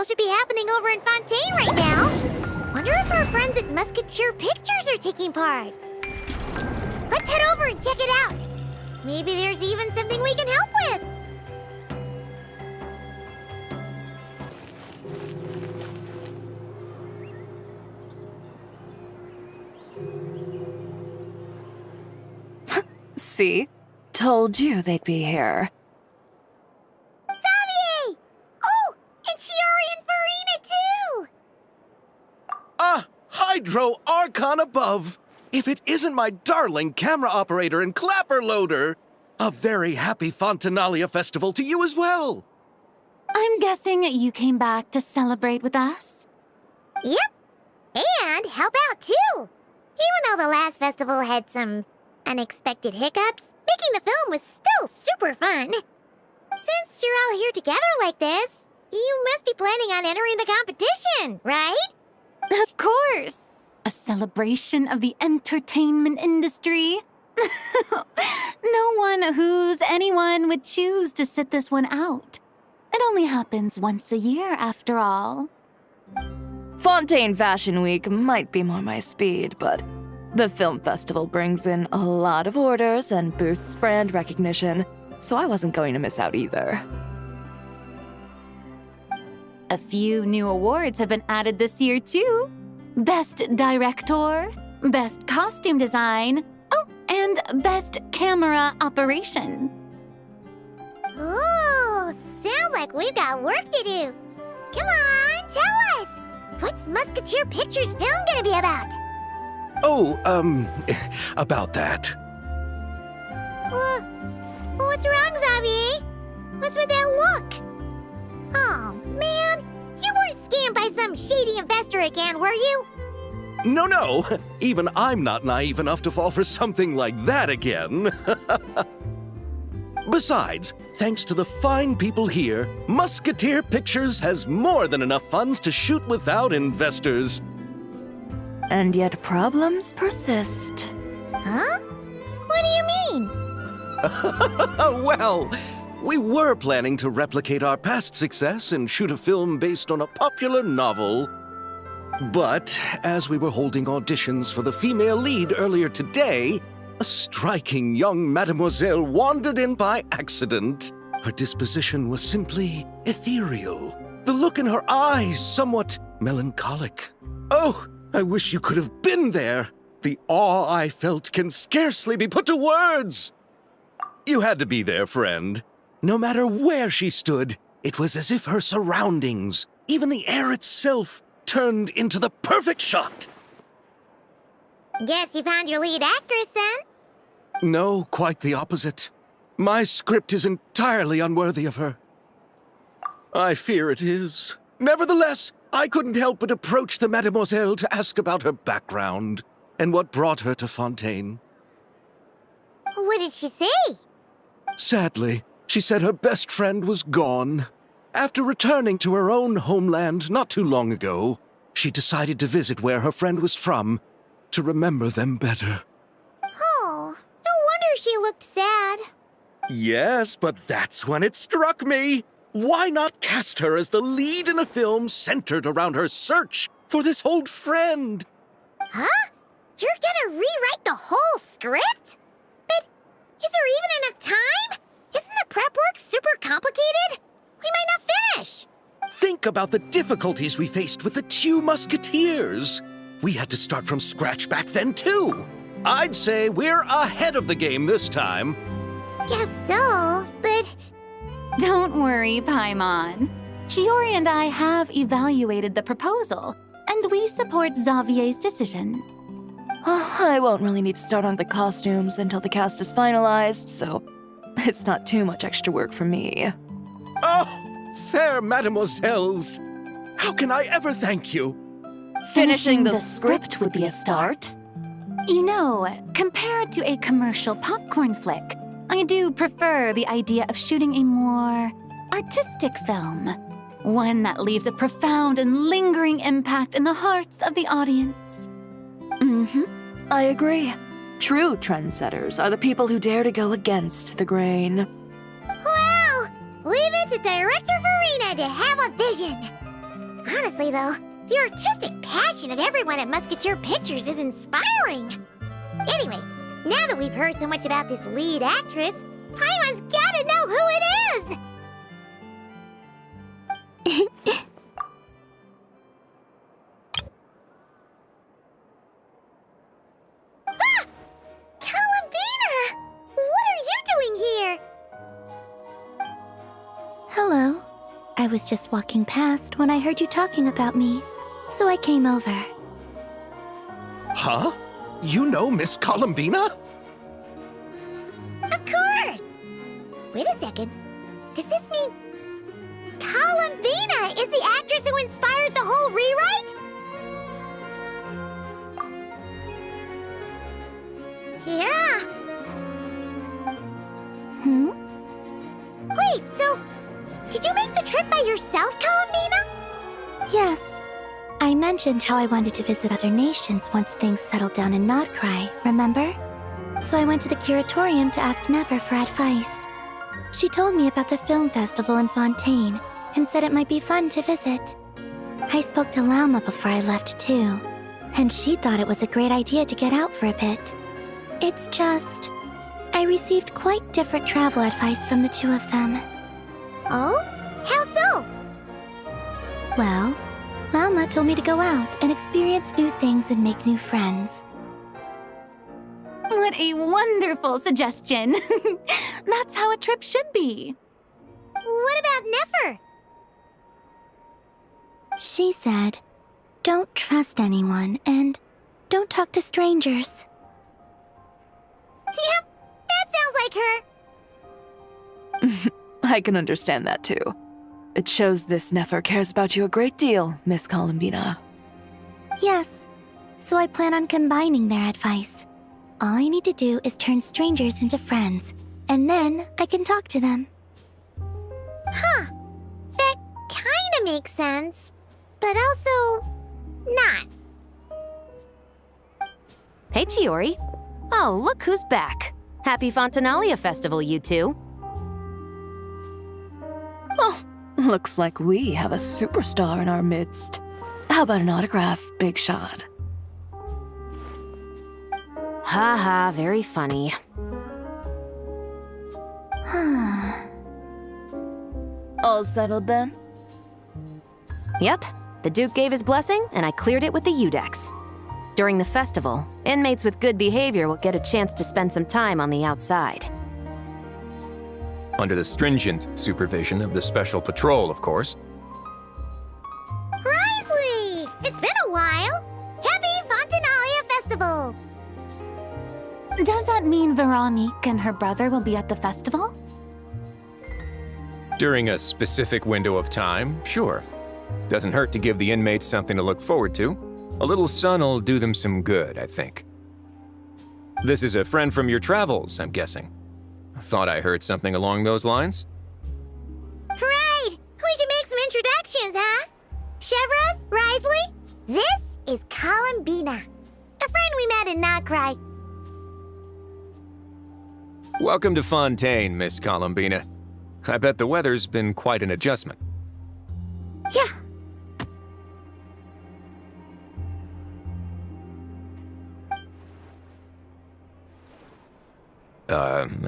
Festival should be happening over in Fontaine right now. Wonder if our friends at Musketeer Pictures are taking part. Let's head over and check it out. Maybe there's even something we can help with. See? Told you they'd be here. Xavier! Oh, and Shiori and Furina too! Ah, Hydro Archon above! If it isn't my darling camera operator and clapper loader! A very happy Fontinalia festival to you as well! I'm guessing you came back to celebrate with us? Yep, and help out too! Even though the last festival had some unexpected hiccups, making the film was still super fun. Since you're all here together like this, you must be planning on entering the competition, right? Of course! A celebration of the entertainment industry. No one who's anyone would choose to sit this one out. It only happens once a year, after all. Fontaine Fashion Week might be more my speed, but the film festival brings in a lot of orders and boosts brand recognition, so I wasn't going to miss out either. A few new awards have been added this year, too. Best Director, Best Costume Design, oh, and Best Camera Operation. Ooh, sounds like we've got work to do. Come on, tell us! What's Musketeer Pictures film gonna be about? Oh, about that. What's wrong, Xavier? What's with that look? Oh, man, you weren't scammed by some shady investor again, were you? No, even I'm not naive enough to fall for something like that again. Besides, thanks to the fine people here, Musketeer Pictures has more than enough funds to shoot without investors. And yet problems persist. Huh? What do you mean? Well, we were planning to replicate our past success and shoot a film based on a popular novel. But as we were holding auditions for the female lead earlier today, a striking young mademoiselle wandered in by accident. Her disposition was simply ethereal. The look in her eyes somewhat melancholic. Oh, I wish you could have been there. The awe I felt can scarcely be put to words. You had to be there, friend. No matter where she stood, it was as if her surroundings, even the air itself, turned into the perfect shot. Guess you found your lead actress, then? No, quite the opposite. My script is entirely unworthy of her. I fear it is. Nevertheless, I couldn't help but approach the mademoiselle to ask about her background and what brought her to Fontaine. What did she say? Sadly, she said her best friend was gone. After returning to her own homeland not too long ago, she decided to visit where her friend was from to remember them better. Oh, no wonder she looked sad. Yes, but that's when it struck me. Why not cast her as the lead in a film centered around her search for this old friend? Huh? You're gonna rewrite the whole script? But is there even enough time? Isn't the prep work super complicated? We might not finish. Think about the difficulties we faced with the two Musketeers. We had to start from scratch back then, too. I'd say we're ahead of the game this time. Guess so, but... Don't worry, Paimon. Shiori and I have evaluated the proposal, and we support Xavier's decision. I won't really need to start on the costumes until the cast is finalized, so it's not too much extra work for me. Oh, fair mademoiselles. How can I ever thank you? Finishing the script would be a start. You know, compared to a commercial popcorn flick, I do prefer the idea of shooting a more artistic film. One that leaves a profound and lingering impact in the hearts of the audience. I agree. True trendsetters are the people who dare to go against the grain. Well, leave it to Director Furina to have a vision. Honestly, though, the artistic passion of everyone at Musketeer Pictures is inspiring. Anyway, now that we've heard so much about this lead actress, Paimon's gotta know who it is! Ah! Columbina! What are you doing here? Hello. I was just walking past when I heard you talking about me, so I came over. Huh? You know Miss Columbina? Of course! Wait a second. Does this mean Columbina is the actress who inspired the whole rewrite? Yeah. Wait, so did you make the trip by yourself, Columbina? Yes. I mentioned how I wanted to visit other nations once things settled down in Nodcry, remember? So I went to the curatorium to ask Never for advice. She told me about the film festival in Fontaine and said it might be fun to visit. I spoke to Lauma before I left too, and she thought it was a great idea to get out for a bit. It's just, I received quite different travel advice from the two of them. Oh? How so? Well, Lauma told me to go out and experience new things and make new friends. What a wonderful suggestion. That's how a trip should be. What about Nefer? She said, don't trust anyone and don't talk to strangers. Yep, that sounds like her. I can understand that too. It shows this Nefer cares about you a great deal, Miss Columbina. Yes, so I plan on combining their advice. All I need to do is turn strangers into friends, and then I can talk to them. Huh. That kinda makes sense, but also not. Hey, Chiori. Oh, look who's back. Happy Fontinalia Festival, you two. Oh, looks like we have a superstar in our midst. How about an autograph, Big Shot? Ha ha, very funny. All settled then? Yep, the Duke gave his blessing, and I cleared it with the Udex. During the festival, inmates with good behavior will get a chance to spend some time on the outside. Under the stringent supervision of the Special Patrol, of course. Wriothesley! It's been a while! Happy Fontinalia Festival! Does that mean Veronique and her brother will be at the festival? During a specific window of time, sure. Doesn't hurt to give the inmates something to look forward to. A little sun'll do them some good, I think. This is a friend from your travels, I'm guessing. Thought I heard something along those lines? Right! We should make some introductions, huh? Chevros, Wriothesley, this is Columbina, a friend we met in Nodcry. Welcome to Fontaine, Miss Columbina. I bet the weather's been quite an adjustment. Yeah.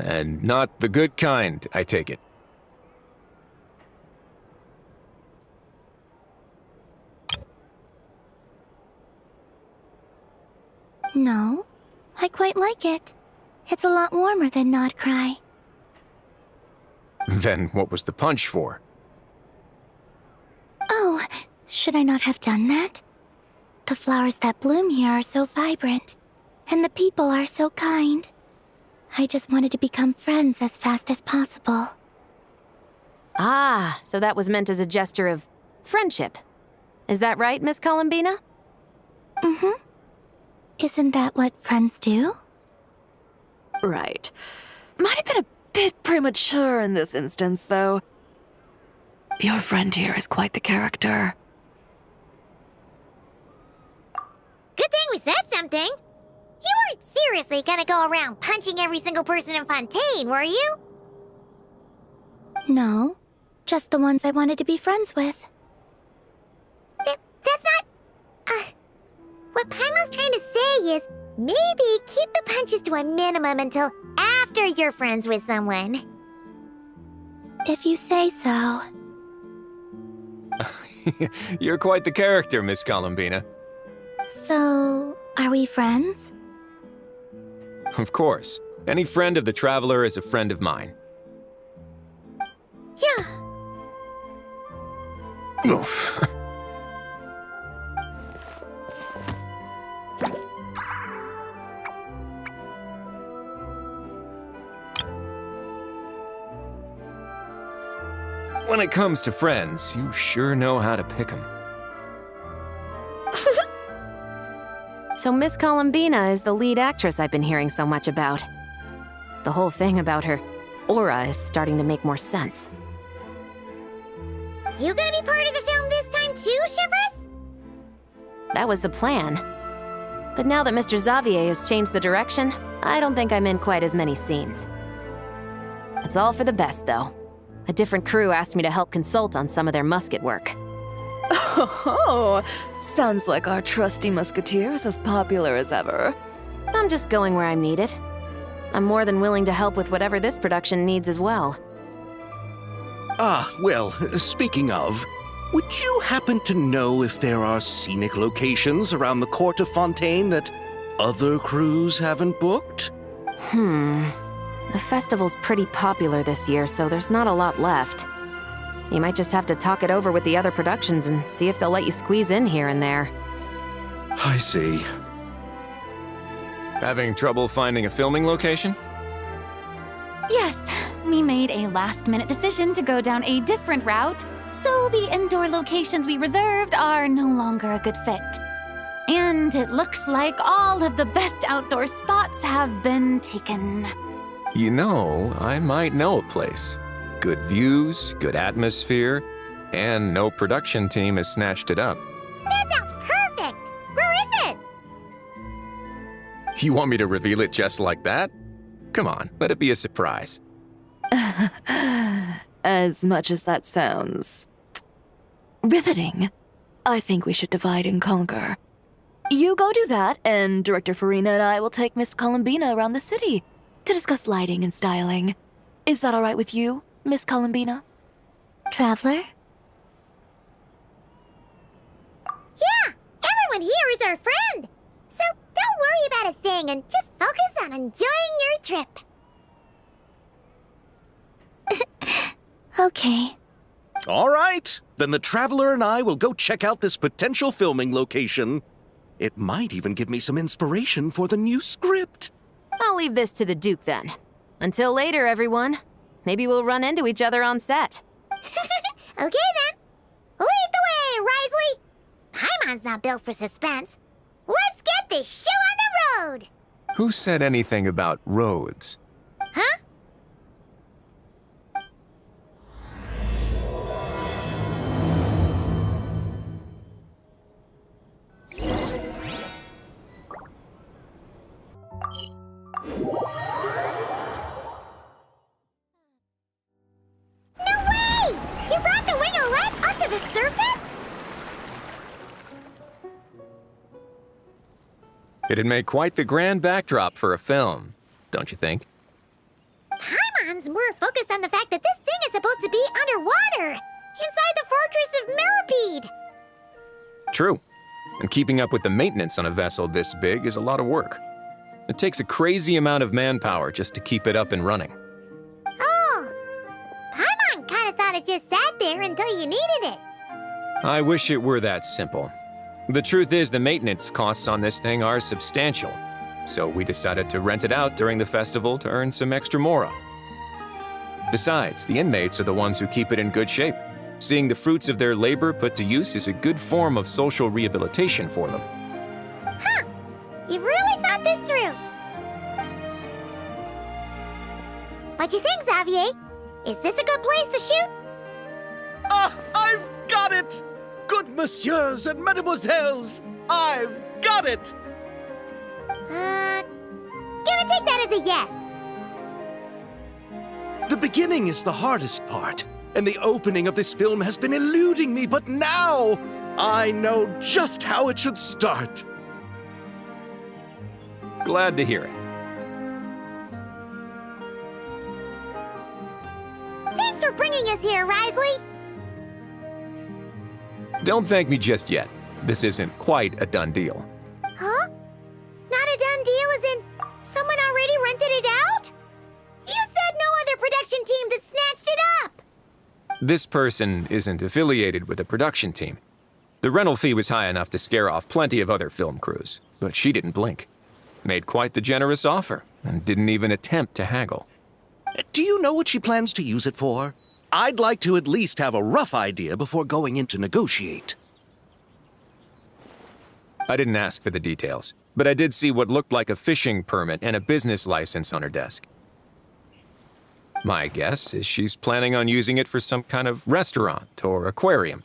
And not the good kind, I take it. No, I quite like it. It's a lot warmer than Nodcry. Then what was the punch for? Oh, should I not have done that? The flowers that bloom here are so vibrant, and the people are so kind. I just wanted to become friends as fast as possible. Ah, so that was meant as a gesture of friendship. Is that right, Miss Columbina? Mm-hmm. Isn't that what friends do? Right. Might have been a bit premature in this instance, though. Your friend here is quite the character. Good thing we said something. You weren't seriously gonna go around punching every single person in Fontaine, were you? No, just the ones I wanted to be friends with. is maybe keep the punches to a minimum until after you're friends with someone. If you say so. You're quite the character, Miss Columbina. So, are we friends? Of course. Any friend of the Traveler is a friend of mine. Yeah. Oof. When it comes to friends, you sure know how to pick 'em. So Miss Columbina is the lead actress I've been hearing so much about. The whole thing about her aura is starting to make more sense. You gonna be part of the film this time too, Shivers? That was the plan. But now that Mr. Xavier has changed the direction, I don't think I'm in quite as many scenes. It's all for the best, though. A different crew asked me to help consult on some of their musket work. Oh, sounds like our trusty musketeer is as popular as ever. I'm just going where I'm needed. I'm more than willing to help with whatever this production needs as well. Ah, well, speaking of, would you happen to know if there are scenic locations around the court of Fontaine that other crews haven't booked? The festival's pretty popular this year, so there's not a lot left. You might just have to talk it over with the other productions and see if they'll let you squeeze in here and there. I see. Having trouble finding a filming location? Yes, we made a last-minute decision to go down a different route, so the indoor locations we reserved are no longer a good fit. And it looks like all of the best outdoor spots have been taken. You know, I might know a place. Good views, good atmosphere, and no production team has snatched it up. That sounds perfect! Where is it? You want me to reveal it just like that? Come on, let it be a surprise. As much as that sounds riveting, I think we should divide and conquer. You go do that, and Director Furina and I will take Miss Columbina around the city to discuss lighting and styling. Is that all right with you, Miss Columbina? Traveler? Yeah, everyone here is our friend. So don't worry about a thing and just focus on enjoying your trip. Okay. All right, then the Traveler and I will go check out this potential filming location. It might even give me some inspiration for the new script. I'll leave this to the Duke then. Until later, everyone. Maybe we'll run into each other on set. Okay then. Lead the way, Wriothesley. Paimon's not built for suspense. Let's get this show on the road. Who said anything about roads? Huh? No way! You brought the wingolette up to the surface? It'd make quite the grand backdrop for a film, don't you think? Paimon's more focused on the fact that this thing is supposed to be underwater, inside the fortress of Meripede. True. And keeping up with the maintenance on a vessel this big is a lot of work. It takes a crazy amount of manpower just to keep it up and running. Oh, Paimon kind of thought it just sat there until you needed it. I wish it were that simple. The truth is the maintenance costs on this thing are substantial, so we decided to rent it out during the festival to earn some extra mora. Besides, the inmates are the ones who keep it in good shape. Seeing the fruits of their labor put to use is a good form of social rehabilitation for them. Huh, you've really thought this through. What you think, Xavier? Is this a good place to shoot? Ah, I've got it! Good messieurs and mesdemoiselles, I've got it! Gonna take that as a yes. The beginning is the hardest part, and the opening of this film has been eluding me, but now I know just how it should start. Glad to hear it. Thanks for bringing us here, Wriothesley. Don't thank me just yet. This isn't quite a done deal. Huh? Not a done deal as in someone already rented it out? You said no other production teams had snatched it up! This person isn't affiliated with a production team. The rental fee was high enough to scare off plenty of other film crews, but she didn't blink. Made quite the generous offer, and didn't even attempt to haggle. Do you know what she plans to use it for? I'd like to at least have a rough idea before going in to negotiate. I didn't ask for the details, but I did see what looked like a fishing permit and a business license on her desk. My guess is she's planning on using it for some kind of restaurant or aquarium.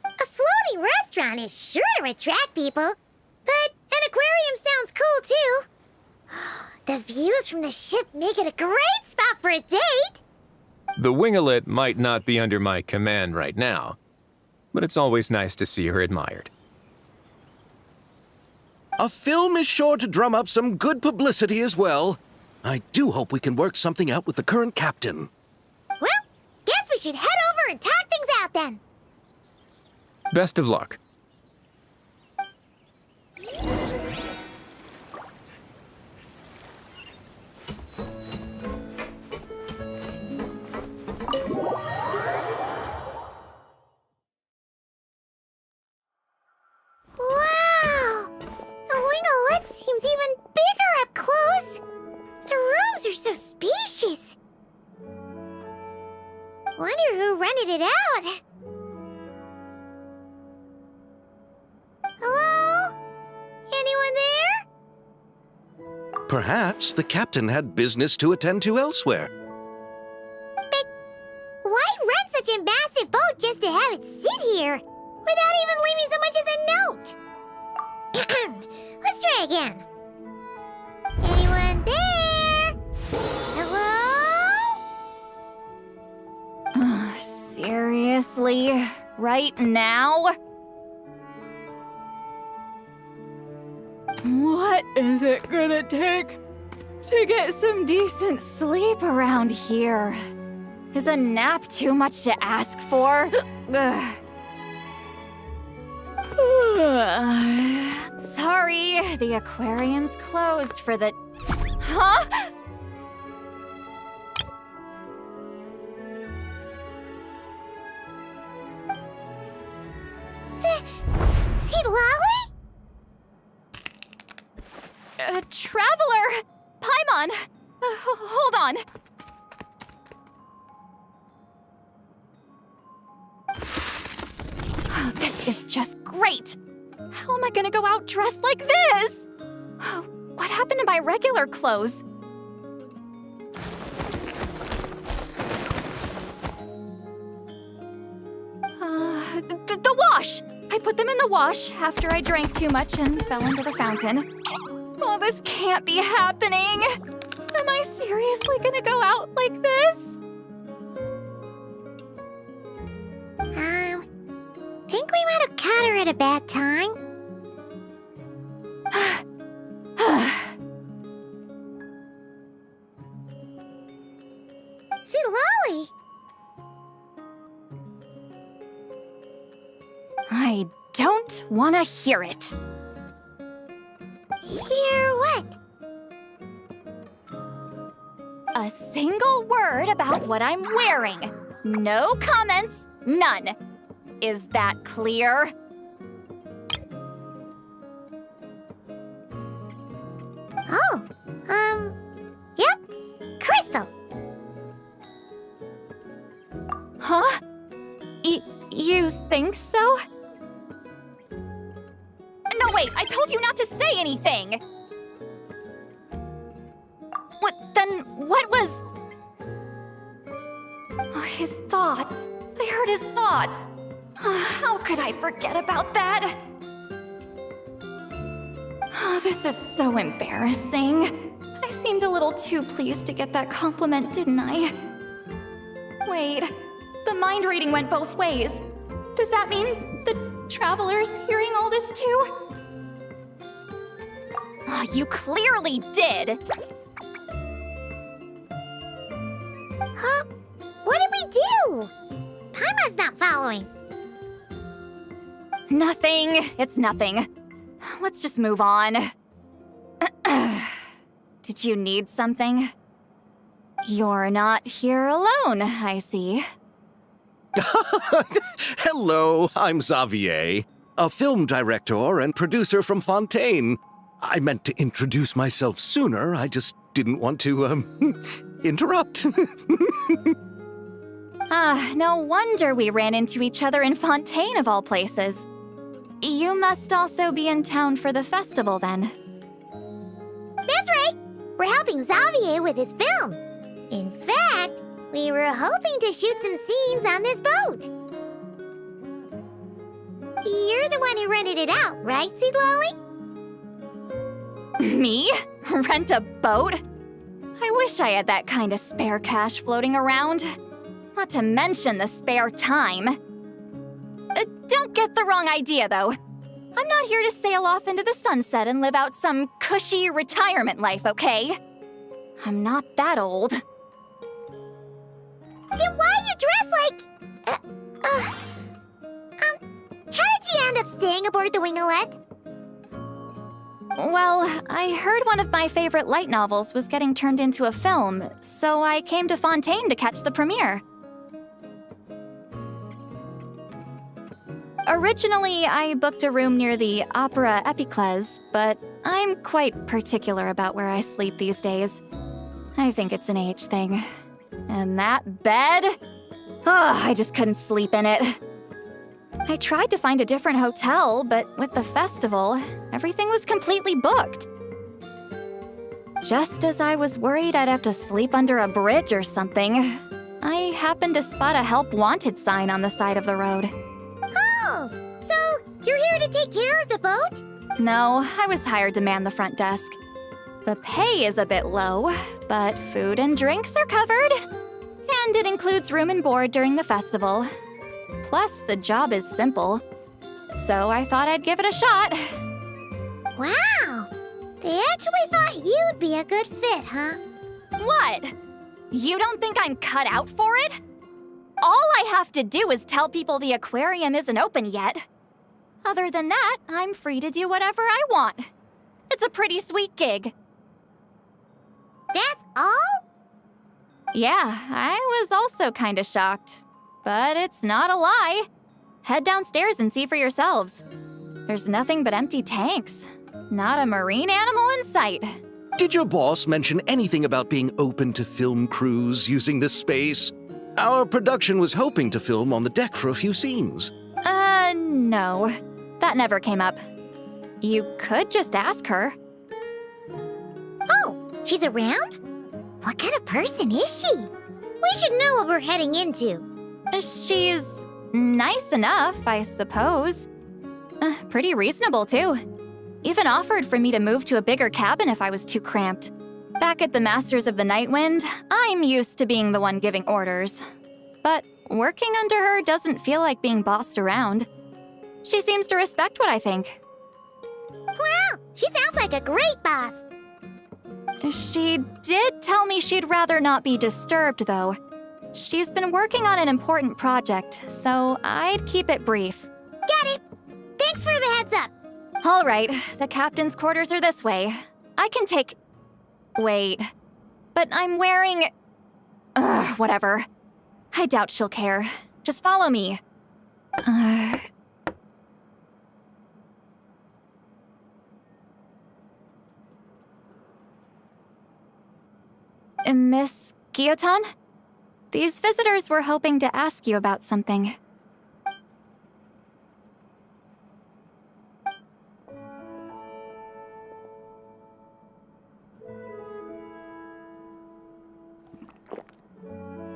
A floating restaurant is sure to attract people, but an aquarium sounds cool too. The views from the ship make it a great spot for a date. The winglet might not be under my command right now, but it's always nice to see her admired. A film is sure to drum up some good publicity as well. I do hope we can work something out with the current captain. Well, guess we should head over and talk things out then. Best of luck. Wow! The winglet seems even bigger up close. The rooms are so spacious. Wonder who rented it out. Hello? Anyone there? Perhaps the captain had business to attend to elsewhere. But why rent such a massive boat just to have it sit here without even leaving so much as a note? Let's try again. Anyone there? Hello? Seriously? Right now? What is it gonna take to get some decent sleep around here? Is a nap too much to ask for? Sorry, the aquarium's closed for the... Huh? Citlali? Traveler! Paimon! Hold on. Oh, this is just great! How am I gonna go out dressed like this? Oh, what happened to my regular clothes? The wash! I put them in the wash after I drank too much and fell into the fountain. Oh, this can't be happening! Am I seriously gonna go out like this? Think we might have caught her at a bad time. Citlali! I don't want to hear it. Hear what? A single word about what I'm wearing. No comments, none. Is that clear? Oh, yep. Crystal. Huh? You think so? No, wait, I told you not to say anything! What was... Oh, his thoughts. I heard his thoughts. How could I forget about that? Oh, this is so embarrassing. I seemed a little too pleased to get that compliment, didn't I? Wait, the mind reading went both ways. Does that mean the Traveler's hearing all this too? You clearly did! Huh? What did we do? Paimon's not following. Nothing. It's nothing. Let's just move on. Did you need something? You're not here alone, I see. Hello, I'm Xavier, a film director and producer from Fontaine. I meant to introduce myself sooner, I just didn't want to, interrupt. No wonder we ran into each other in Fontaine of all places. You must also be in town for the festival then. That's right. We're helping Xavier with his film. In fact, we were hoping to shoot some scenes on this boat. You're the one who rented it out, right, citlali? Me? Rent a boat? I wish I had that kind of spare cash floating around. Not to mention the spare time. Don't get the wrong idea, though. I'm not here to sail off into the sunset and live out some cushy retirement life, okay? I'm not that old. Then why you dress like... how did you end up staying aboard the wingolette? Well, I heard one of my favorite light novels was getting turned into a film, so I came to Fontaine to catch the premiere. Originally, I booked a room near the Opera Epiclese, but I'm quite particular about where I sleep these days. I think it's an age thing. And that bed? I just couldn't sleep in it. I tried to find a different hotel, but with the festival, everything was completely booked. Just as I was worried I'd have to sleep under a bridge or something, I happened to spot a help wanted sign on the side of the road. Oh, so you're here to take care of the boat? No, I was hired to man the front desk. The pay is a bit low, but food and drinks are covered. And it includes room and board during the festival. Plus, the job is simple. So I thought I'd give it a shot. Wow, they actually thought you'd be a good fit, huh? What? You don't think I'm cut out for it? All I have to do is tell people the aquarium isn't open yet. Other than that, I'm free to do whatever I want. It's a pretty sweet gig. That's all? Yeah, I was also kinda shocked. But it's not a lie. Head downstairs and see for yourselves. There's nothing but empty tanks. Not a marine animal in sight. Did your boss mention anything about being open to film crews using this space? Our production was hoping to film on the deck for a few scenes. No. That never came up. You could just ask her. Oh, she's around? What kind of person is she? We should know what we're heading into. She's nice enough, I suppose. Pretty reasonable, too. Even offered for me to move to a bigger cabin if I was too cramped. Back at the Masters of the Night Wind, I'm used to being the one giving orders. But working under her doesn't feel like being bossed around. She seems to respect what I think. Wow, she sounds like a great boss. She did tell me she'd rather not be disturbed, though. She's been working on an important project, so I'd keep it brief. Got it. Thanks for the heads up. All right, the captain's quarters are this way. I can take... Wait. But I'm wearing... whatever. I doubt she'll care. Just follow me. Miss Guillotin? These visitors were hoping to ask you about something.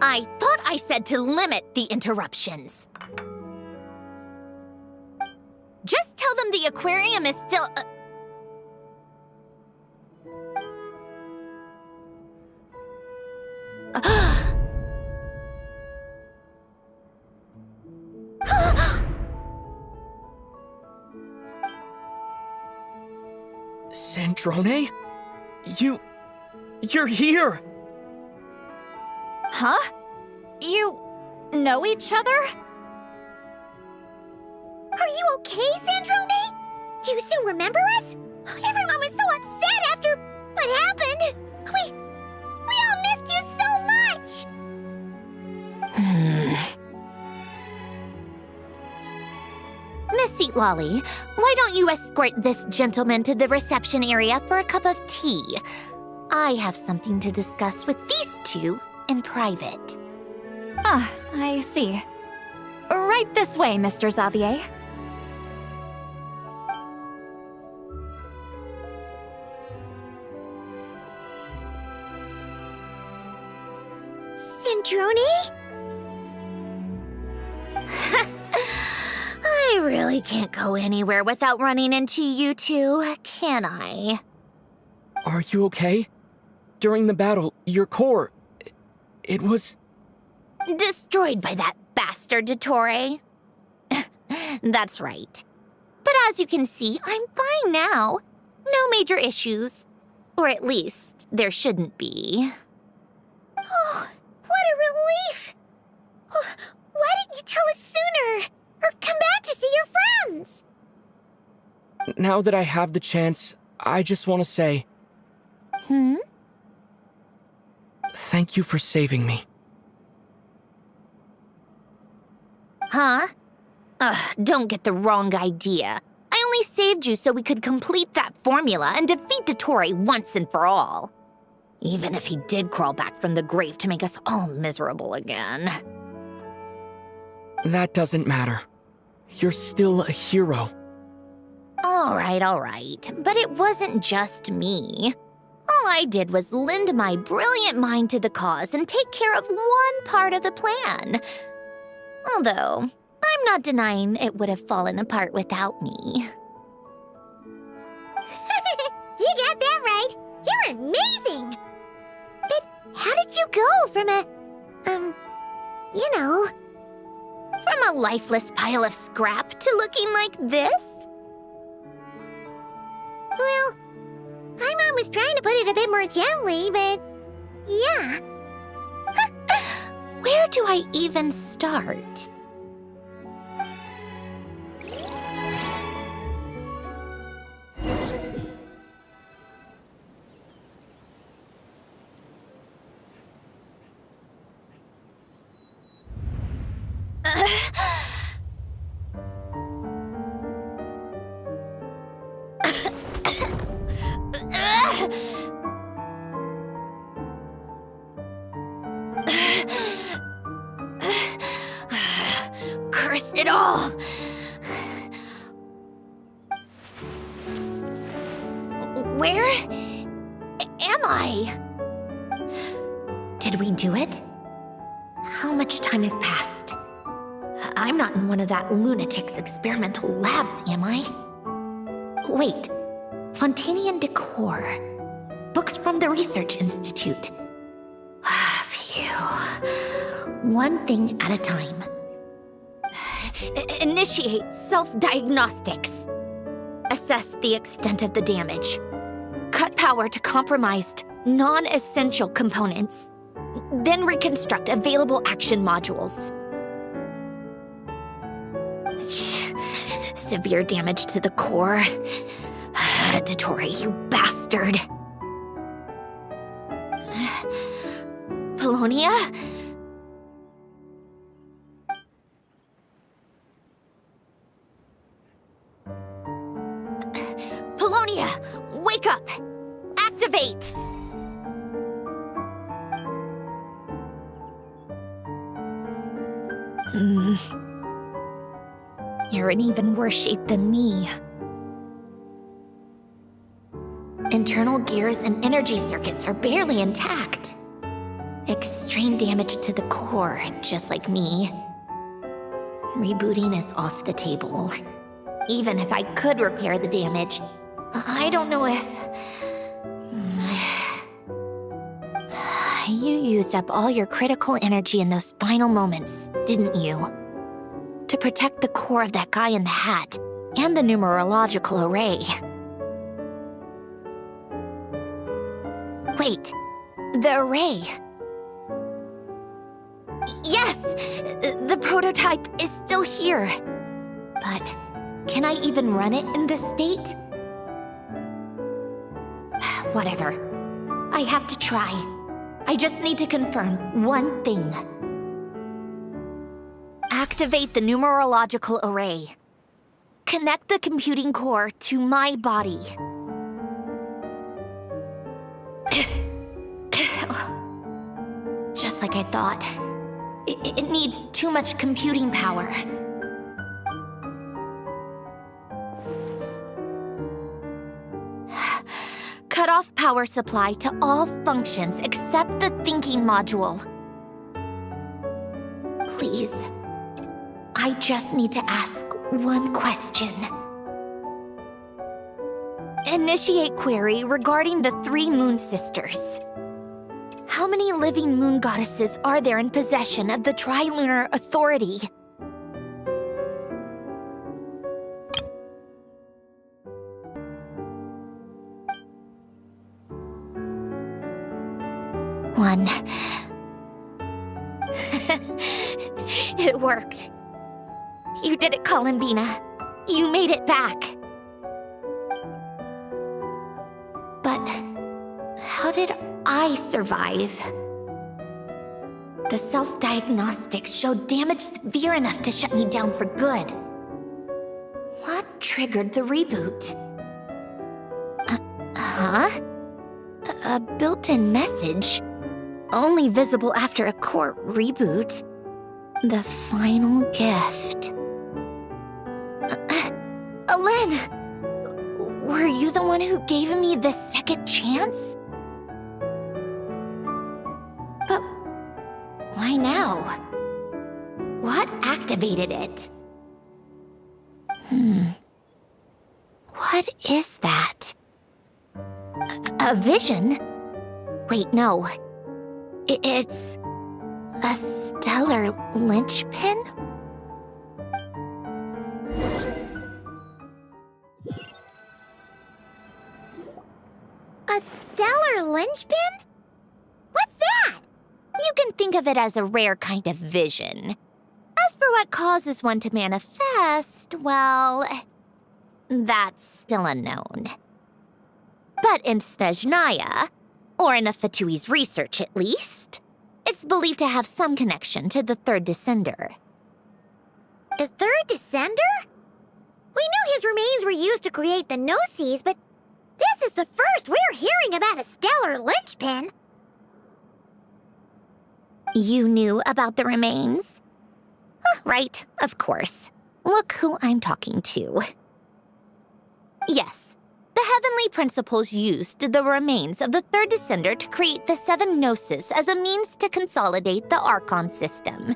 I thought I said to limit the interruptions. Just tell them the aquarium is still... Sandrone? You're here! Huh? You know each other? Are you okay, Sandrone? Do you still remember us? Everyone was so upset after what happened. We all missed you so much. Miss Citlali, why don't you escort this gentleman to the reception area for a cup of tea? I have something to discuss with these two in private. Ah, I see. Right this way, Mr. Xavier. Sandrone? I really can't go anywhere without running into you two, can I? Are you okay? During the battle, your core... It was... Destroyed by that bastard Dottore. That's right. But as you can see, I'm fine now. No major issues. Or at least, there shouldn't be. Oh, what a relief! Oh, why didn't you tell us sooner? Or come back to see your friends? Now that I have the chance, I just want to say... Thank you for saving me. Huh? Don't get the wrong idea. I only saved you so we could complete that formula and defeat Dottore once and for all. Even if he did crawl back from the grave to make us all miserable again. That doesn't matter. You're still a hero. All right. But it wasn't just me. All I did was lend my brilliant mind to the cause and take care of one part of the plan. Although, I'm not denying it would have fallen apart without me. You got that right. You're amazing. But how did you go from From a lifeless pile of scrap to looking like this? Well, my mom was trying to put it a bit more gently, but yeah. Where do I even start? Curse it all! Where am I? Did we do it? How much time has passed? I'm not in one of that lunatic's experimental labs, am I? Wait, Fontinian decor. Books from the Research Institute. Phew. One thing at a time. Initiate self-diagnostics. Assess the extent of the damage. Cut power to compromised, non-essential components. Then reconstruct available action modules. Severe damage to the core. Dottore, you bastard. Polonia? Polonia, wake up! Activate! You're in even worse shape than me. Internal gears and energy circuits are barely intact. Extreme damage to the core, just like me. Rebooting is off the table. Even if I could repair the damage, I don't know if... You used up all your critical energy in those final moments, didn't you? To protect the core of that guy in the hat, and the numerological array. Wait, the array. Yes! The prototype is still here. But can I even run it in this state? Whatever. I have to try. I just need to confirm one thing. Activate the numerological array. Connect the computing core to my body. Just like I thought. It needs too much computing power. Cut off power supply to all functions except the thinking module. Please. I just need to ask one question. Initiate query regarding the 3 moon sisters. How many living moon goddesses are there in possession of the Trilunar Authority? One. It worked. You did it, Columbina. You made it back. But how did I survive? The self-diagnostics showed damage severe enough to shut me down for good. What triggered the reboot? A built-in message? Only visible after a core reboot. The final gift. Alen! Were you the one who gave me the second chance? But why now? What activated it? What is that? A vision? Wait, no. It's a stellar linchpin? A stellar linchpin? What's that? You can think of it as a rare kind of vision. As for what causes one to manifest, well, that's still unknown. But in Snezhnaya, or in Afatui's research at least, it's believed to have some connection to the third descender. The third descender? We knew his remains were used to create the Gnosis, but this is the first we're hearing about a stellar linchpin. You knew about the remains? Right, of course. Look who I'm talking to. Yes, the heavenly principles used the remains of the third descender to create the 7 Gnosis as a means to consolidate the archon system.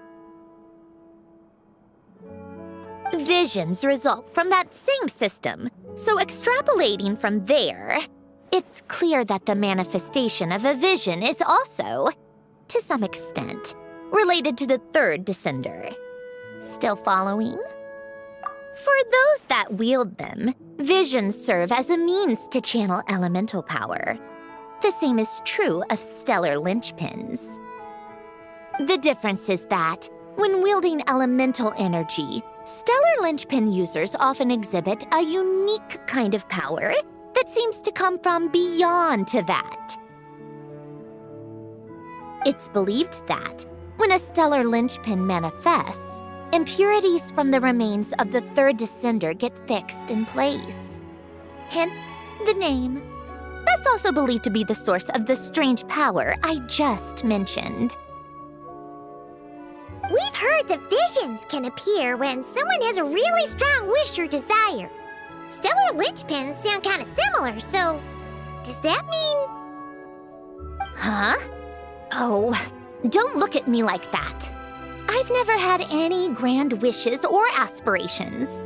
Visions result from that same system, so extrapolating from there, it's clear that the manifestation of a vision is also, to some extent, related to the third descender. Still following? For those that wield them, visions serve as a means to channel elemental power. The same is true of stellar linchpins. The difference is that, when wielding elemental energy, stellar linchpin users often exhibit a unique kind of power that seems to come from beyond to that. It's believed that, when a stellar linchpin manifests, impurities from the remains of the third descender get fixed in place. Hence, the name. That's also believed to be the source of the strange power I just mentioned. We've heard that visions can appear when someone has a really strong wish or desire. Stellar linchpins sound kind of similar, so does that mean... Huh? Oh, don't look at me like that. I've never had any grand wishes or aspirations.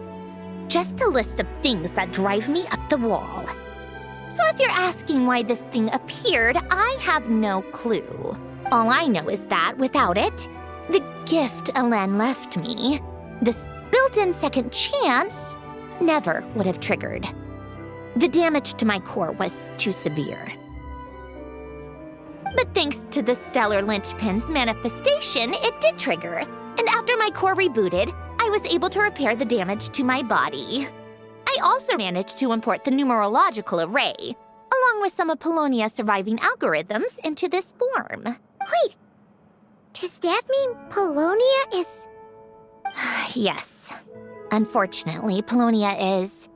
Just a list of things that drive me up the wall. So if you're asking why this thing appeared, I have no clue. All I know is that without it, the gift Alen left me, this built-in second chance, never would have triggered. The damage to my core was too severe. But thanks to the stellar linchpin's manifestation, it did trigger. And after my core rebooted, I was able to repair the damage to my body. I also managed to import the numerological array, along with some of Polonia's surviving algorithms, into this form. Wait, does that mean Polonia is... Yes. Unfortunately, Polonia is...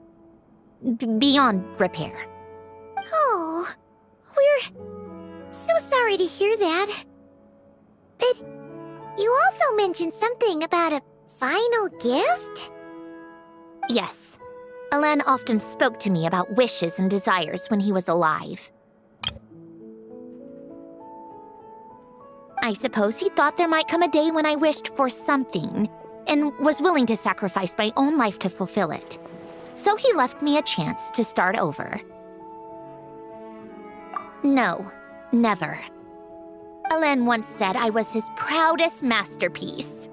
beyond repair. Oh, we're so sorry to hear that. But you also mentioned something about a final gift? Yes. Alen often spoke to me about wishes and desires when he was alive. I suppose he thought there might come a day when I wished for something, and was willing to sacrifice my own life to fulfill it. So he left me a chance to start over. No, never. Alen once said I was his proudest masterpiece.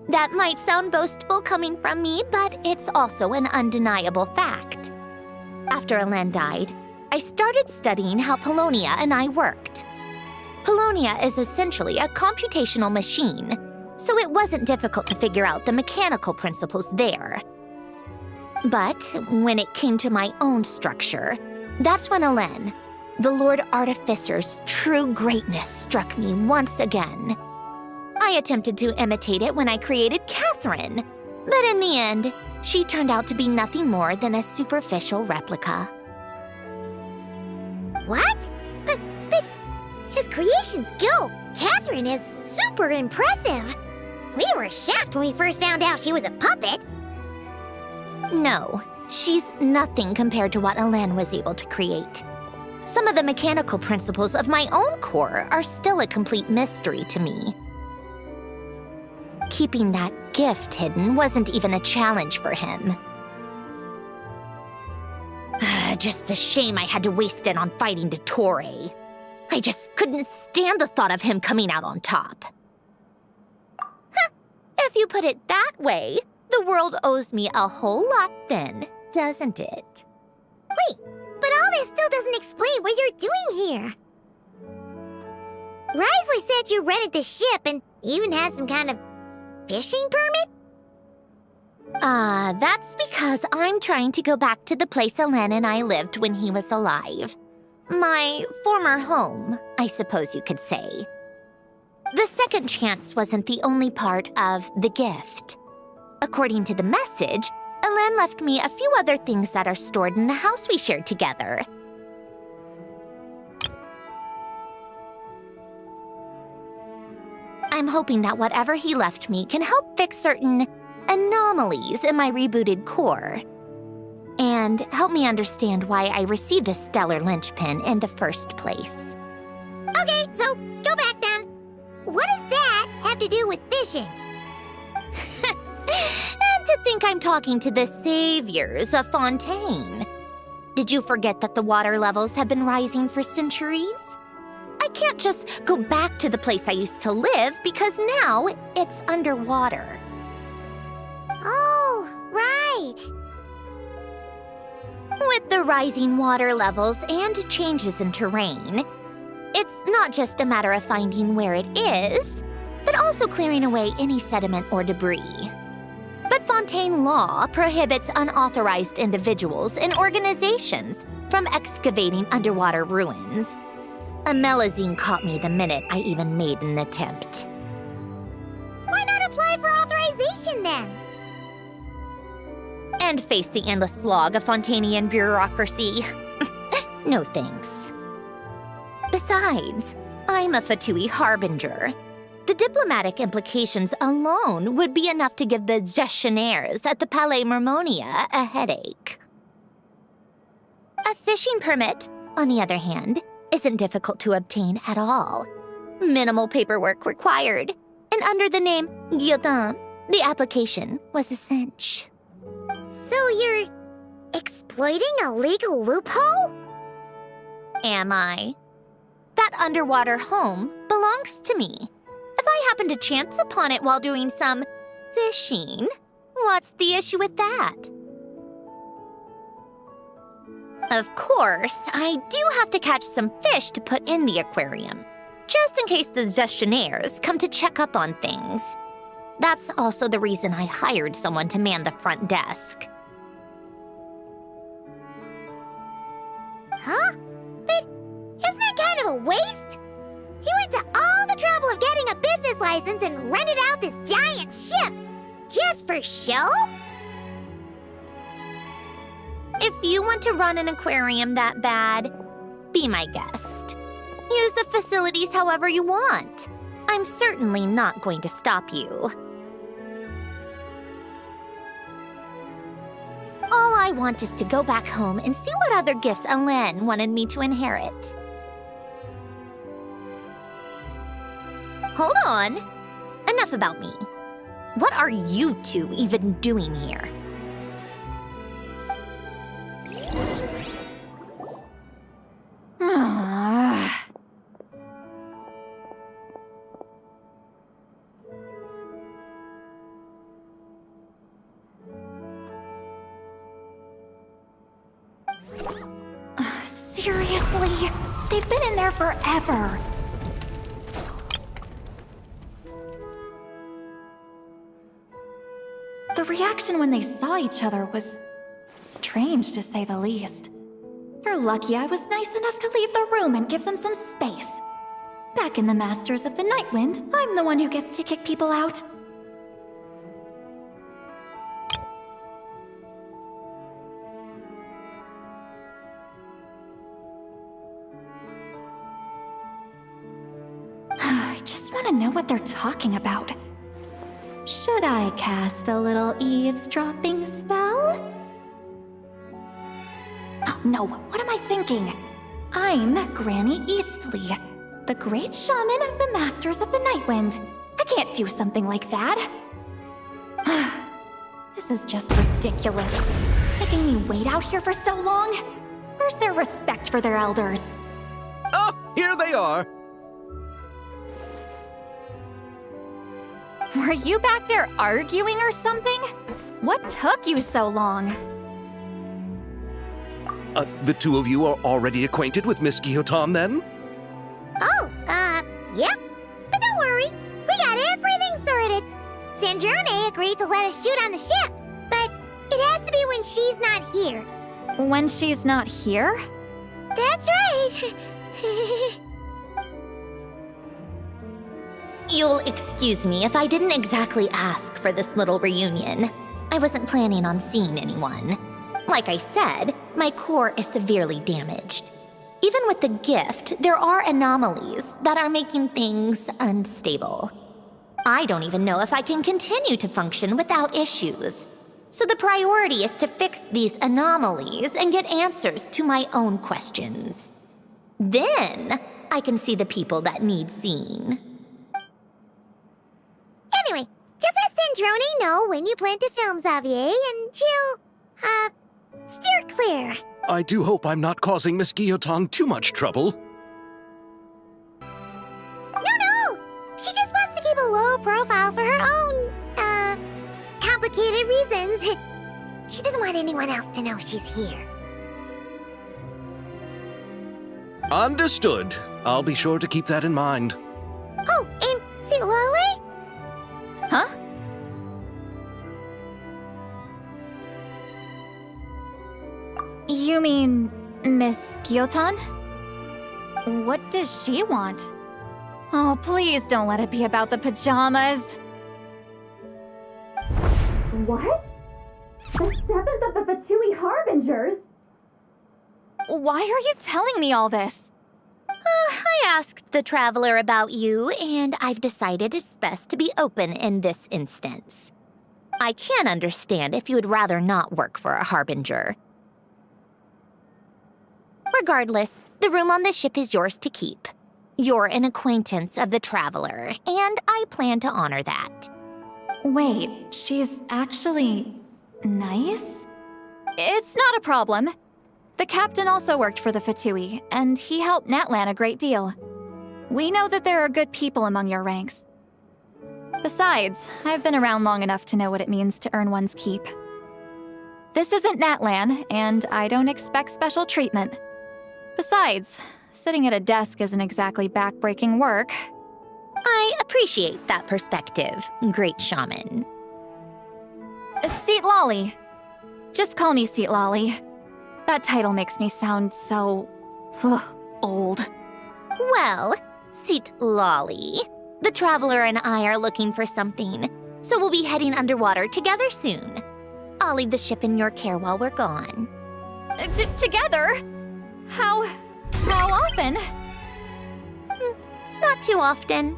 That might sound boastful coming from me, but it's also an undeniable fact. After Alen died, I started studying how Polonia and I worked. Polonia is essentially a computational machine, so it wasn't difficult to figure out the mechanical principles there. But when it came to my own structure, that's when Alen, the Lord Artificer's true greatness, struck me once again. I attempted to imitate it when I created Catherine, but in the end, she turned out to be nothing more than a superficial replica. What? But his creation skill, Catherine, is super impressive. We were shocked when we first found out she was a puppet. No, she's nothing compared to what Alen was able to create. Some of the mechanical principles of my own core are still a complete mystery to me. Keeping that gift hidden wasn't even a challenge for him. Just a shame I had to waste it on fighting Dottore. I just couldn't stand the thought of him coming out on top. If you put it that way, the world owes me a whole lot then, doesn't it? Wait, but all this still doesn't explain what you're doing here. Wriothesley said you rented the ship and even had some kind of fishing permit? That's because I'm trying to go back to the place Alen and I lived when he was alive. My former home, I suppose you could say. The second chance wasn't the only part of the gift. According to the message, Alen left me a few other things that are stored in the house we shared together. I'm hoping that whatever he left me can help fix certain anomalies in my rebooted core, and help me understand why I received a stellar linchpin in the first place. Okay, so go back then. What does that have to do with fishing? And to think I'm talking to the saviors of Fontaine. Did you forget that the water levels have been rising for centuries? I can't just go back to the place I used to live because now it's underwater. Oh, right. With the rising water levels and changes in terrain, it's not just a matter of finding where it is, but also clearing away any sediment or debris. But Fontaine law prohibits unauthorized individuals and organizations from excavating underwater ruins. A Melazine caught me the minute I even made an attempt. Why not apply for authorization then? And face the endless slog of Fontanian bureaucracy. No thanks. Besides, I'm a Fatui harbinger. The diplomatic implications alone would be enough to give the gestionnaires at the Palais Mermonia a headache. A fishing permit, on the other hand, isn't difficult to obtain at all. Minimal paperwork required, and under the name Guillotin, the application was a cinch. So you're exploiting a legal loophole? Am I? That underwater home belongs to me. If I happen to chance upon it while doing some fishing, what's the issue with that? Of course, I do have to catch some fish to put in the aquarium. just in case the gestionnaires come to check up on things. That's also the reason I hired someone to man the front desk. Huh? But isn't that kind of a waste? He went to all the trouble of getting a business license and rented out this giant ship. Just for show? If you want to run an aquarium that bad, be my guest. Use the facilities however you want. I'm certainly not going to stop you. All I want is to go back home and see what other gifts Alain wanted me to inherit. Hold on. Enough about me. What are you two even doing here? Seriously? They've been in there forever. The reaction when they saw each other was strange, to say the least. They're lucky I was nice enough to leave the room and give them some space. Back in the Masters of the Nightwind, I'm the one who gets to kick people out. I just want to know what they're talking about. Should I cast a little eavesdropping spell? Oh, no, what am I thinking? I'm Granny Eastley, the great shaman of the Masters of the Nightwind. I can't do something like that. This is just ridiculous. Making me wait out here for so long? Where's their respect for their elders? Oh, here they are. Were you back there arguing or something? What took you so long? The two of you are already acquainted with Miss Guillotin, then? Oh, yep. But don't worry, we got everything sorted. Sandrone agreed to let us shoot on the ship, but it has to be when she's not here. When she's not here? That's right. You'll excuse me if I didn't exactly ask for this little reunion. I wasn't planning on seeing anyone. Like I said, my core is severely damaged. Even with the gift, there are anomalies that are making things unstable. I don't even know if I can continue to function without issues. So the priority is to fix these anomalies and get answers to my own questions. Then I can see the people that need seeing. Anyway, just let Sandrone know when you plan to film Xavier, and she'll, steer clear. I do hope I'm not causing Miss Guillotin too much trouble. No! She just wants to keep a low profile for her own, complicated reasons. She doesn't want anyone else to know she's here. Understood. I'll be sure to keep that in mind. Oh, and citlali? Huh? You mean Miss Guillotin? What does she want? Oh, please don't let it be about the pajamas. What? The 7th of the VIII Harbingers? Why are you telling me all this? I asked the Traveler about you, and I've decided it's best to be open in this instance. I can understand if you would rather not work for a Harbinger. Regardless, the room on the ship is yours to keep. You're an acquaintance of the Traveler, and I plan to honor that. Wait, she's actually nice? It's not a problem. The captain also worked for the VIII, and he helped Natlan a great deal. We know that there are good people among your ranks. Besides, I've been around long enough to know what it means to earn one's keep. This isn't Natlan, and I don't expect special treatment. Besides, sitting at a desk isn't exactly back-breaking work. I appreciate that perspective, great shaman. Citlali. Just call me Citlali. That title makes me sound so... old. Well, citlali, the traveler and I are looking for something, so we'll be heading underwater together soon. I'll leave the ship in your care while we're gone. Together? How often? Not too often.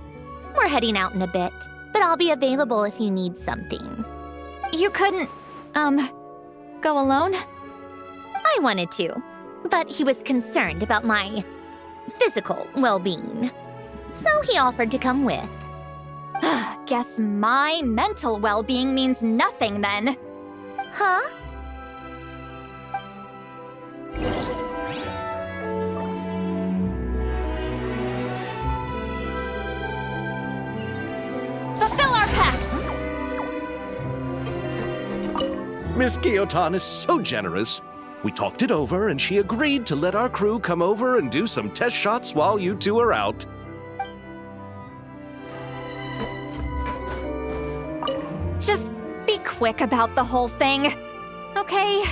We're heading out in a bit, but I'll be available if you need something. You couldn't, go alone? I wanted to, but he was concerned about my physical well-being. So he offered to come with. Guess my mental well-being means nothing then. Huh? Fulfill our pact! Miss Guillotin is so generous. We talked it over, and she agreed to let our crew come over and do some test shots while you two are out. Just be quick about the whole thing, okay?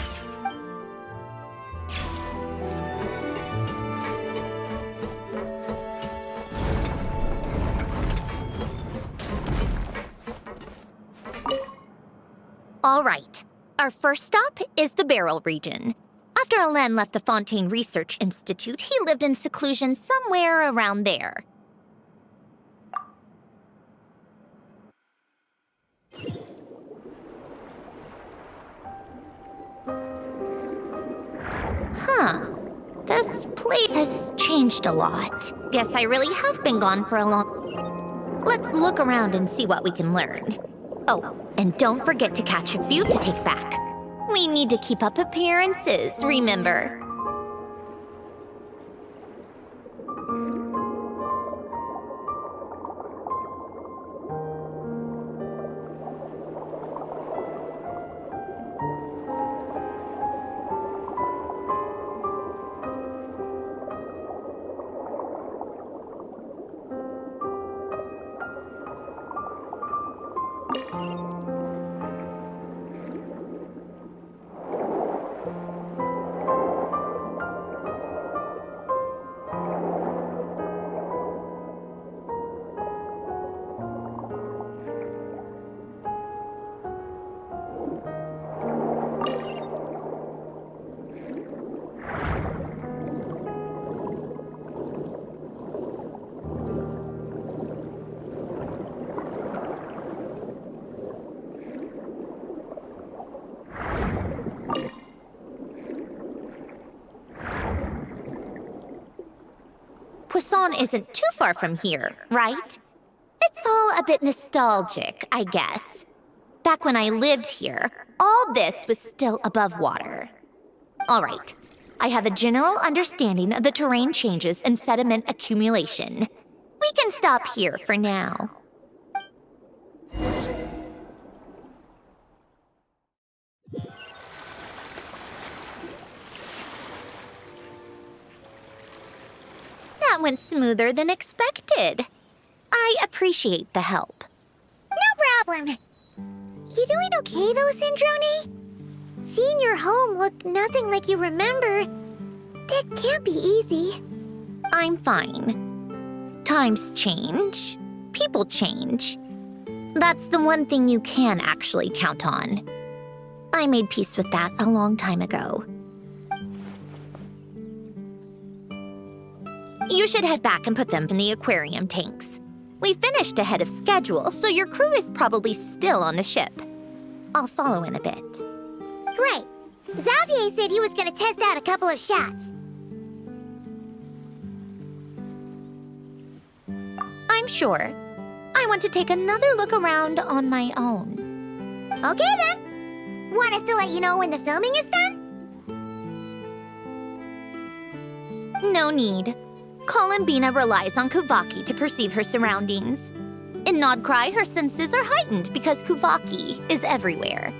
All right. Our first stop is the Barrel region. After Alain left the Fontaine Research Institute, he lived in seclusion somewhere around there. Huh. This place has changed a lot. Guess I really have been gone for a long... Let's look around and see what we can learn. Oh, and don't forget to catch a few to take back. We need to keep up appearances, remember? Poisson isn't too far from here, right? It's all a bit nostalgic, I guess. Back when I lived here, all this was still above water. All right, I have a general understanding of the terrain changes and sediment accumulation. We can stop here for now. That went smoother than expected. I appreciate the help. No problem. You doing okay though, Sandrone? Seeing your home look nothing like you remember, that can't be easy. I'm fine. Times change. People change. That's the one thing you can actually count on. I made peace with that a long time ago. You should head back and put them in the aquarium tanks. We finished ahead of schedule, so your crew is probably still on the ship. I'll follow in a bit. Right. Xavier said he was gonna test out a couple of shots. I'm sure. I want to take another look around on my own. Okay then. Want us to let you know when the filming is done? No need. Columbina relies on Kuvaki to perceive her surroundings. In Nodcry, her senses are heightened because Kuvaki is everywhere.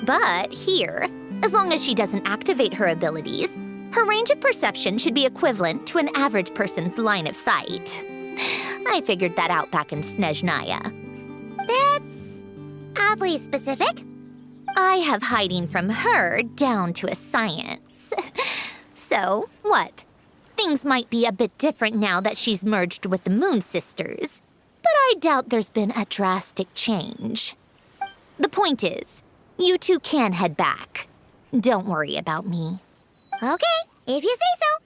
But here, as long as she doesn't activate her abilities, Her range of perception should be equivalent to an average person's line of sight. I figured that out back in Snezhnaya. That's oddly specific. I have hiding from her down to a science. So, what? Things might be a bit different now that she's merged with the Moon Sisters, but I doubt there's been a drastic change. The point is, you two can head back. Don't worry about me. Okay, if you say so.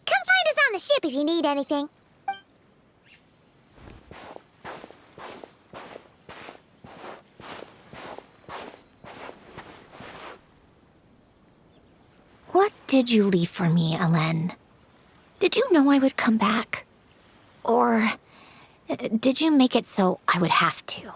Come find us on the ship if you need anything. What did you leave for me, Ellen? Did you know I would come back? Or did you make it so I would have to?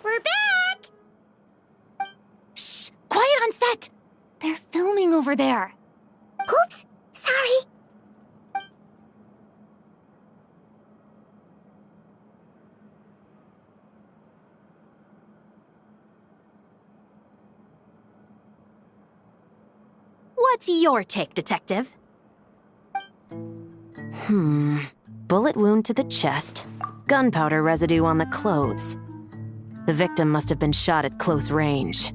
We're back! Shh! Quiet on set! They're filming over there. Oops, sorry. What's your take, Detective? Bullet wound to the chest. Gunpowder residue on the clothes. The victim must have been shot at close range.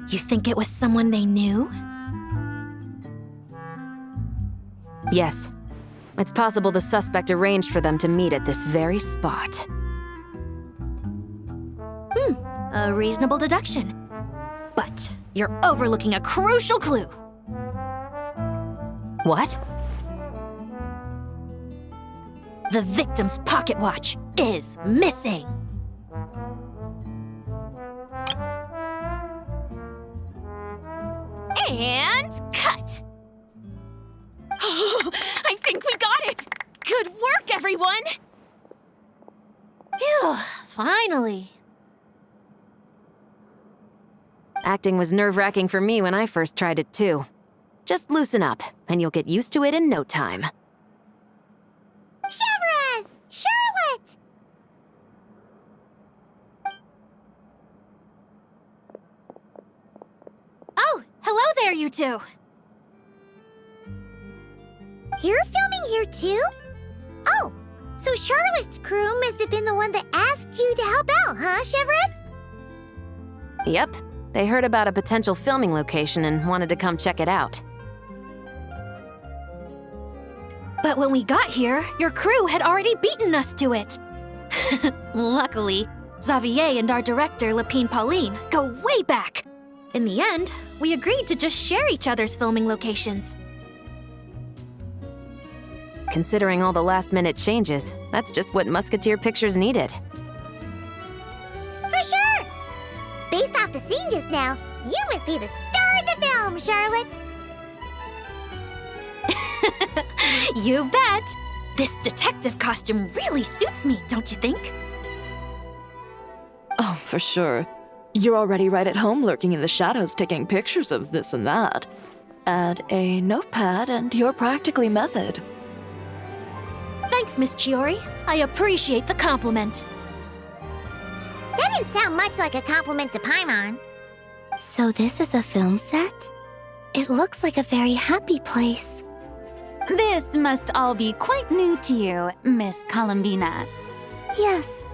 You think it was someone they knew? Yes. It's possible the suspect arranged for them to meet at this very spot. A reasonable deduction. But you're overlooking a crucial clue. What? The victim's pocket watch is missing. And cut! I think we got it! Good work, everyone! Phew, finally. Acting was nerve-wracking for me when I first tried it too. Just loosen up, and you'll get used to it in no time. Chevres! Charlotte! Oh, hello there, you two! You're filming here too? Oh, so Charlotte's crew must have been the one that asked you to help out, huh, Chevres? Yep. They heard about a potential filming location and wanted to come check it out. But when we got here, your crew had already beaten us to it. Luckily, Xavier and our director, Lapine Pauline, go way back. In the end, we agreed to just share each other's filming locations. Considering all the last-minute changes, that's just what Musketeer Pictures needed. For sure! Based off the scene just now, you must be the star of the film, Charlotte! You bet! This detective costume really suits me, don't you think? Oh, for sure. You're already right at home lurking in the shadows taking pictures of this and that. Add a notepad and you're practically method. Thanks, Miss Chiori. I appreciate the compliment. That didn't sound much like a compliment to Paimon. So this is a film set? It looks like a very happy place. This must all be quite new to you, Miss Columbina. Yes.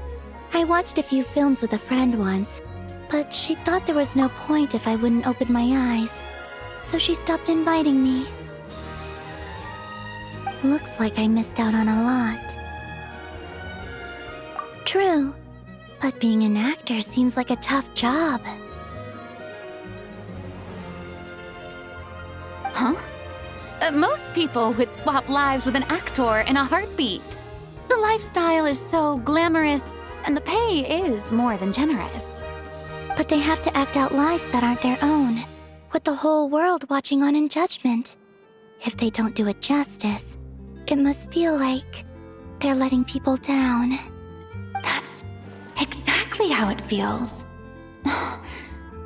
I watched a few films with a friend once, but she thought there was no point if I wouldn't open my eyes. So she stopped inviting me. Looks like I missed out on a lot. True, but being an actor seems like a tough job. Huh? Most people would swap lives with an actor in a heartbeat. The lifestyle is so glamorous, and the pay is more than generous. But they have to act out lives that aren't their own, with the whole world watching on in judgment. If they don't do it justice, it must feel like they're letting people down. That's exactly how it feels.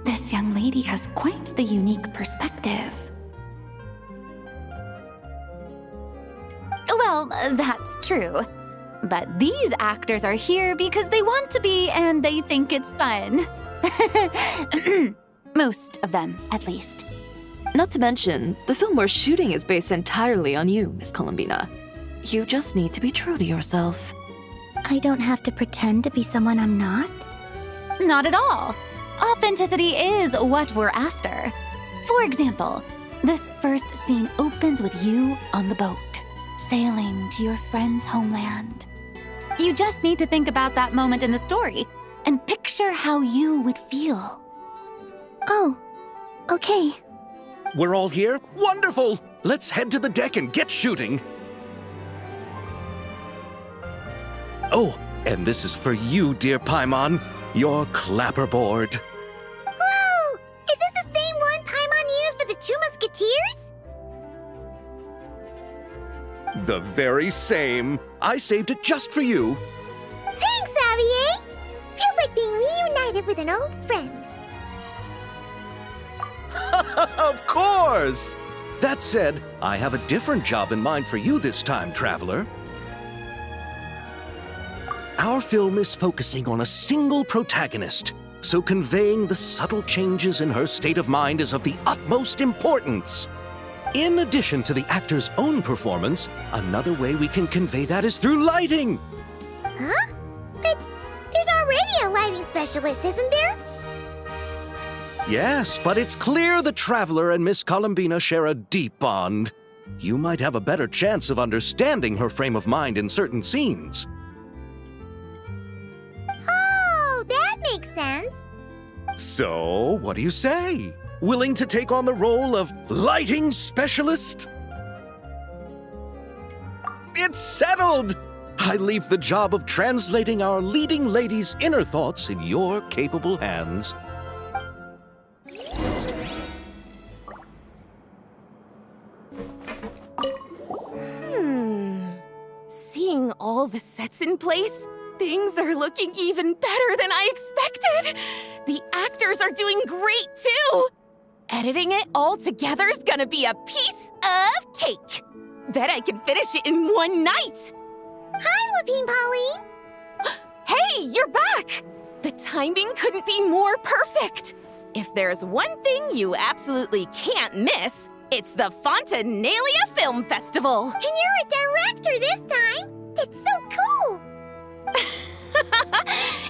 This young lady has quite the unique perspective. Well, that's true. But these actors are here because they want to be and they think it's fun. Most of them, at least. Not to mention, the film we're shooting is based entirely on you, Miss Columbina. You just need to be true to yourself. I don't have to pretend to be someone I'm not? Not at all. Authenticity is what we're after. For example, this first scene opens with you on the boat, sailing to your friend's homeland. You just need to think about that moment in the story and picture how you would feel. Oh, okay. We're all here? Wonderful! Let's head to the deck and get shooting. Oh, and this is for you, dear Paimon, your clapperboard. Whoa! Is this the same one Paimon used for the Two Musketeers? The very same. I saved it just for you. Thanks, Xavier! Feels like being reunited with an old friend. Of course! That said, I have a different job in mind for you this time, traveler. Our film is focusing on a single protagonist, so conveying the subtle changes in her state of mind is of the utmost importance. In addition to the actor's own performance, another way we can convey that is through lighting. Huh? But there's already a lighting specialist, isn't there? Yes, but it's clear the traveler and Miss Columbina share a deep bond. You might have a better chance of understanding her frame of mind in certain scenes. Oh, that makes sense. So, what do you say? Willing to take on the role of lighting specialist? It's settled! I leave the job of translating our leading lady's inner thoughts in your capable hands. Seeing all the sets in place, things are looking even better than I expected. The actors are doing great too. Editing it all together is gonna be a piece of cake. Bet I can finish it in one night. Hi, Lapine Pauline. Hey, you're back! The timing couldn't be more perfect. If there's one thing you absolutely can't miss, it's the Fontinalia Film Festival. And you're a director this time. That's so cool.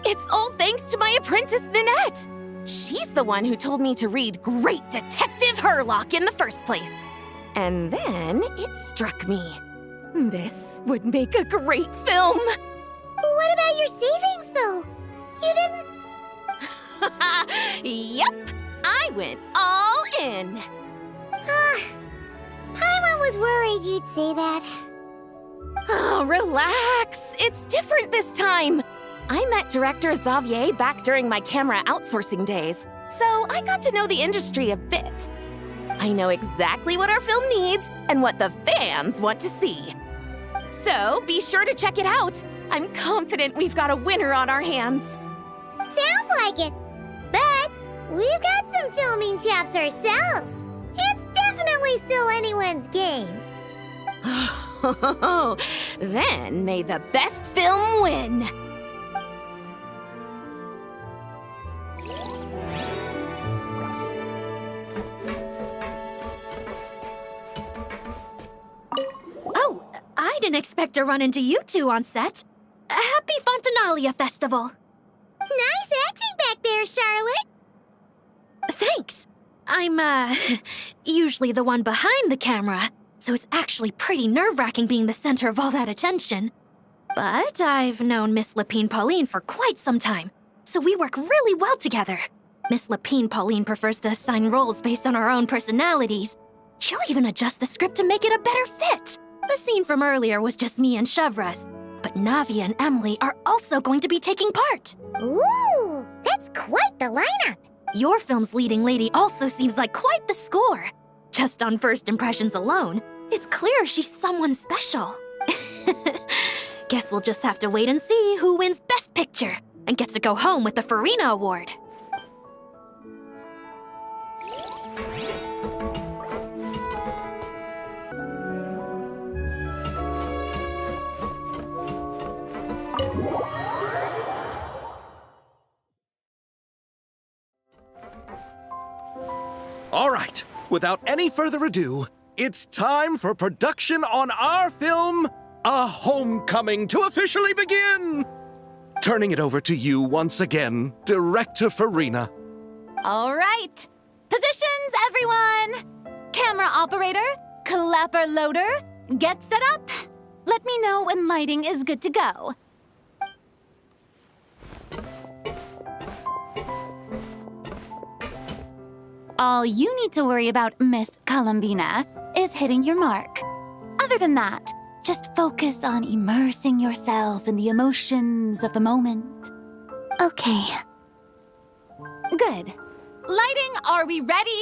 It's all thanks to my apprentice, Ninette. She's the one who told me to read Great Detective Herlock in the first place. And then it struck me. This would make a great film. What about your savings, though? You didn't... Yep, I went all in. Paimon was worried you'd say that. Oh, relax. It's different this time. I met director Xavier back during my camera outsourcing days, so I got to know the industry a bit. I know exactly what our film needs and what the fans want to see. So be sure to check it out. I'm confident we've got a winner on our hands. Sounds like it. But we've got some filming chops ourselves. It's definitely still anyone's game. Then may the best film win. Oh, I didn't expect to run into you two on set. Happy Fontinalia Festival. Nice acting back there, Charlotte. Thanks. I'm, usually the one behind the camera. so it's actually pretty nerve-wracking being the center of all that attention. But I've known Miss Lapine Pauline for quite some time, so we work really well together. Miss Lapine Pauline prefers to assign roles based on our own personalities. She'll even adjust the script to make it a better fit. The scene from earlier was just me and Chevres, but Navia and Emily are also going to be taking part. Ooh, that's quite the lineup. Your film's leading lady also seems like quite the score. Just on first impressions alone, it's clear she's someone special. Guess we'll just have to wait and see who wins Best Picture and gets to go home with the Furina Award. All right, without any further ado, it's time for production on our film, A Homecoming, to officially begin! Turning it over to you once again, Director Furina. All right. Positions, everyone! Camera operator, clapper loader, get set up. Let me know when lighting is good to go. All you need to worry about, Miss Columbina, is hitting your mark. Other than that, just focus on immersing yourself in the emotions of the moment. Okay. Good. Lighting, are we ready?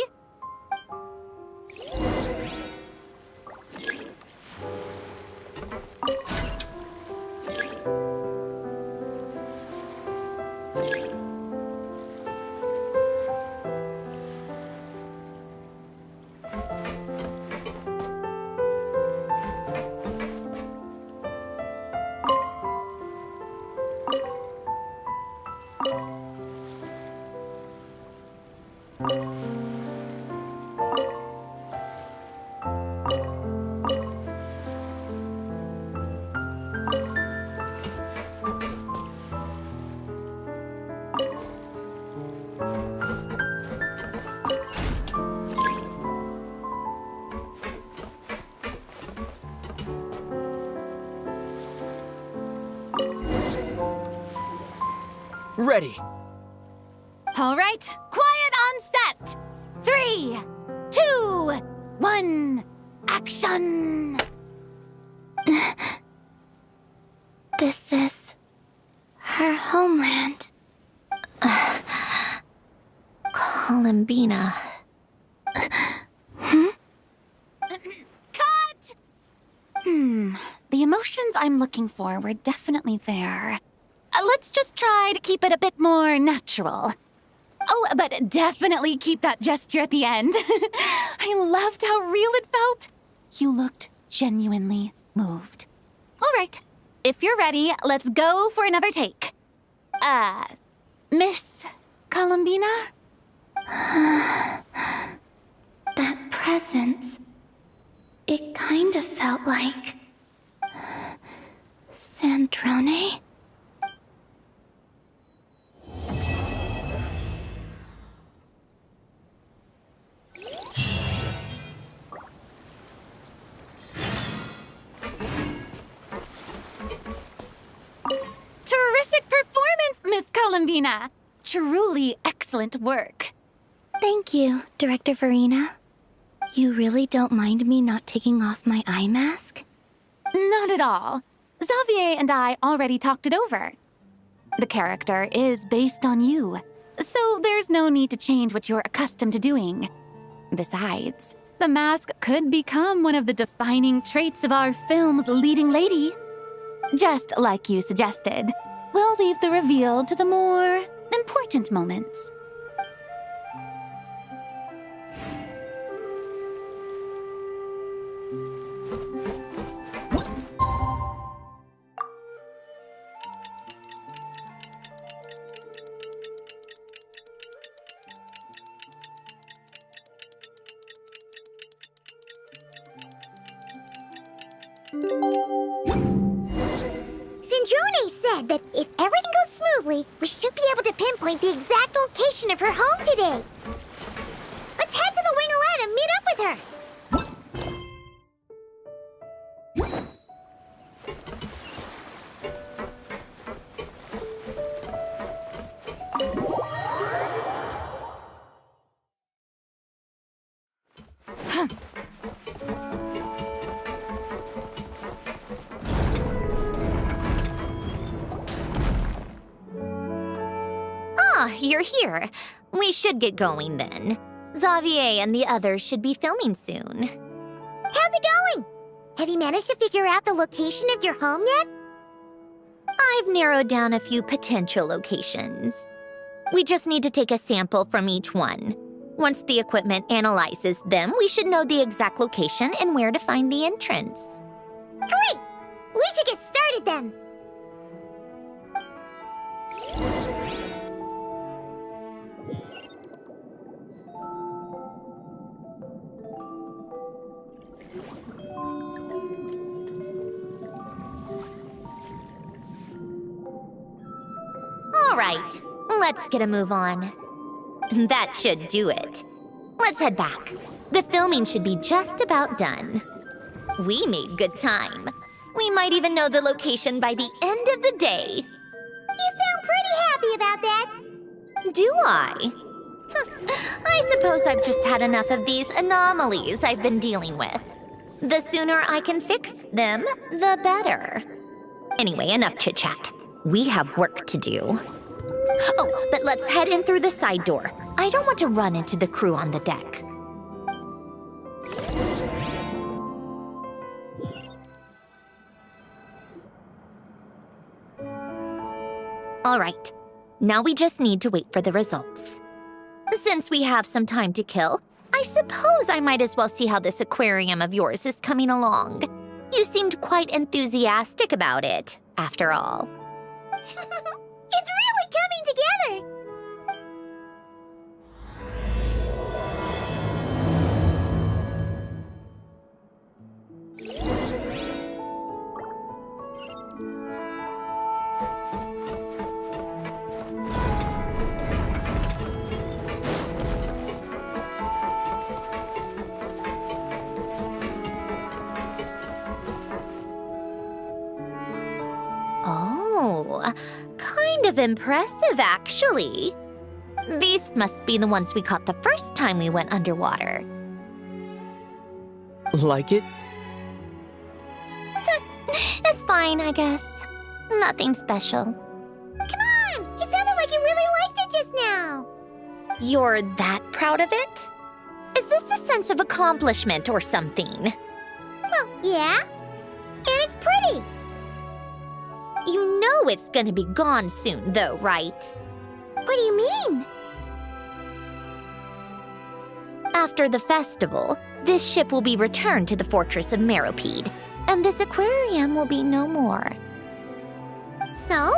Ready. All right, quiet on set. 3, 2, 1, action! This is her homeland. Columbina. Cut! The emotions I'm looking for were definitely there. Let's just try to keep it a bit more natural. Oh, but definitely keep that gesture at the end. I loved how real it felt. You looked genuinely moved. All right, if you're ready, let's go for another take. Miss Columbina? That presence. It kind of felt like... Sandrone? Terrific performance, Miss Columbina. Truly excellent work. Thank you, Director Furina. You really don't mind me not taking off my eye mask? Not at all. Xavier and I already talked it over. The character is based on you, so there's no need to change what you're accustomed to doing. Besides, the mask could become one of the defining traits of our film's leading lady. Just like you suggested, we'll leave the reveal to the more important moments. Sandrone said that if everything goes smoothly, we should be able to pinpoint the exact location of her home today. Let's head to the Wing-O-Lette and meet up with her. you're here. We should get going then. Xavier and the others should be filming soon. How's it going? Have you managed to figure out the location of your home yet? I've narrowed down a few potential locations. We just need to take a sample from each one. Once the equipment analyzes them, we should know the exact location and where to find the entrance. Great! We should get started then. All right, let's get a move on. That should do it. Let's head back. The filming should be just about done. We made good time. We might even know the location by the end of the day. You sound pretty happy about that. Do I? I suppose I've just had enough of these anomalies I've been dealing with. The sooner I can fix them, the better. Anyway, enough chit-chat. We have work to do. Oh, but let's head in through the side door. I don't want to run into the crew on the deck. All right, now we just need to wait for the results. Since we have some time to kill, I suppose I might as well see how this aquarium of yours is coming along. You seemed quite enthusiastic about it, after all. It's really coming together! Oh, kind of impressive, actually. These must be the ones we caught the first time we went underwater. Like it? It's fine, I guess. Nothing special. Come on! It sounded like you really liked it just now! You're that proud of it? Is this a sense of accomplishment or something? Well, yeah. And it's pretty! You know it's gonna be gone soon, though, right? What do you mean? After the festival, this ship will be returned to the fortress of Meropide, and this aquarium will be no more. So?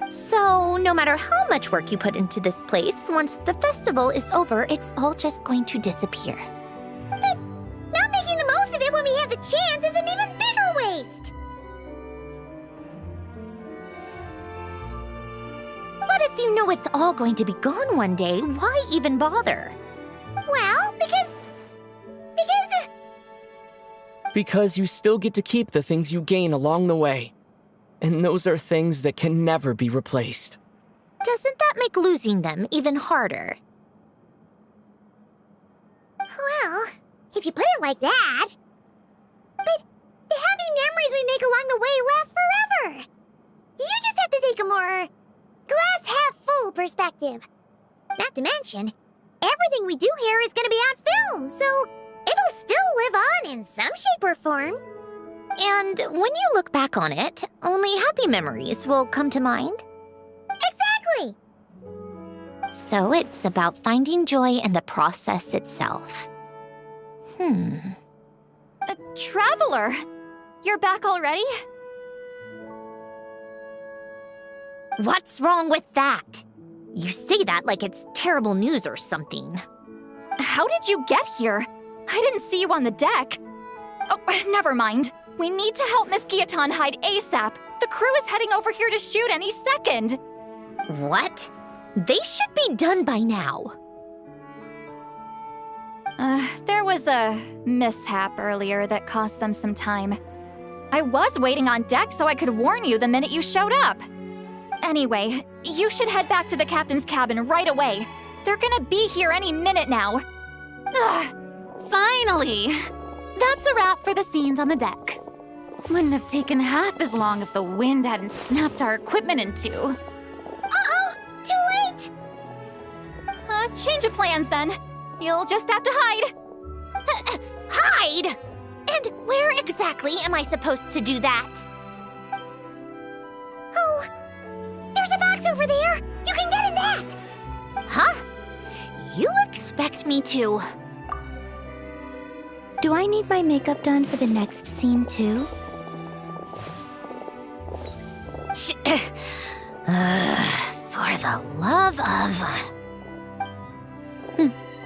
So, no matter how much work you put into this place, once the festival is over, it's all just going to disappear. But not making the most of it when we have the chance is an even bigger waste! But if you know it's all going to be gone one day, why even bother? Well, because... Because you still get to keep the things you gain along the way. And those are things that can never be replaced. Doesn't that make losing them even harder? Well, if you put it like that... But the happy memories we make along the way last forever! You just have to take a more... glass-half-full perspective. Not to mention, everything we do here is gonna be on film, so it'll still live on in some shape or form. And when you look back on it, only happy memories will come to mind? Exactly! So it's about finding joy in the process itself. Traveler! You're back already? What's wrong with that? You say that like it's terrible news or something. How did you get here? I didn't see you on the deck. Oh, never mind. We need to help Miss Guillotin hide ASAP. The crew is heading over here to shoot any second. What? They should be done by now. There was a mishap earlier that cost them some time. I was waiting on deck so I could warn you the minute you showed up. Anyway, you should head back to the captain's cabin right away. They're gonna be here any minute now. Finally! That's a wrap for the scenes on the deck. Wouldn't have taken half as long if the wind hadn't snapped our equipment in two. change of plans then. You'll just have to hide. Hide? And where exactly am I supposed to do that? Oh, there's a box over there. You can get in that. Huh? You expect me to? Do I need my makeup done for the next scene too? For the love of...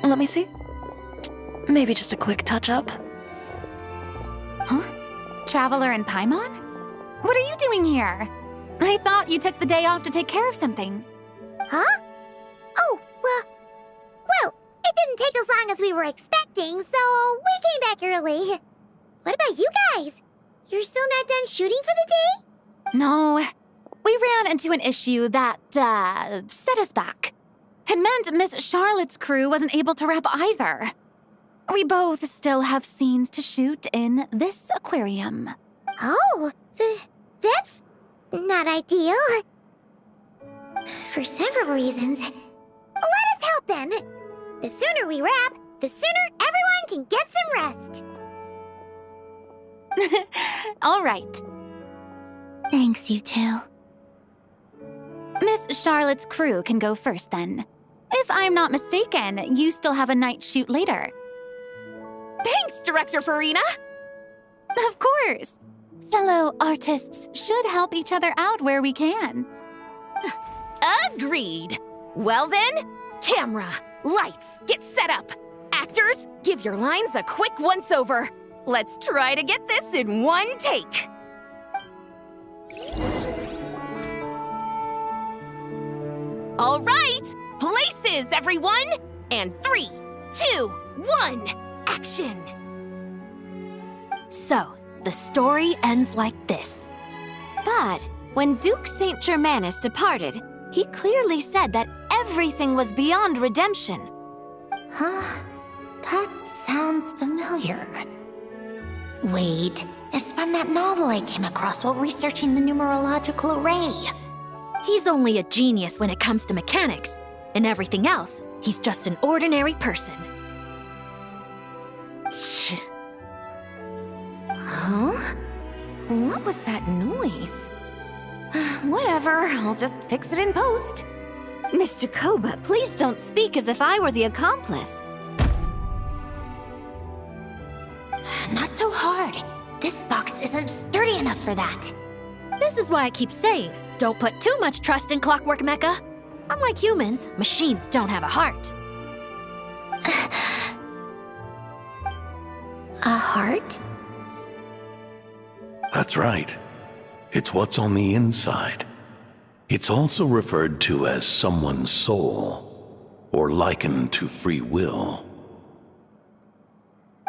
Let me see. Maybe just a quick touch-up. Huh? Traveler and Paimon? What are you doing here? I thought you took the day off to take care of something. Huh? Oh, well, it didn't take as long as we were expecting, so we came back early. What about you guys? You're still not done shooting for the day? No. We ran into an issue that, set us back. It meant Miss Charlotte's crew wasn't able to wrap either. We both still have scenes to shoot in this aquarium. Oh, that's not ideal. For several reasons. Let us help then. The sooner we wrap, the sooner everyone can get some rest. All right. Thanks, you two. Miss Charlotte's crew can go first then. If I'm not mistaken, you still have a night shoot later. Thanks, Director Furina! Of course. Fellow artists should help each other out where we can. Agreed. Well then, camera, lights, get set up. Actors, give your lines a quick once-over. Let's try to get this in one take. All right, places, everyone! And 3, 2, 1, action! So, the story ends like this. But when Duke Saint Germanus departed, he clearly said that everything was beyond redemption. Huh? That sounds familiar. Wait, it's from that novel I came across while researching the numerological array. He's only a genius when it comes to mechanics. In everything else, he's just an ordinary person. Huh? What was that noise? Whatever, I'll just fix it in post. Mr. Koba, please don't speak as if I were the accomplice. Not so hard. This box isn't sturdy enough for that. This is why I keep saying, don't put too much trust in Clockwork Mecha. Unlike humans, machines don't have a heart. A heart? That's right. It's what's on the inside. It's also referred to as someone's soul, or likened to free will.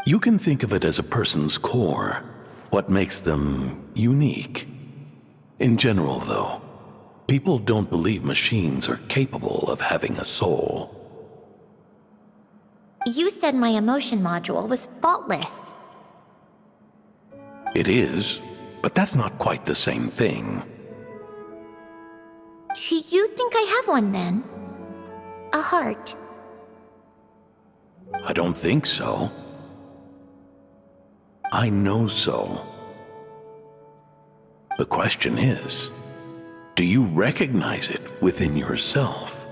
You can think of it as a person's core, what makes them unique. In general, though, people don't believe machines are capable of having a soul. You said my emotion module was faultless. It is, but that's not quite the same thing. Do you think I have one then? A heart? I don't think so. I know so. The question is, do you recognize it within yourself?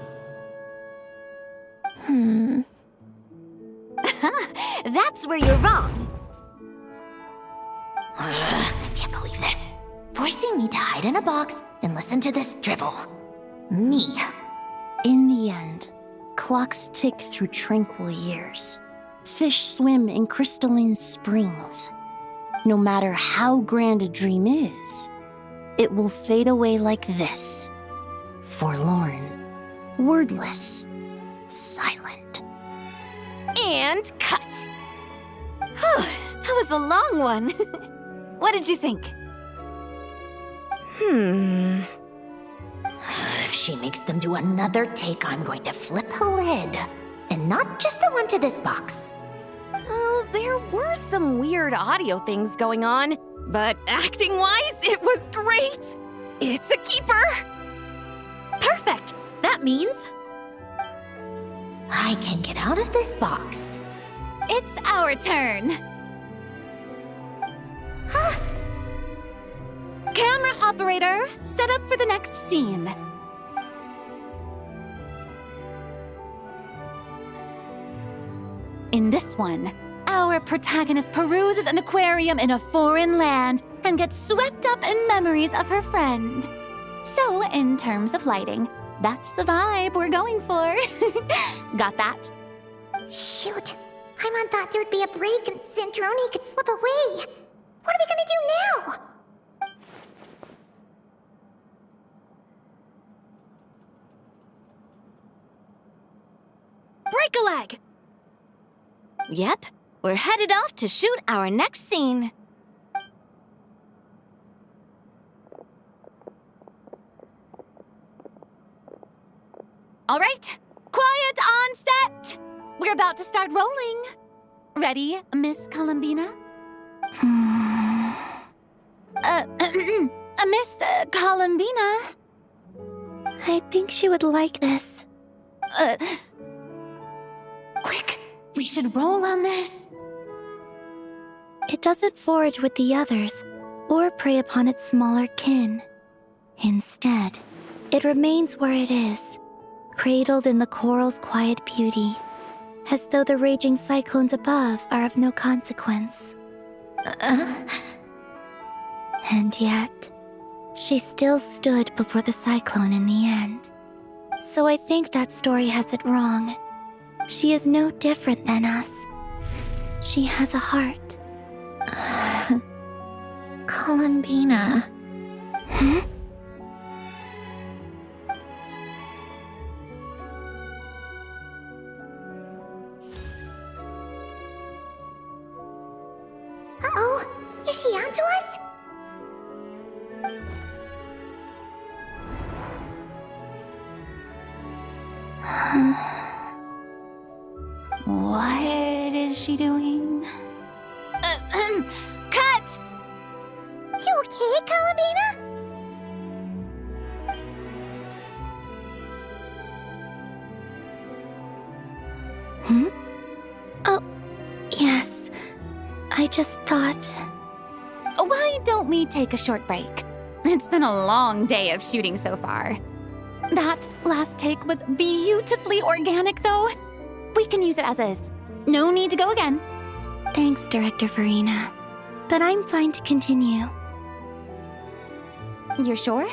That's where you're wrong. I can't believe this. Forcing me to hide in a box and listen to this drivel. Me. In the end, clocks tick through tranquil years. Fish swim in crystalline springs. No matter how grand a dream is, it will fade away like this. Forlorn, wordless, silent. And cut! That was a long one. What did you think? If she makes them do another take, I'm going to flip a lid. And not just the one to this box. Oh, there were some weird audio things going on, but acting-wise, it was great! It's a keeper! Perfect! That means... I can get out of this box. It's our turn. Camera operator, set up for the next scene. In this one, our protagonist peruses an aquarium in a foreign land and gets swept up in memories of her friend. So, in terms of lighting, that's the vibe we're going for. Got that? Shoot. Paimon thought there'd be a break and Sandrone could slip away. What are we gonna do now? Break a leg! Yep, we're headed off to shoot our next scene. All right, quiet on set. We're about to start rolling. Ready, Miss Columbina? Miss Columbina? I think she would like this. Quick, we should roll on this. It doesn't forage with the others or prey upon its smaller kin. Instead, it remains where it is, cradled in the coral's quiet beauty, as though the raging cyclones above are of no consequence. And yet, she still stood before the cyclone in the end. So I think that story has it wrong. She is no different than us. She has a heart. Columbina. Uh-oh. Is she onto us? What is she doing? Cut! You okay, Columbina? Oh, yes. I just thought... Why don't we take a short break? It's been a long day of shooting so far. That last take was beautifully organic, though. We can use it as is. No need to go again. Thanks, Director Furina. But I'm fine to continue. You're sure?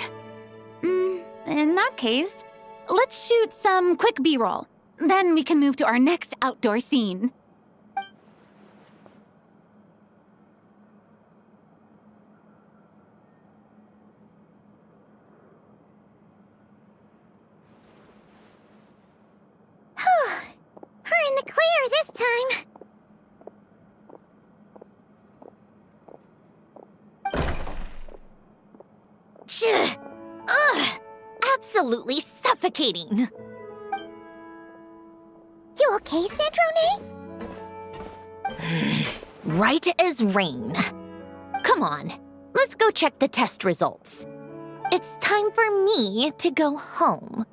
In that case, let's shoot some quick B-roll. Then we can move to our next outdoor scene. We're in the clear this time. Ugh! Absolutely suffocating. You okay, Sandrone? Right as rain. Come on, let's go check the test results. It's time for me to go home.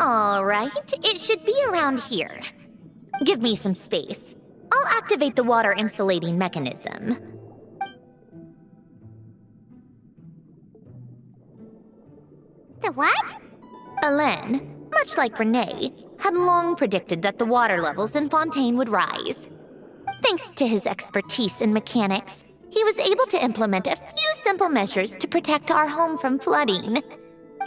All right, it should be around here. Give me some space. I'll activate the water insulating mechanism. The what? Alen, much like Renee, had long predicted that the water levels in Fontaine would rise. Thanks to his expertise in mechanics, he was able to implement a few simple measures to protect our home from flooding.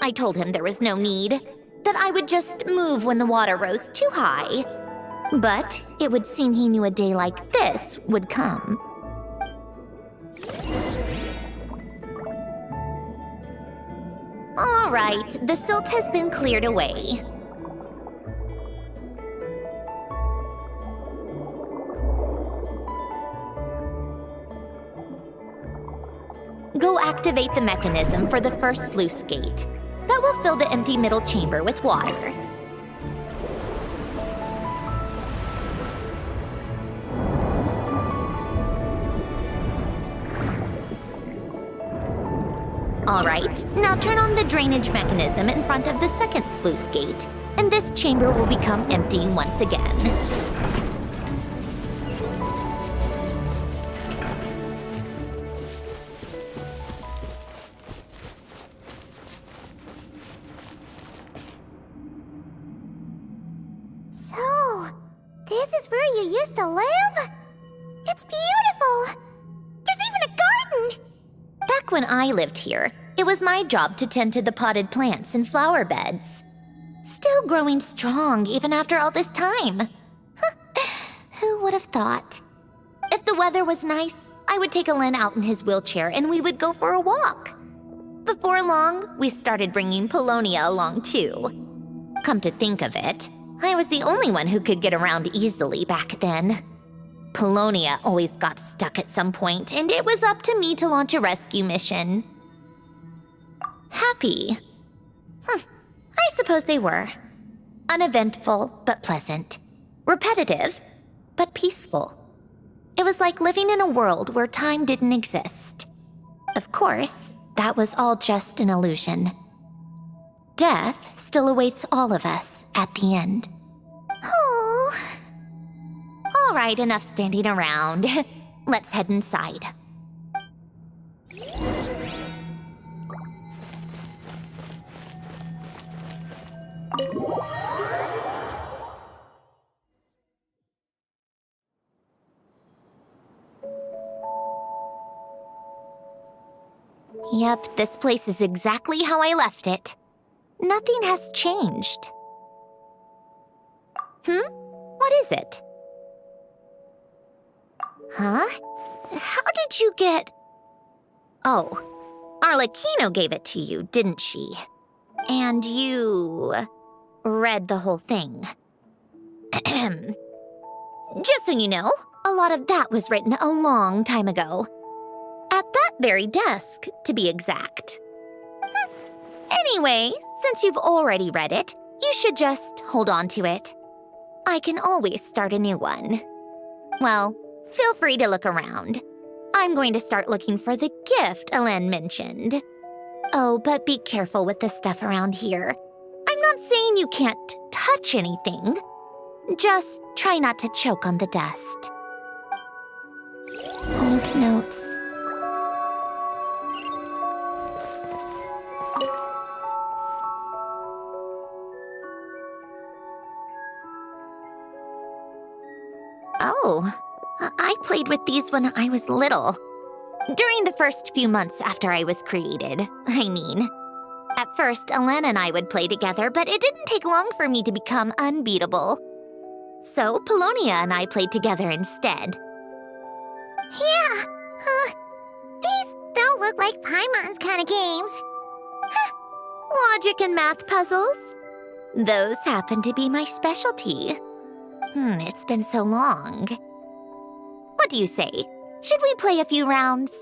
I told him there was no need, that I would just move when the water rose too high. But it would seem he knew a day like this would come. All right, the silt has been cleared away. Go activate the mechanism for the first sluice gate. That will fill the empty middle chamber with water. All right, now turn on the drainage mechanism in front of the second sluice gate, and this chamber will become empty once again. So, this is where you used to live? It's beautiful! There's even a garden! Back when I lived here, it was my job to tend to the potted plants and flower beds. Still growing strong even after all this time. Who would have thought? If the weather was nice, I would take Alen out in his wheelchair and we would go for a walk. Before long, we started bringing Polonia along too. Come to think of it, I was the only one who could get around easily back then. Polonia always got stuck at some point, and it was up to me to launch a rescue mission. Happy? I suppose they were. Uneventful, but pleasant. Repetitive, but peaceful. It was like living in a world where time didn't exist. Of course, that was all just an illusion. Death still awaits all of us at the end. Oh. All right, enough standing around. Let's head inside. Yep, this place is exactly how I left it. Nothing has changed. What is it? Huh? How did you get... Oh, Arlecchino gave it to you, didn't she? And you... read the whole thing. Just so you know, a lot of that was written a long time ago. At that very desk, to be exact. Anyway, since you've already read it, you should just hold on to it. I can always start a new one. Well, feel free to look around. I'm going to start looking for the gift Alen mentioned. Oh, but be careful with the stuff around here. I'm not saying you can't touch anything. Just try not to choke on the dust. Old notes. Oh, I played with these when I was little. During the first few months after I was created, I mean. At first, Alen and I would play together, but it didn't take long for me to become unbeatable. So, Polonia and I played together instead. Yeah, these don't look like Paimon's kind of games. Logic and math puzzles? Those happen to be my specialty. It's been so long. What do you say? Should we play a few rounds?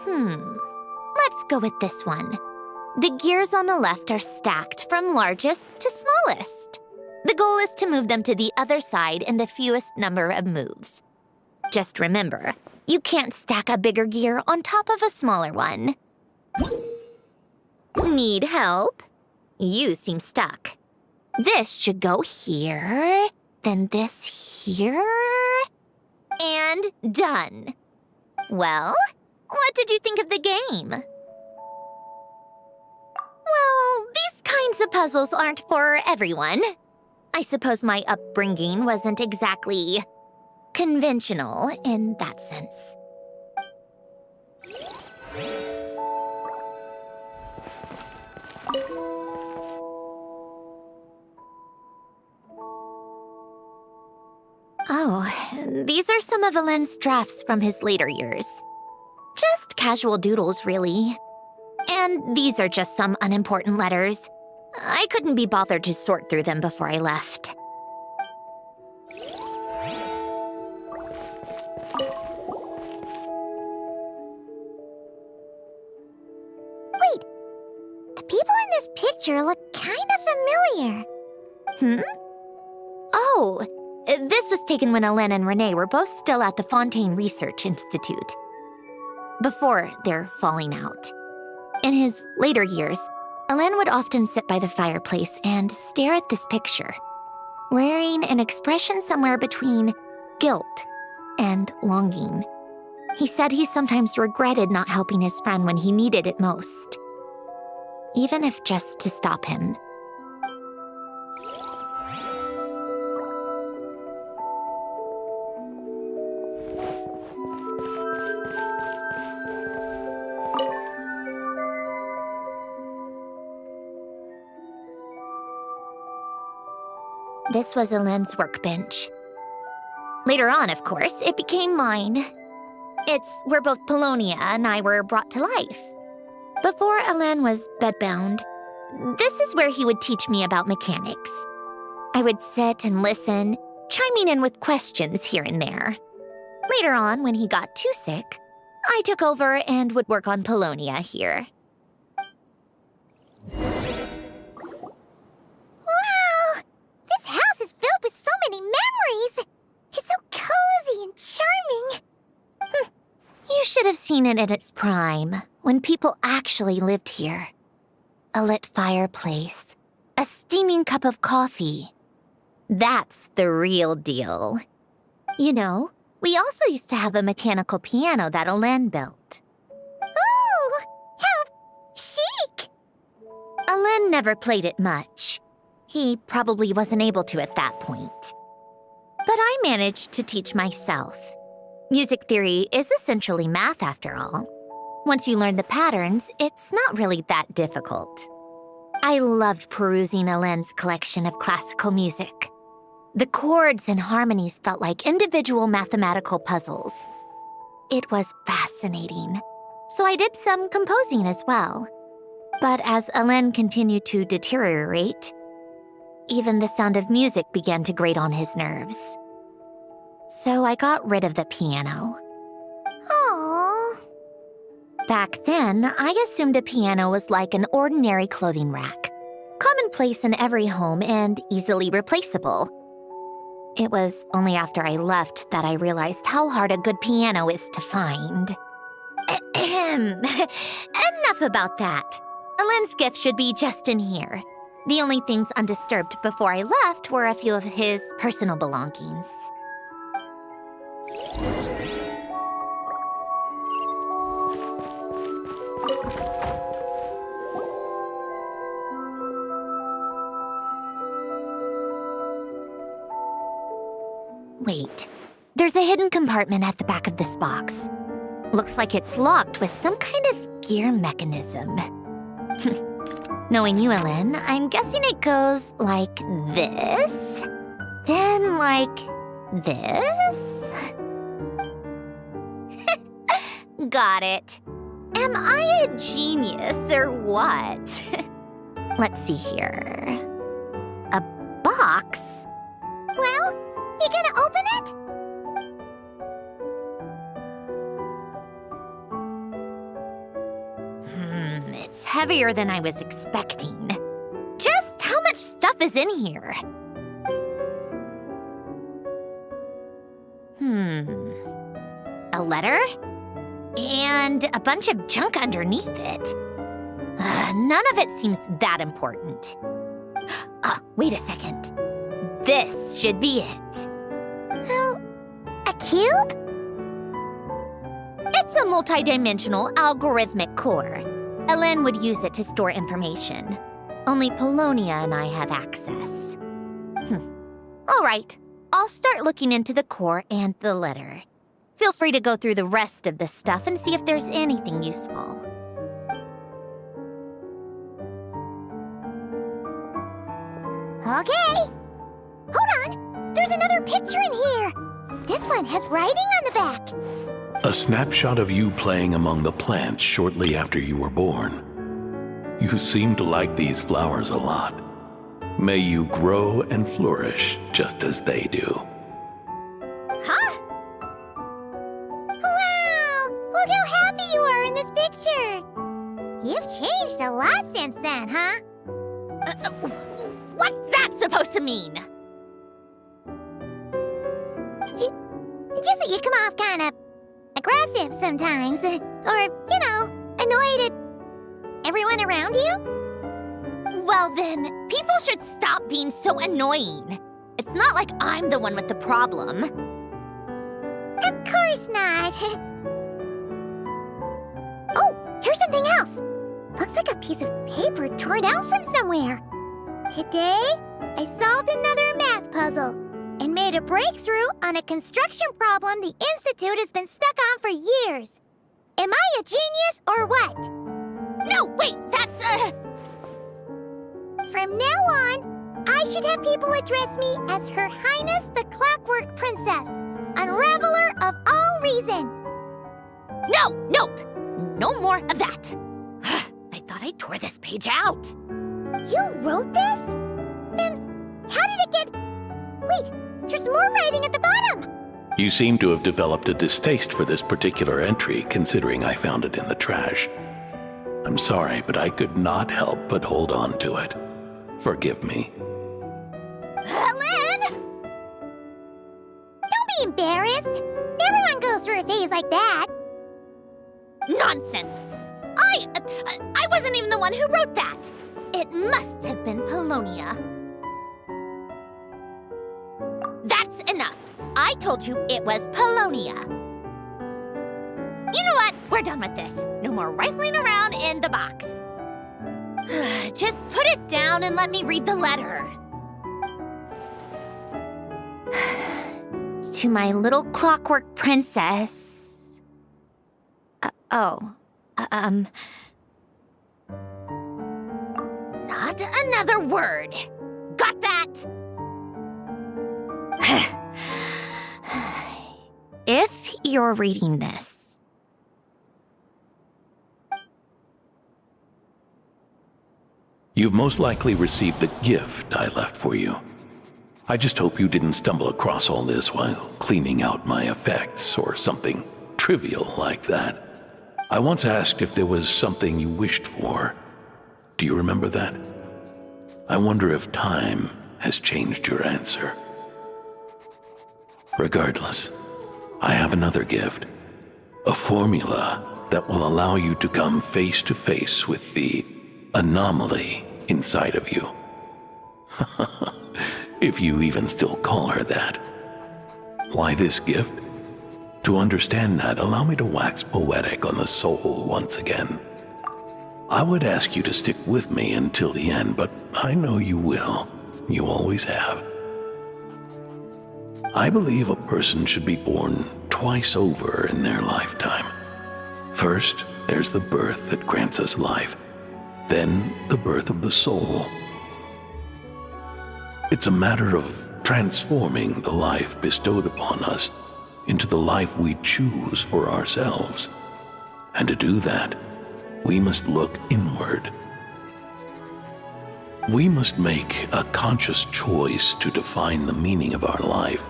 Let's go with this one. The gears on the left are stacked from largest to smallest. The goal is to move them to the other side in the fewest number of moves. Just remember, you can't stack a bigger gear on top of a smaller one. Need help? You seem stuck. This should go here, then this here, and done. Well, what did you think of the game? Well, these kinds kinds of puzzles aren't for everyone. I suppose my upbringing wasn't exactly conventional in that sense. Oh, these are some of Alen's drafts from his later years. Just casual doodles, really. And these are just some unimportant letters. I couldn't be bothered to sort through them before I left. Wait, the people in this picture look kind of familiar. Oh, this was taken when Alen and Renee were both still at the Fontaine Research Institute, before their falling out. In his later years, Alen would often sit by the fireplace and stare at this picture, wearing an expression somewhere between guilt and longing. He said he sometimes regretted not helping his friend when he needed it most, even if just to stop him. This was Alen's workbench. Later on, of course, it became mine. It's where both Polonia and I were brought to life. Before Alen was bedbound, this is where he would teach me about mechanics. I would sit and listen, chiming in with questions here and there. Later on, when he got too sick, I took over and would work on Polonia here. With so many memories! It's so cozy and charming! You should have seen it in its prime, when people actually lived here. A lit fireplace, a steaming cup of coffee. That's the real deal. You know, we also used to have a mechanical piano that Alen built. Oh, how chic! Alen never played it much. He probably wasn't able to at that point. But I managed to teach myself. Music theory is essentially math, after all. Once you learn the patterns, it's not really that difficult. I loved perusing Alen's collection of classical music. The chords and harmonies felt like individual mathematical puzzles. It was fascinating, so I did some composing as well. But as Alen continued to deteriorate, even the sound of music began to grate on his nerves. So I got rid of the piano. Aww. Back then, I assumed a piano was like an ordinary clothing rack, commonplace in every home and easily replaceable. It was only after I left that I realized how hard a good piano is to find. Enough about that. Alen's gift should be just in here. The only things undisturbed before I left were a few of his personal belongings. Wait, there's a hidden compartment at the back of this box. Looks like it's locked with some kind of gear mechanism. Knowing you, Alen, I'm guessing it goes like this, then like this. Got it. Am I a genius or what? Let's see here. A box? Well, you gonna open it? It's heavier than I was expecting. Just how much stuff is in here? A letter? And a bunch of junk underneath it. None of it seems that important. Wait a second. This should be it. A cube? It's a multidimensional algorithmic core. Alen would use it to store information. Only Polonia and I have access. All right, I'll start looking into the core and the letter. Feel free to go through the rest of the stuff and see if there's anything useful. Okay. Hold on. There's another picture in here. This one has writing on the back. A snapshot of you playing among the plants shortly after you were born. You seem to like these flowers a lot. May you grow and flourish just as they do. Huh? Wow! Look how happy you are in this picture. You've changed a lot since then, huh? What's that supposed to mean? Just that you come off kind of aggressive sometimes. Or, you know, annoyed at everyone around you. Well then, people should stop being so annoying. It's not like I'm the one with the problem. Of course not. Oh, here's something else. Looks like a piece of paper torn out from somewhere. Today, I solved another math puzzle and made a breakthrough on a construction problem the Institute has been stuck on for years. Am I a genius or what? No, wait, that's From now on, I should have people address me as Her Highness the Clockwork Princess, unraveler of all reason. Nope. No more of that. I thought I tore this page out. You wrote this? Then how did it get... Wait, there's more writing at the bottom. You seem to have developed a distaste for this particular entry, considering I found it in the trash. I'm sorry, but I could not help but hold on to it. Forgive me. Helen! Don't be embarrassed. Everyone goes through a phase like that. Nonsense. I wasn't even the one who wrote that. It must have been Polonia. That's enough. I told you it was Polonia. You know what? We're done with this. No more rifling around in the box. Just put it down and let me read the letter. To my little clockwork princess. Not another word. Got that? If you're reading this, You've most likely received the gift I left for you. I just hope you didn't stumble across all this while cleaning out my effects or something trivial like that. I once asked if there was something you wished for. Do you remember that? I wonder if time has changed your answer. Regardless, I have another gift. A formula that will allow you to come face to face with the anomaly inside of you. If you even still call her that. Why this gift? To understand that, allow me to wax poetic on the soul once again. I would ask you to stick with me until the end, but I know you will. You always have. I believe a person should be born twice over in their lifetime. First, there's the birth that grants us life. Then, the birth of the soul. It's a matter of transforming the life bestowed upon us into the life we choose for ourselves. And to do that, we must look inward. We must make a conscious choice to define the meaning of our life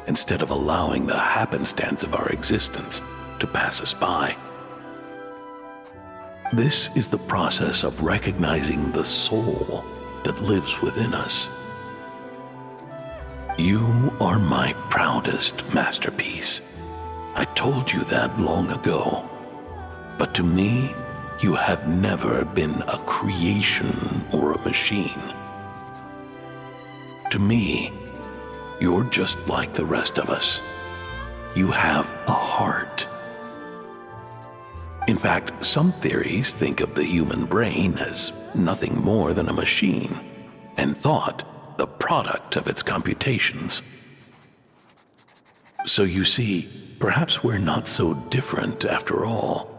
instead of allowing the happenstance of our existence to pass us by. This is the process of recognizing the soul that lives within us. You are my proudest masterpiece. I told you that long ago. But to me, you have never been a creation or a machine. To me, you're just like the rest of us. You have a heart. In fact, some theories think of the human brain as nothing more than a machine, and thought the product of its computations. So you see, perhaps we're not so different after all.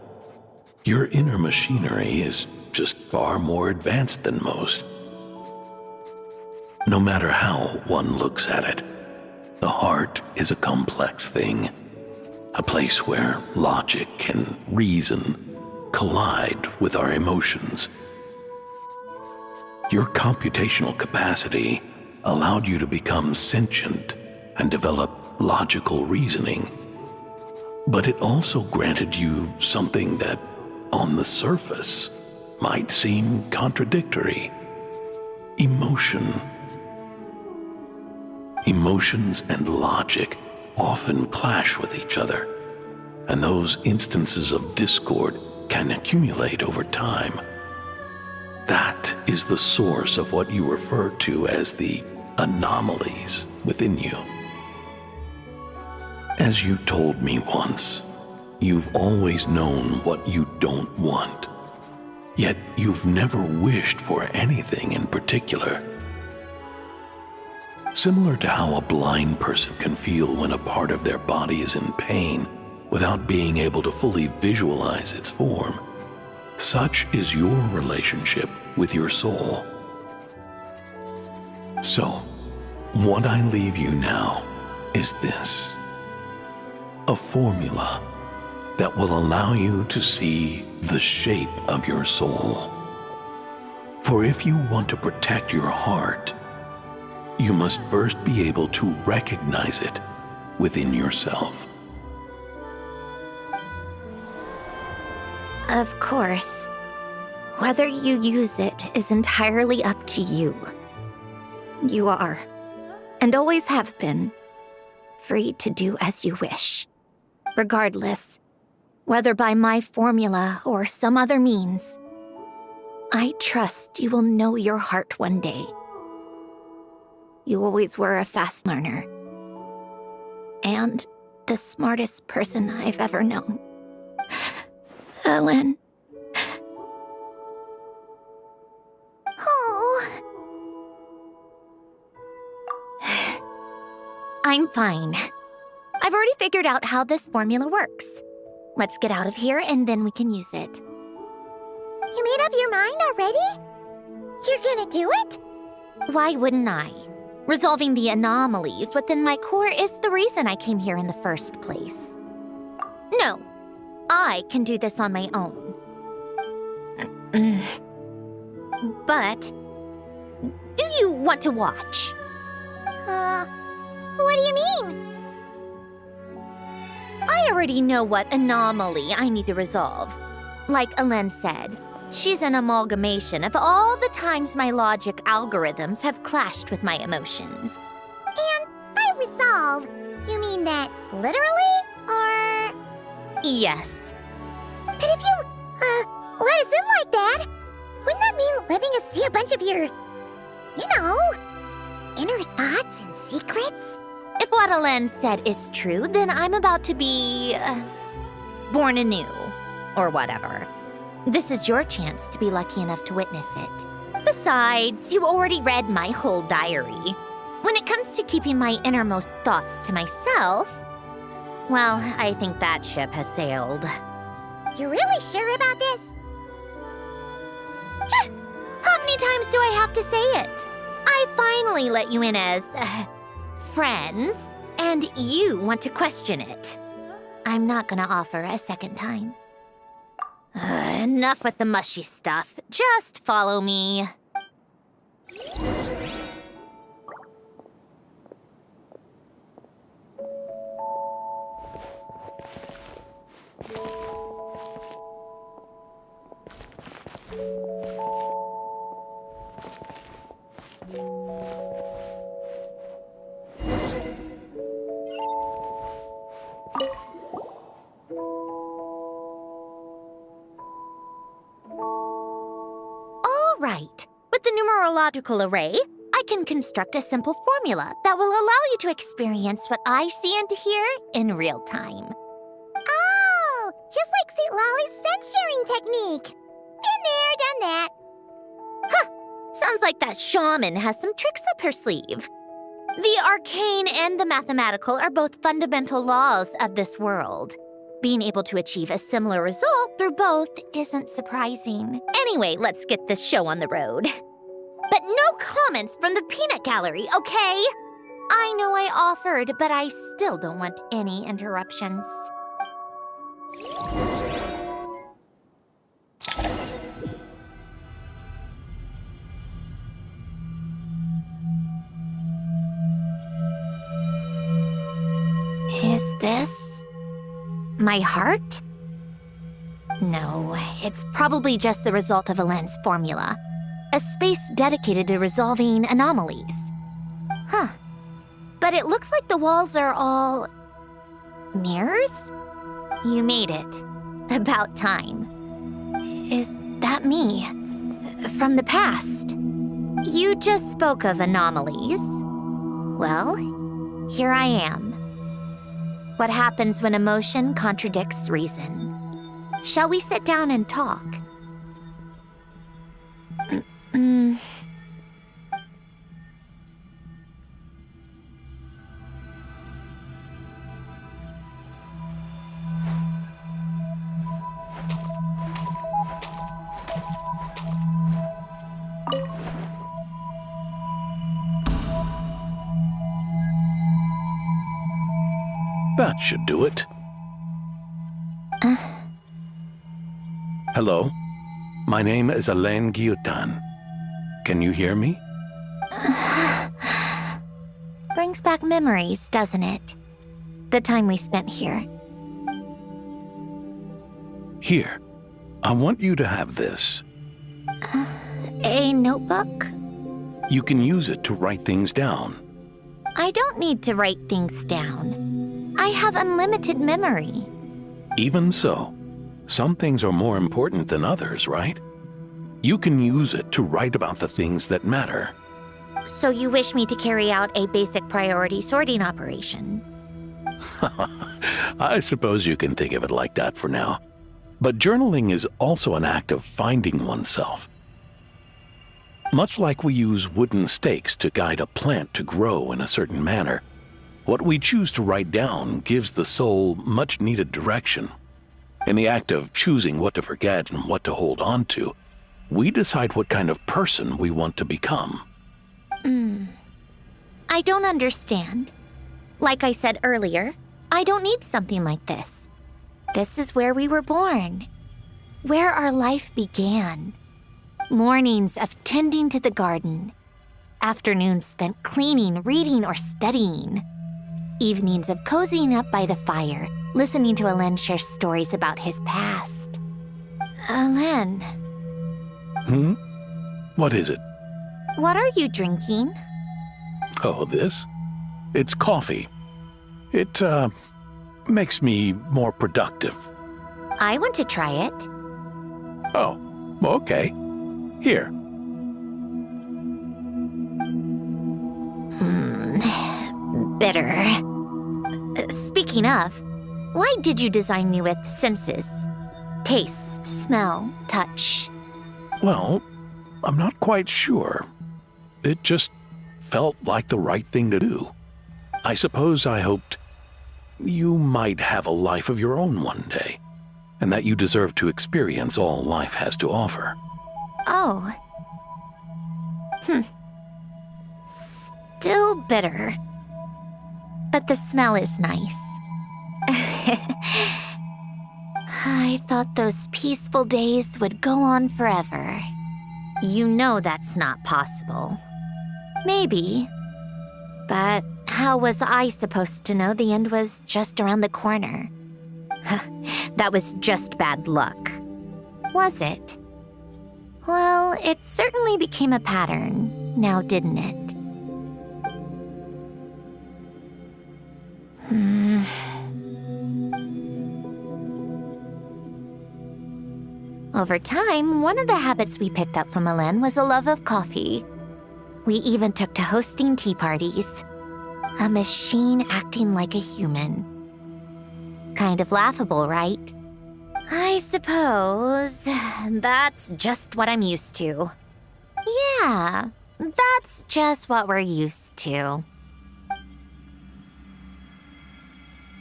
Your inner machinery is just far more advanced than most. No matter how one looks at it, the heart is a complex thing, a place where logic and reason collide with our emotions. Your computational capacity allowed you to become sentient and develop logical reasoning, but it also granted you something that, on the surface, might seem contradictory: emotion. Emotions and logic often clash with each other, and those instances of discord can accumulate over time. That is the source of what you refer to as the anomalies within you. As you told me once, you've always known what you don't want, yet you've never wished for anything in particular. Similar to how a blind person can feel when a part of their body is in pain without being able to fully visualize its form, such is your relationship with your soul. So, what I leave you now is this: a formula that will allow you to see the shape of your soul. For if you want to protect your heart, you must first be able to recognize it within yourself. Of course. Whether you use it is entirely up to you. You are, and always have been, free to do as you wish. Regardless, whether by my formula or some other means, I trust you will know your heart one day. You always were a fast learner, and the smartest person I've ever known. Ellen. Oh. I'm fine. I've already figured out how this formula works. Let's get out of here and then we can use it. You made up your mind already? You're gonna do it? Why wouldn't I? Resolving the anomalies within my core is the reason I came here in the first place. No, I can do this on my own. But, do you want to watch? What do you mean? I already know what anomaly I need to resolve. Like Ellen said, she's an amalgamation of all the times my logic algorithms have clashed with my emotions. And by resolve, you mean that literally, or...? Yes. But if you, let us in like that, wouldn't that mean letting us see a bunch of your, inner thoughts and secrets? If what Ellen said is true, then I'm about to be, born anew, or whatever. This is your chance to be lucky enough to witness it. Besides, you already read my whole diary. When it comes to keeping my innermost thoughts to myself, well, I think that ship has sailed. You're really sure about this? How many times do I have to say it? I finally let you in as, friends, and you want to question it. I'm not gonna offer a second time. Enough with the mushy stuff. Just follow me. Right. With the numerological array, I can construct a simple formula that will allow you to experience what I see and hear in real time. Oh, just like citlali's scent-sharing technique. Been there, done that. Sounds like that shaman has some tricks up her sleeve. The arcane and the mathematical are both fundamental laws of this world. Being able to achieve a similar result through both isn't surprising. Anyway, let's get this show on the road. But no comments from the peanut gallery, okay? I know I offered, but I still don't want any interruptions. Is this my heart? No, it's probably just the result of a lens formula. A space dedicated to resolving anomalies. Huh. But it looks like the walls are all... mirrors? You made it. About time. Is that me? From the past? You just spoke of anomalies. Well, here I am. What happens when emotion contradicts reason? Shall we sit down and talk? That should do it. Hello? My name is Alain Guillotin. Can you hear me? Brings back memories, doesn't it? The time we spent here. Here. I want you to have this. A notebook? You can use it to write things down. I don't need to write things down. I have unlimited memory. Even so, some things are more important than others, right? You can use it to write about the things that matter. So you wish me to carry out a basic priority sorting operation? I suppose you can think of it like that for now. But journaling is also an act of finding oneself. Much like we use wooden stakes to guide a plant to grow in a certain manner, what we choose to write down gives the soul much-needed direction. In the act of choosing what to forget and what to hold on to, we decide what kind of person we want to become. I don't understand. Like I said earlier, I don't need something like this. This is where we were born. Where our life began. Mornings of tending to the garden. Afternoons spent cleaning, reading, or studying. Evenings of cozying up by the fire, listening to Alain share stories about his past. Alain. What is it? What are you drinking? Oh, this? It's coffee. It, makes me more productive. I want to try it. Oh, okay. Here. Bitter. Speaking of, why did you design me with senses? Taste, smell, touch. Well, I'm not quite sure. It just felt like the right thing to do. I suppose I hoped you might have a life of your own one day, and that you deserve to experience all life has to offer. Oh. Still bitter. But the smell is nice. I thought those peaceful days would go on forever. You know that's not possible. Maybe. But how was I supposed to know the end was just around the corner? That was just bad luck. Was it? Well, it certainly became a pattern, now didn't it? Over time, one of the habits we picked up from Alain was a love of coffee. We even took to hosting tea parties. A machine acting like a human. Kind of laughable, right? I suppose that's just what I'm used to. Yeah, that's just what we're used to.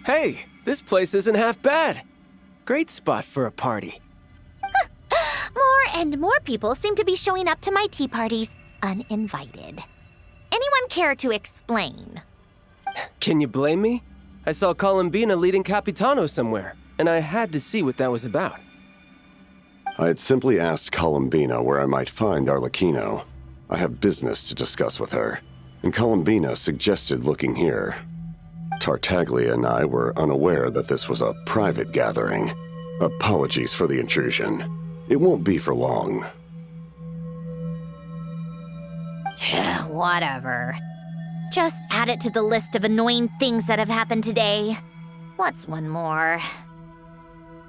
Hey, this place isn't half bad. Great spot for a party. More and more people seem to be showing up to my tea parties uninvited. Anyone care to explain? Can you blame me? I saw Columbina leading Capitano somewhere, and I had to see what that was about. I had simply asked Columbina where I might find Arlecchino. I have business to discuss with her, and Columbina suggested looking here. Tartaglia and I were unaware that this was a private gathering. Apologies for the intrusion. It won't be for long. Whatever. Just add it to the list of annoying things that have happened today. What's one more?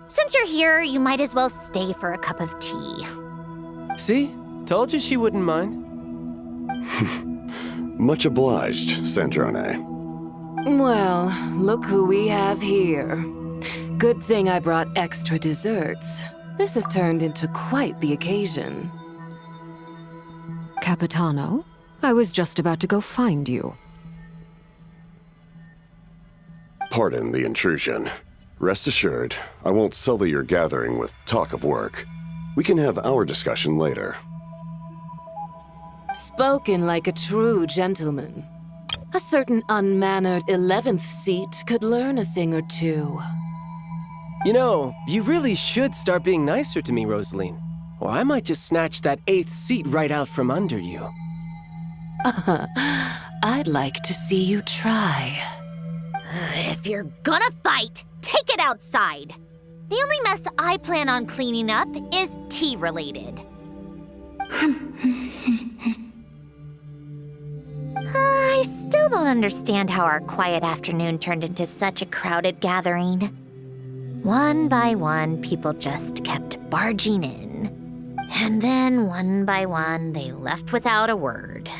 Since you're here, you might as well stay for a cup of tea. See? Told you she wouldn't mind. Much obliged, Sandrone. Well, look who we have here. Good thing I brought extra desserts. This has turned into quite the occasion. Capitano, I was just about to go find you. Pardon the intrusion. Rest assured, I won't sully your gathering with talk of work. We can have our discussion later. Spoken like a true gentleman. A certain unmannered 11th seat could learn a thing or two. You know, you really should start being nicer to me, Rosaline. Or I might just snatch that 8th seat right out from under you. I'd like to see you try. If you're gonna fight, take it outside. The only mess I plan on cleaning up is tea-related. I still don't understand how our quiet afternoon turned into such a crowded gathering. One by one, people just kept barging in. And then, one by one, they left without a word.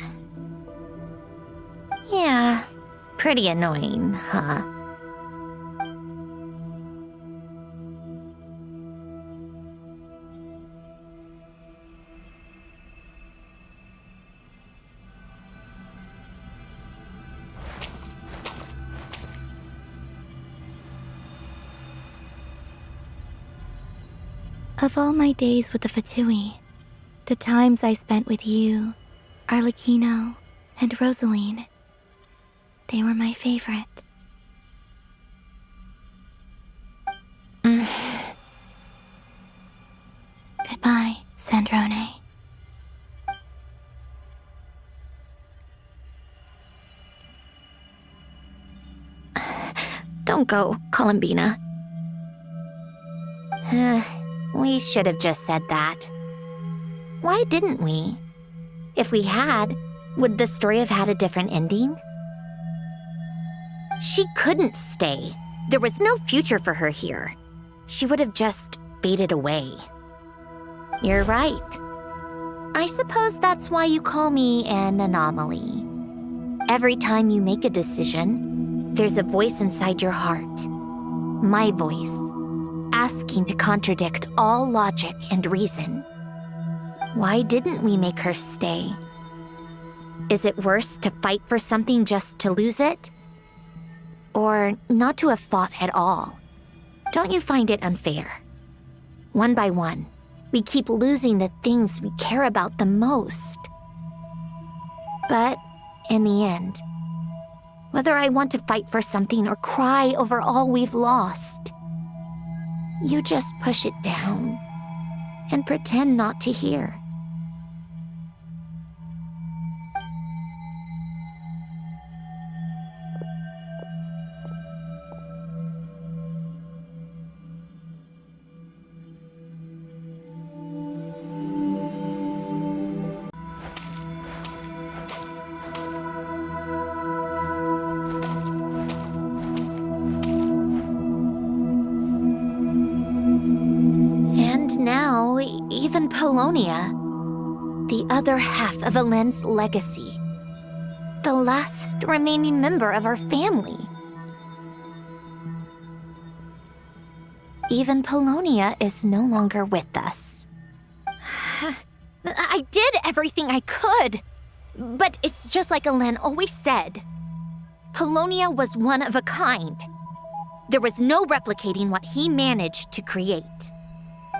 Yeah, pretty annoying, huh? Of all my days with the Fatui, the times I spent with you, Arlecchino, and Rosaline, they were my favorite. Goodbye, Sandrone. Don't go, Columbina. We should have just said that. Why didn't we? If we had, would the story have had a different ending? She couldn't stay. There was no future for her here. She would have just faded away. You're right. I suppose that's why you call me an anomaly. Every time you make a decision, there's a voice inside your heart. My voice, asking to contradict all logic and reason. Why didn't we make her stay? Is it worse to fight for something just to lose it? Or not to have fought at all? Don't you find it unfair? One by one, we keep losing the things we care about the most. But in the end, whether I want to fight for something or cry over all we've lost, you just push it down and pretend not to hear. Now, even Polonia, the other half of Alen's legacy, the last remaining member of our family. Even Polonia is no longer with us. I did everything I could. But it's just like Alen always said. Polonia was one of a kind. There was no replicating what he managed to create.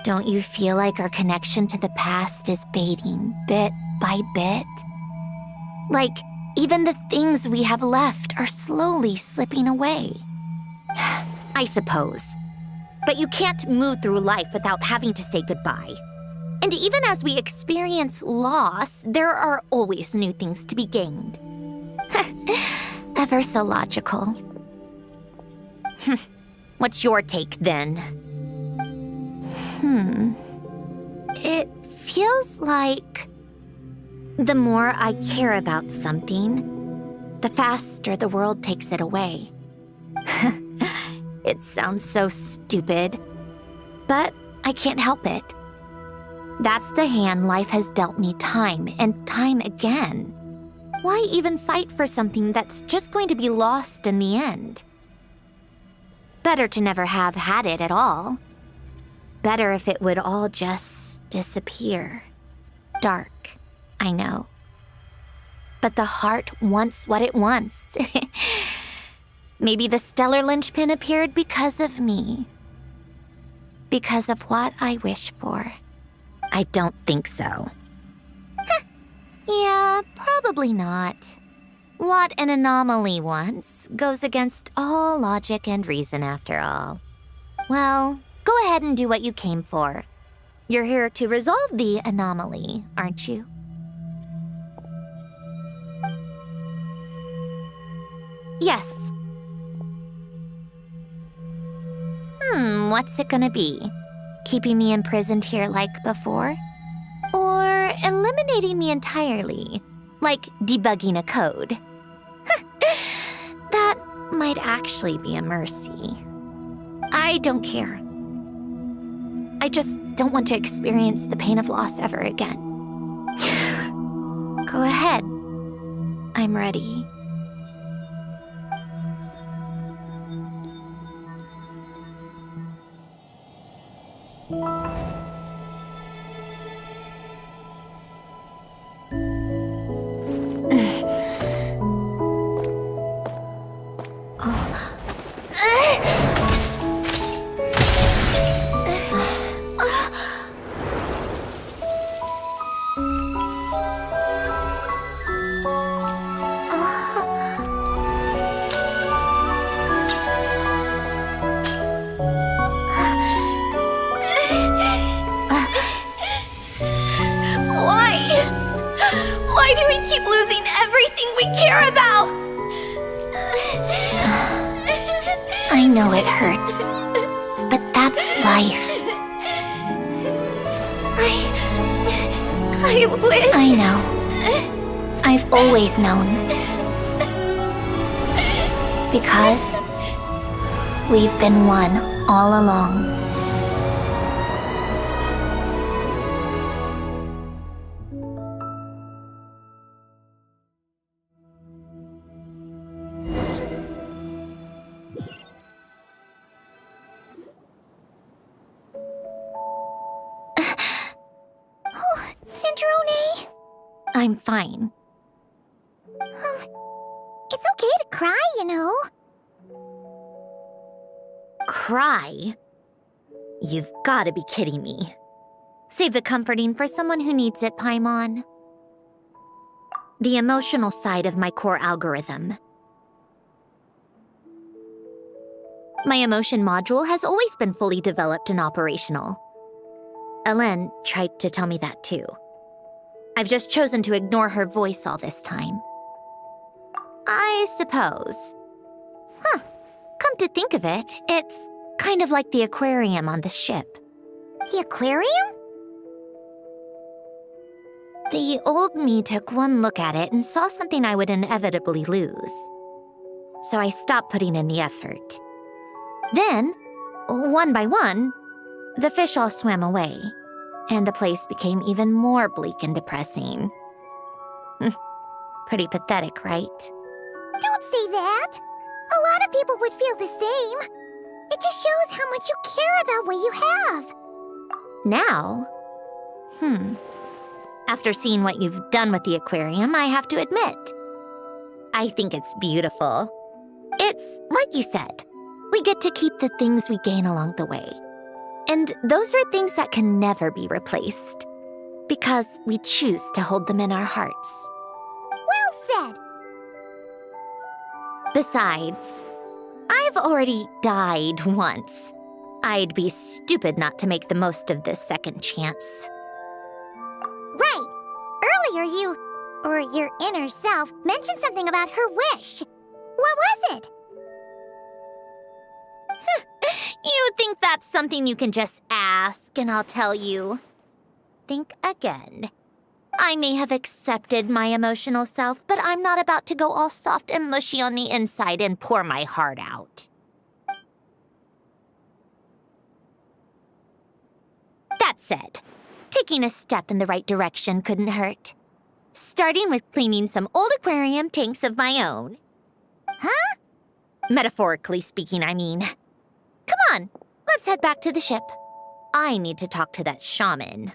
Don't you feel like our connection to the past is fading bit by bit? Like, even the things we have left are slowly slipping away. I suppose. But you can't move through life without having to say goodbye. And even as we experience loss, there are always new things to be gained. Ever so logical. What's your take, then? It feels like the more I care about something, the faster the world takes it away. It sounds so stupid, but I can't help it. That's the hand life has dealt me time and time again. Why even fight for something that's just going to be lost in the end? Better to never have had it at all. Better if it would all just disappear. Dark, I know. But the heart wants what it wants. Maybe the stellar linchpin appeared because of me. Because of what I wish for. I don't think so. Yeah, probably not. What an anomaly wants goes against all logic and reason after all. Well, go ahead and do what you came for. You're here to resolve the anomaly, aren't you? Yes. What's it gonna be? Keeping me imprisoned here like before? Or eliminating me entirely, like debugging a code? That might actually be a mercy. I don't care. I just don't want to experience the pain of loss ever again. Go ahead. I'm ready. Why do we keep losing everything we care about? I know it hurts, but that's life. I wish... I know. I've always known. Because we've been one all along. Sandrone? I'm fine. It's okay to cry, you know. Cry? You've got to be kidding me. Save the comforting for someone who needs it, Paimon. The emotional side of my core algorithm. My emotion module has always been fully developed and operational. Alen tried to tell me that too. I've just chosen to ignore her voice all this time. I suppose. Come to think of it, it's kind of like the aquarium on the ship. The aquarium? The old me took one look at it and saw something I would inevitably lose. So I stopped putting in the effort. Then, one by one, the fish all swam away, and the place became even more bleak and depressing. Pretty pathetic, right? Don't say that. A lot of people would feel the same. It just shows how much you care about what you have. Now? After seeing what you've done with the aquarium, I have to admit. I think it's beautiful. It's like you said, we get to keep the things we gain along the way. And those are things that can never be replaced, because we choose to hold them in our hearts. Well said! Besides, I've already died once. I'd be stupid not to make the most of this second chance. Right! Earlier you, or your inner self, mentioned something about her wish. What was it? You think that's something you can just ask, and I'll tell you. Think again. I may have accepted my emotional self, but I'm not about to go all soft and mushy on the inside and pour my heart out. That said, taking a step in the right direction couldn't hurt. Starting with cleaning some old aquarium tanks of my own. Huh? Metaphorically speaking, I mean. Come on, let's head back to the ship. I need to talk to that shaman.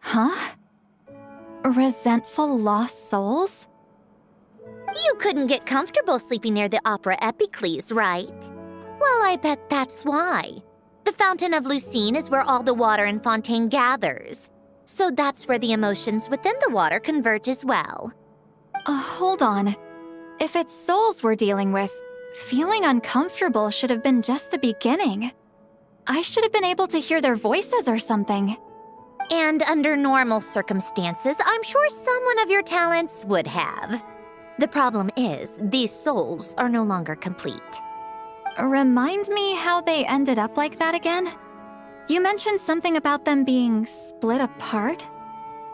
Huh? Resentful lost souls? You couldn't get comfortable sleeping near the Opera Epicles, right? Well, I bet that's why. The Fountain of Lucine is where all the water in Fontaine gathers. So that's where the emotions within the water converge as well. Hold on. If it's souls we're dealing with, feeling uncomfortable should have been just the beginning. I should have been able to hear their voices or something. And under normal circumstances, I'm sure someone of your talents would have. The problem is, these souls are no longer complete. Remind me how they ended up like that again? You mentioned something about them being split apart?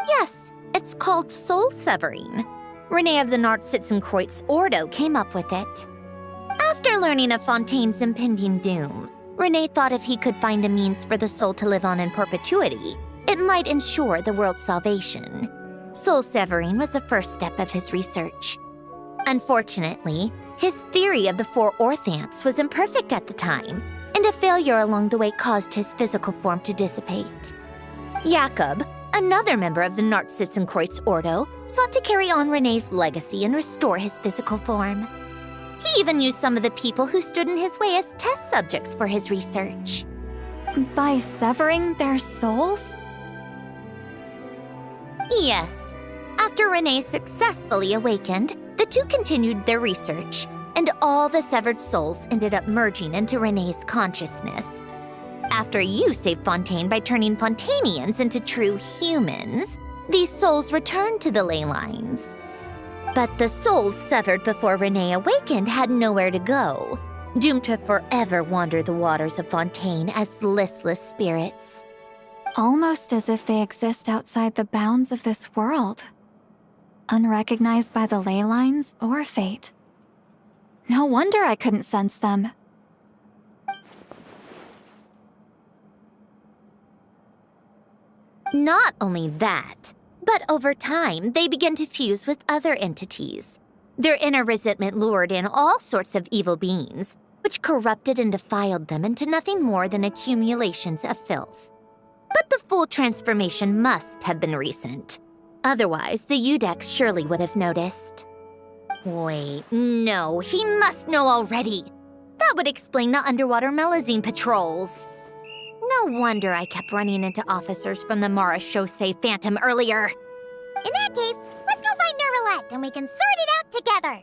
Yes, it's called soul severing. Renee of the Narcitzenkreuz Ordo came up with it. After learning of Fontaine's impending doom, Renee thought if he could find a means for the soul to live on in perpetuity, it might ensure the world's salvation. Soul severing was the first step of his research. Unfortunately, his theory of the four orthants was imperfect at the time, and a failure along the way caused his physical form to dissipate. Jakob, another member of the Narcitzenkreuz Ordo, sought to carry on Renee's legacy and restore his physical form. He even used some of the people who stood in his way as test subjects for his research. By severing their souls? Yes. After Renee successfully awakened, the two continued their research, and all the severed souls ended up merging into Renee's consciousness. After you saved Fontaine by turning Fontainians into true humans, these souls returned to the ley lines. But the souls severed before Renee awakened had nowhere to go, doomed to forever wander the waters of Fontaine as listless spirits. Almost as if they exist outside the bounds of this world. Unrecognized by the ley lines or fate. No wonder I couldn't sense them. Not only that, but over time, they began to fuse with other entities. Their inner resentment lured in all sorts of evil beings, which corrupted and defiled them into nothing more than accumulations of filth. But the full transformation must have been recent. Otherwise, the Udex surely would have noticed. Wait, no, he must know already. That would explain the underwater melazine patrols. No wonder I kept running into officers from the Mara Chaussee Phantom earlier. In that case, let's go find neuvillette and we can sort it out together.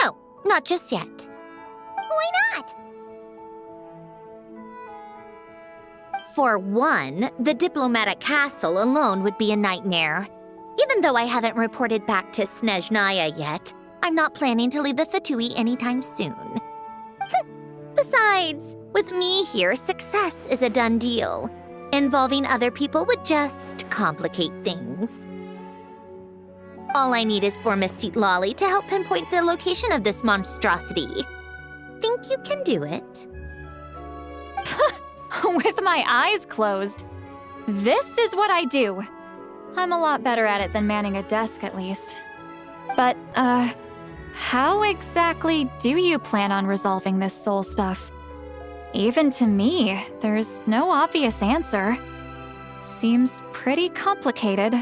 No, not just yet. Why not? For one, the diplomatic castle alone would be a nightmare. Even though I haven't reported back to Snezhnaya yet, I'm not planning to leave the Fatui anytime soon. Besides, with me here, success is a done deal. Involving other people would just complicate things. All I need is for Miss Citlali to help pinpoint the location of this monstrosity. Think you can do it? With my eyes closed. This is what I do. I'm a lot better at it than manning a desk, at least. But, how exactly do you plan on resolving this soul stuff? Even to me, there's no obvious answer. Seems pretty complicated,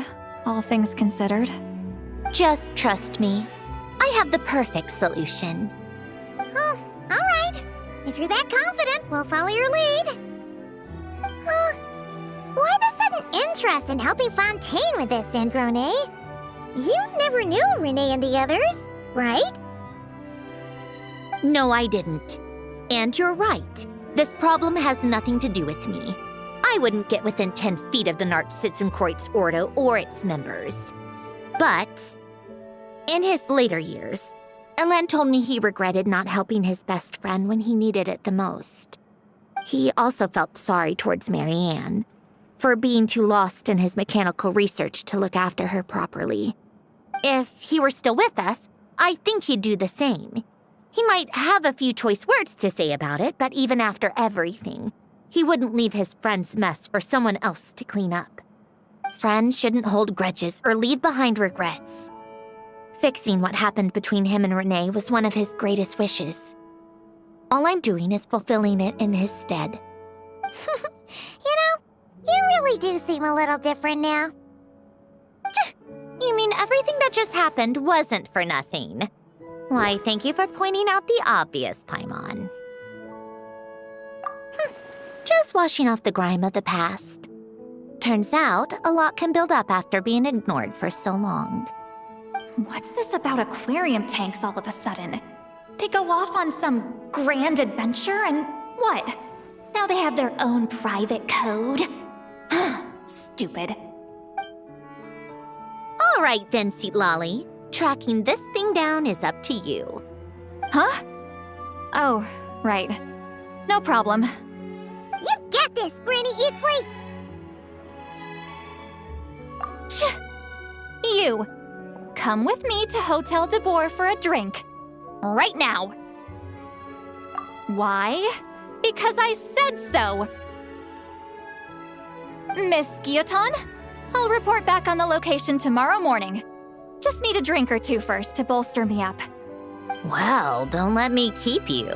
all things considered. Just trust me. I have the perfect solution. Oh, all right. If you're that confident, we'll follow your lead. Why the sudden interest in helping Fontaine with this, Sandrone? You never knew Renee and the others, right? No, I didn't. And you're right. This problem has nothing to do with me. I wouldn't get within 10 feet of the Nartsitzenkreuz Ordo or its members. But in his later years, Elen told me he regretted not helping his best friend when he needed it the most. He also felt sorry towards Marianne for being too lost in his mechanical research to look after her properly. If he were still with us, I think he'd do the same. He might have a few choice words to say about it, but even after everything, he wouldn't leave his friend's mess for someone else to clean up. Friends shouldn't hold grudges or leave behind regrets. Fixing what happened between him and Renee was one of his greatest wishes. All I'm doing is fulfilling it in his stead. You really do seem a little different now. You mean everything that just happened wasn't for nothing? Why, thank you for pointing out the obvious, Paimon. Just washing off the grime of the past. Turns out, a lot can build up after being ignored for so long. What's this about aquarium tanks all of a sudden? They go off on some grand adventure and what? Now they have their own private code? Stupid. All right then, Citlali. Tracking this thing down is up to you. Huh? Oh, right. No problem. You got this, Granny Eatsley! You! Come with me to Hotel de Boer for a drink. Right now. Why? Because I said so! Miss Guillotin, I'll report back on the location tomorrow morning. Just need a drink or two first to bolster me up. Well, don't let me keep you.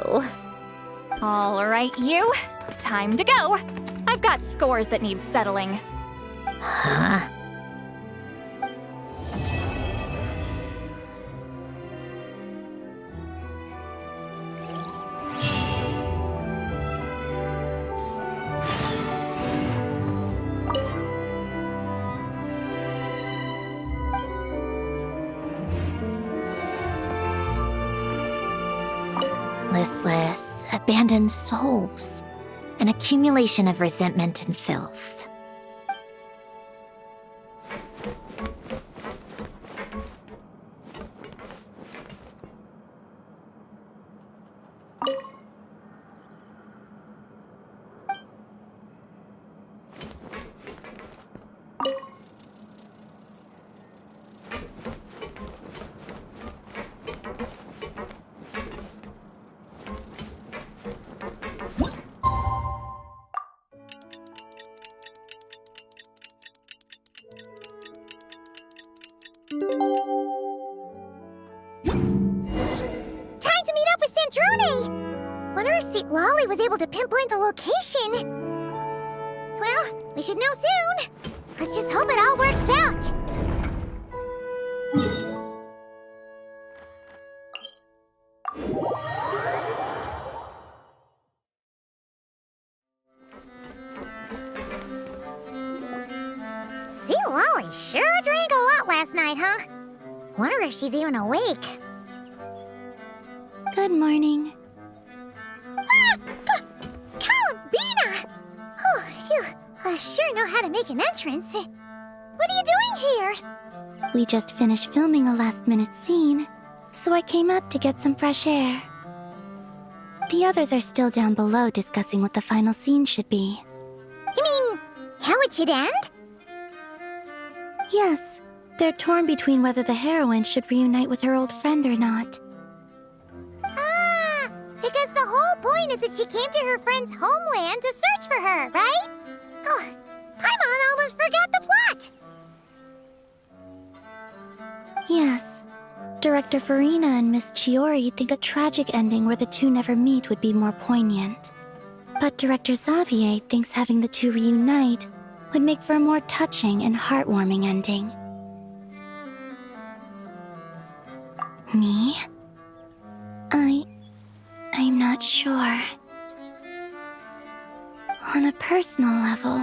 All right, you. Time to go. I've got scores that need settling. Huh? Listless, abandoned souls. An accumulation of resentment and filth. Time to meet up with Sandrone! Wonder if Citlali was able to pinpoint the location. Well, we should know soon. Let's just hope it all works out. Citlali sure drank a lot last night, huh? Wonder if she's even awake. Good morning. Ah! Columbina! Oh, you sure know how to make an entrance. What are you doing here? We just finished filming a last-minute scene, so I came up to get some fresh air. The others are still down below discussing what the final scene should be. You mean, how it should end? Yes, they're torn between whether the heroine should reunite with her old friend or not. Ah, because the whole point is that she came to her friend's homeland to search for her, right? Oh, Paimon almost forgot the plot! Yes. Director Furina and Miss Chiori think a tragic ending where the two never meet would be more poignant. But Director Xavier thinks having the two reunite would make for a more touching and heartwarming ending. Me? I'm not sure. On a personal level,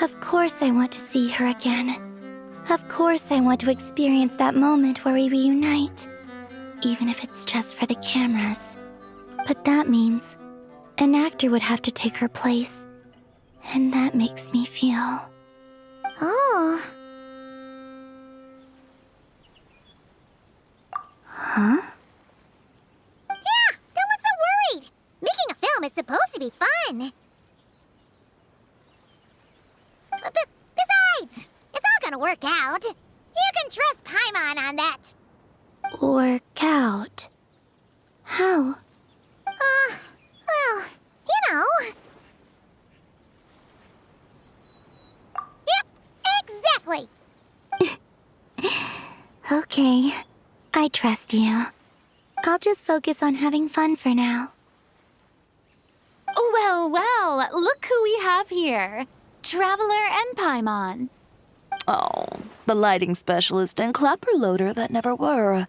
of course I want to see her again. Of course I want to experience that moment where we reunite, even if it's just for the cameras. But that means an actor would have to take her place, and that makes me feel... Oh. Huh? Yeah, don't look so worried. Making a film is supposed to be fun. Besides, it's all gonna work out. You can trust Paimon on that. Work out? How? Well, you know. Yep, exactly. Okay, I trust you. I'll just focus on having fun for now. Well, well, look who we have here. Traveler and Paimon. Oh, the lighting specialist and clapper loader that never were.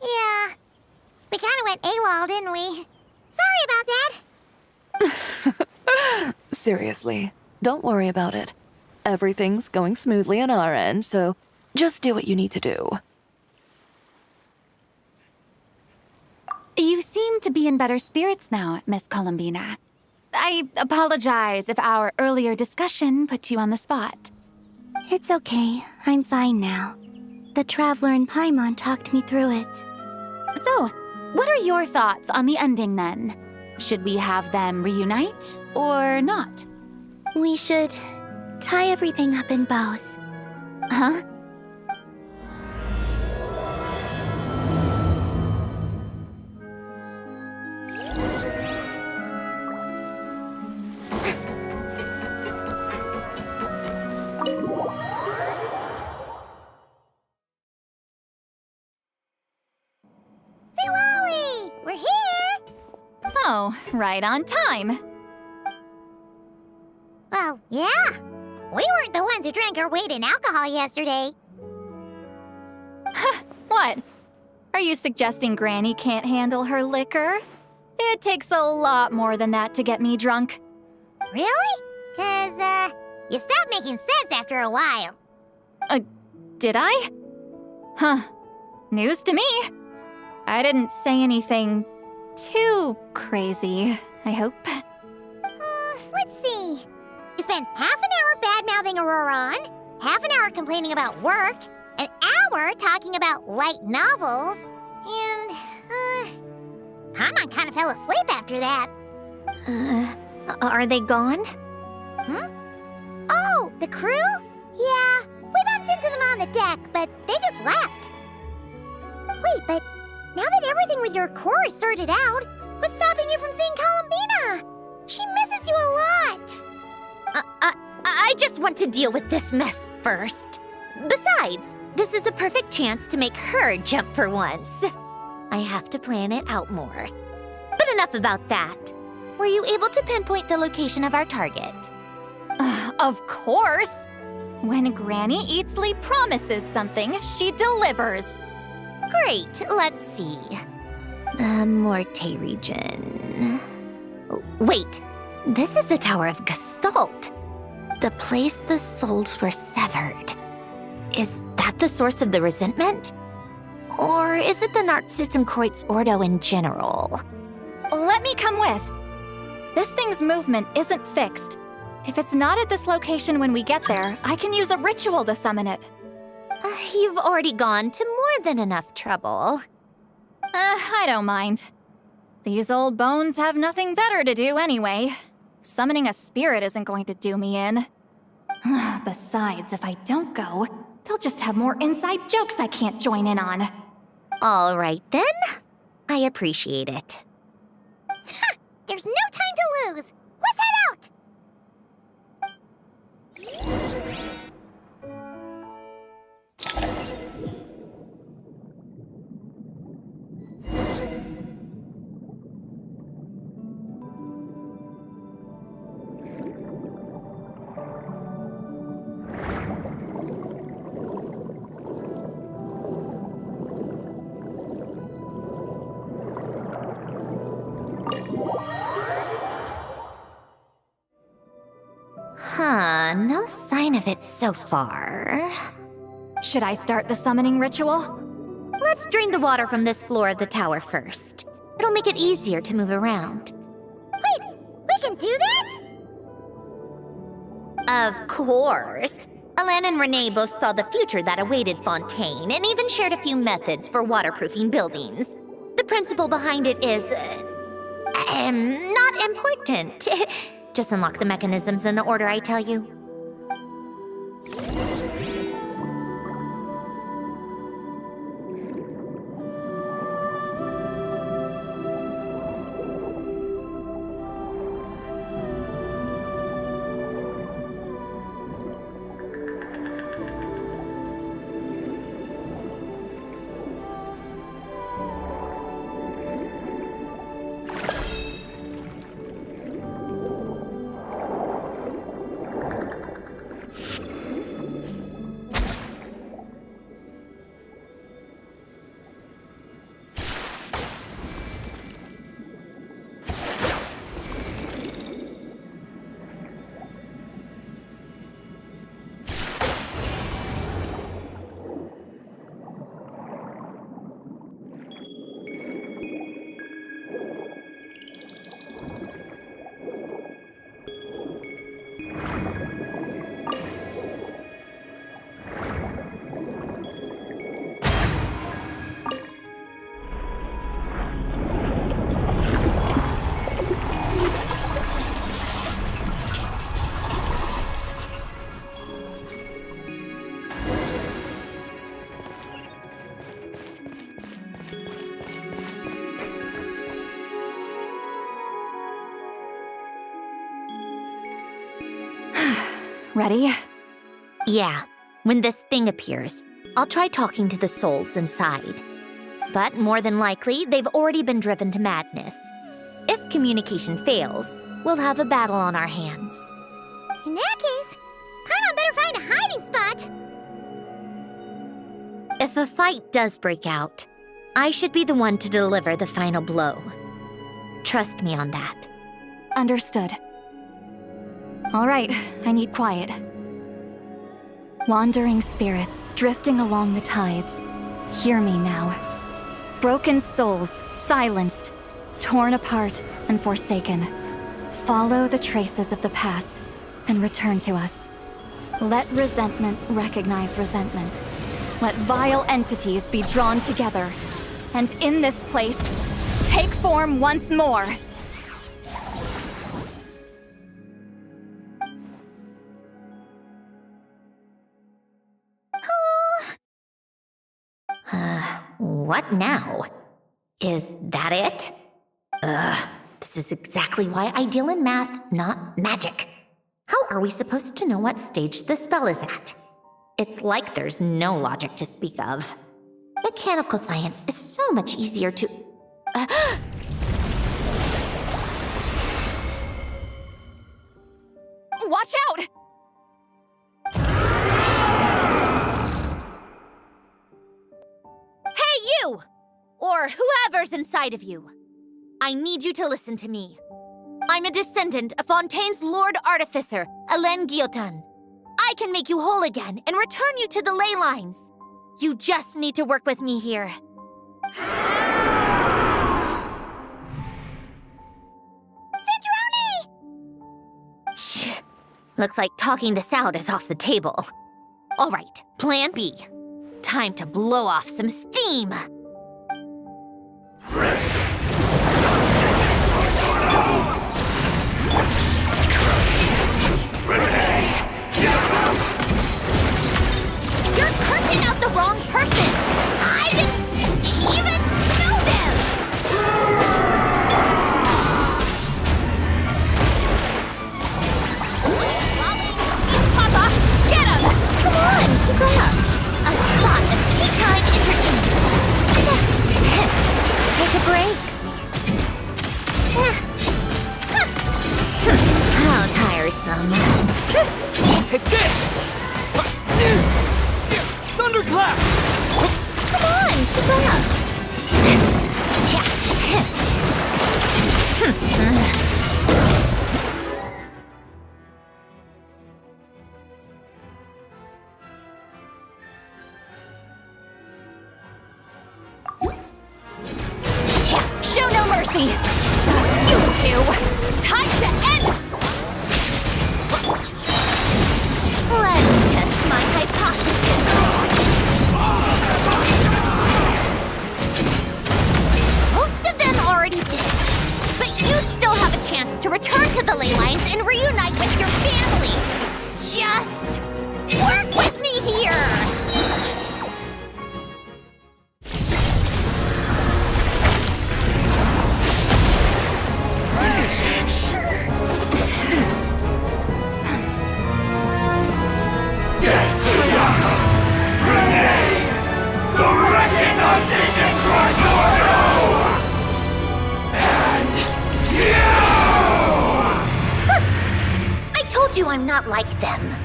Yeah. We kinda went AWOL, didn't we? Sorry about that. Seriously, don't worry about it. Everything's going smoothly on our end, so just do what you need to do. You seem to be in better spirits now, Miss Columbina. I apologize if our earlier discussion put you on the spot. It's okay. I'm fine now. The Traveler and Paimon talked me through it. So, what are your thoughts on the ending then? Should we have them reunite or not? We should tie everything up in bows. Huh? Citlali! We're here! Oh, right on time. Well, yeah. We weren't the ones who drank our weight in alcohol yesterday. What? Are you suggesting Granny can't handle her liquor? It takes a lot more than that to get me drunk. Really? 'Cause, you stopped making sense after a while. Did I? Huh. News to me. I didn't say anything too crazy, I hope. Let's see. You spent half an hour bad-mouthing Auroron, half an hour complaining about work, an hour talking about light novels, and, Paimon kind of fell asleep after that. Are they gone? Oh, the crew? Yeah, we bumped into them on the deck, but they just left. Wait, but now that everything with your core is sorted out, what's stopping you from seeing Columbina? She misses you a lot. I just want to deal with this mess first. Besides, this is a perfect chance to make her jump for once. I have to plan it out more. But enough about that. Were you able to pinpoint the location of our target? Of course! When Granny Eatsley promises something, she delivers. Great, let's see. The Morte region. Wait, this is the Tower of Gestalt. The place the souls were severed. Is that the source of the resentment? Or is it the Narcissenkreuz Ordo in general? Let me come with. This thing's movement isn't fixed. If it's not at this location when we get there, I can use a ritual to summon it. You've already gone to more than enough trouble. I don't mind. These old bones have nothing better to do anyway. Summoning a spirit isn't going to do me in. Besides, if I don't go, they'll just have more inside jokes I can't join in on. All right then. I appreciate it. Ha! There's no time to lose! Let's head out! Huh, no sign of it so far. Should I start the summoning ritual? Let's drain the water from this floor of the tower first. It'll make it easier to move around. Wait, we can do that? Of course. Alan and Renee both saw the future that awaited Fontaine and even shared a few methods for waterproofing buildings. The principle behind it is... not important. Just unlock the mechanisms in the order I tell you. Ready? Yeah. When this thing appears, I'll try talking to the souls inside. But more than likely, they've already been driven to madness. If communication fails, we'll have a battle on our hands. In that case, Paimon better find a hiding spot. If a fight does break out, I should be the one to deliver the final blow. Trust me on that. Understood. All right, I need quiet. Wandering spirits drifting along the tides, hear me now. Broken souls, silenced, torn apart and forsaken. Follow the traces of the past and return to us. Let resentment recognize resentment. Let vile entities be drawn together. And in this place, take form once more. What now? Is that it? This is exactly why I deal in math, not magic. How are we supposed to know what stage the spell is at? It's like there's no logic to speak of. Mechanical science is so much easier to... Watch out! Hey, you! Or whoever's inside of you. I need you to listen to me. I'm a descendant of Fontaine's Lord Artificer, Alain Guillotin. I can make you whole again and return you to the ley lines. You just need to work with me here. Sandrone! Looks like talking this out is off the table. All right, plan B. Time to blow off some steam. You're cursing out the wrong person! I didn't even know them! Papa, get him! Come on, keep up. A spot of tea time entertainment. Take a break. How tiresome. Take this! Thunderclap! Come on, keep up. Show no mercy! You two! Time to end! Let's test my hypothesis. Most of them already did. But you still have a chance to return to the ley lines and reunite with your family. Just work with me here! I told you I'm not like them.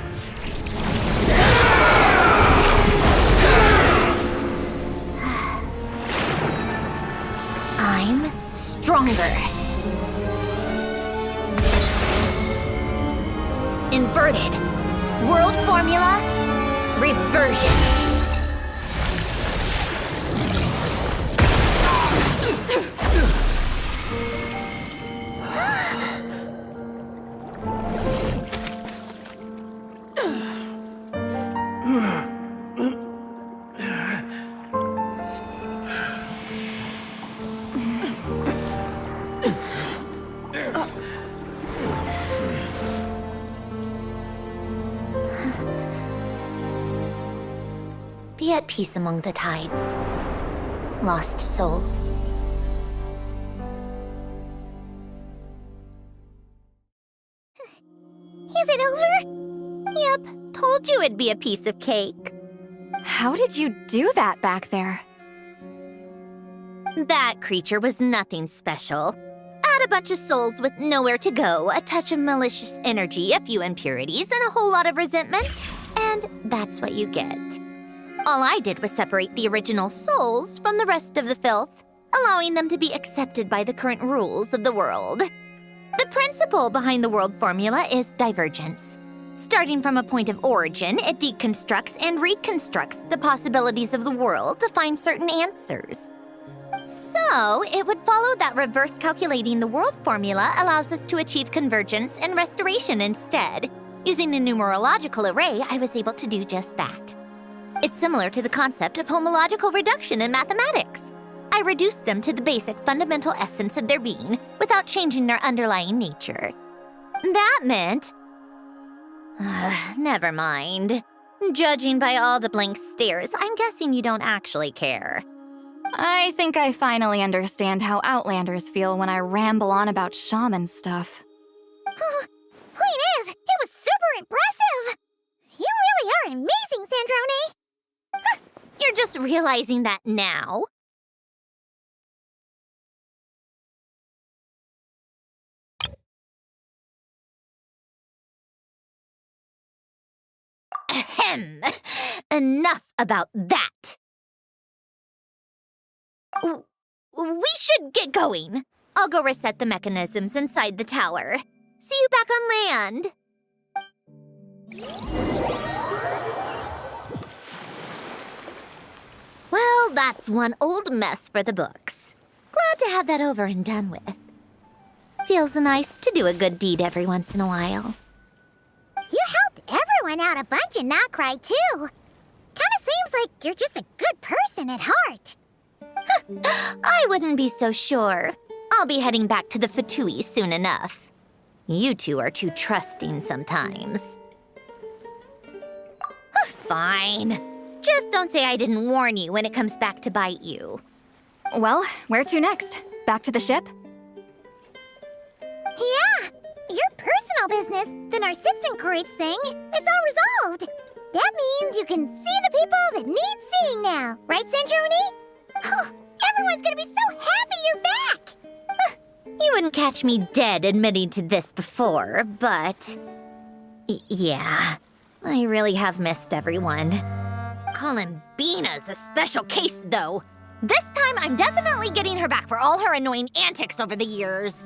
I'm stronger. Inverted. World formula. Reversion. Be at peace among the tides. Lost souls. Is it over? Yep, told you it'd be a piece of cake. How did you do that back there? That creature was nothing special. Add a bunch of souls with nowhere to go, a touch of malicious energy, a few impurities, and a whole lot of resentment, and that's what you get. All I did was separate the original souls from the rest of the filth, allowing them to be accepted by the current rules of the world. The principle behind the world formula is divergence. Starting from a point of origin, it deconstructs and reconstructs the possibilities of the world to find certain answers. So, it would follow that reverse calculating the world formula allows us to achieve convergence and restoration instead. Using a numerological array, I was able to do just that. It's similar to the concept of homological reduction in mathematics. I reduced them to the basic fundamental essence of their being without changing their underlying nature. That meant... never mind. Judging by all the blank stares, I'm guessing you don't actually care. I think I finally understand how Outlanders feel when I ramble on about shaman stuff. Point is, it was super impressive! You really are amazing, Sandrone! You're just realizing that now? Ahem! Enough about that! We should get going. I'll go reset the mechanisms inside the tower. See you back on land. Well, that's one old mess for the books. Glad to have that over and done with. Feels nice to do a good deed every once in a while. You helped everyone out a bunch in Not Cry, too. Kinda seems like like you're just a good person at heart. I wouldn't be so sure. I'll be heading back to the Fatui soon enough. You two are too trusting sometimes. Fine. Just don't say I didn't warn you when it comes back to bite you. Well, where to next? Back to the ship? Yeah, your personal business, the Narcitzenkreuz thing, it's all resolved. That means you can see the people that need seeing now, right, Sandrone? Oh, everyone's gonna be so happy you're back! You wouldn't catch me dead admitting to this before, but... yeah, I really have missed everyone. Columbina's a special case, though. This time, I'm definitely getting her back for all her annoying antics over the years.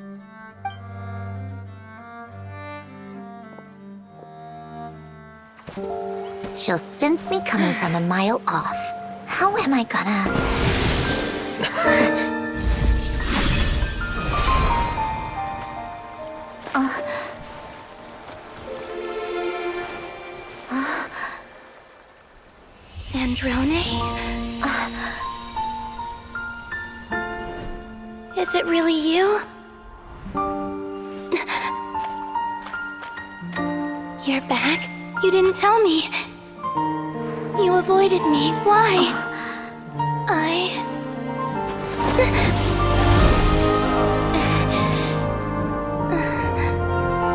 She'll sense me coming from a mile off. How am I gonna... Sandrone? Is it really you? You're back? You didn't tell me. You avoided me. Why?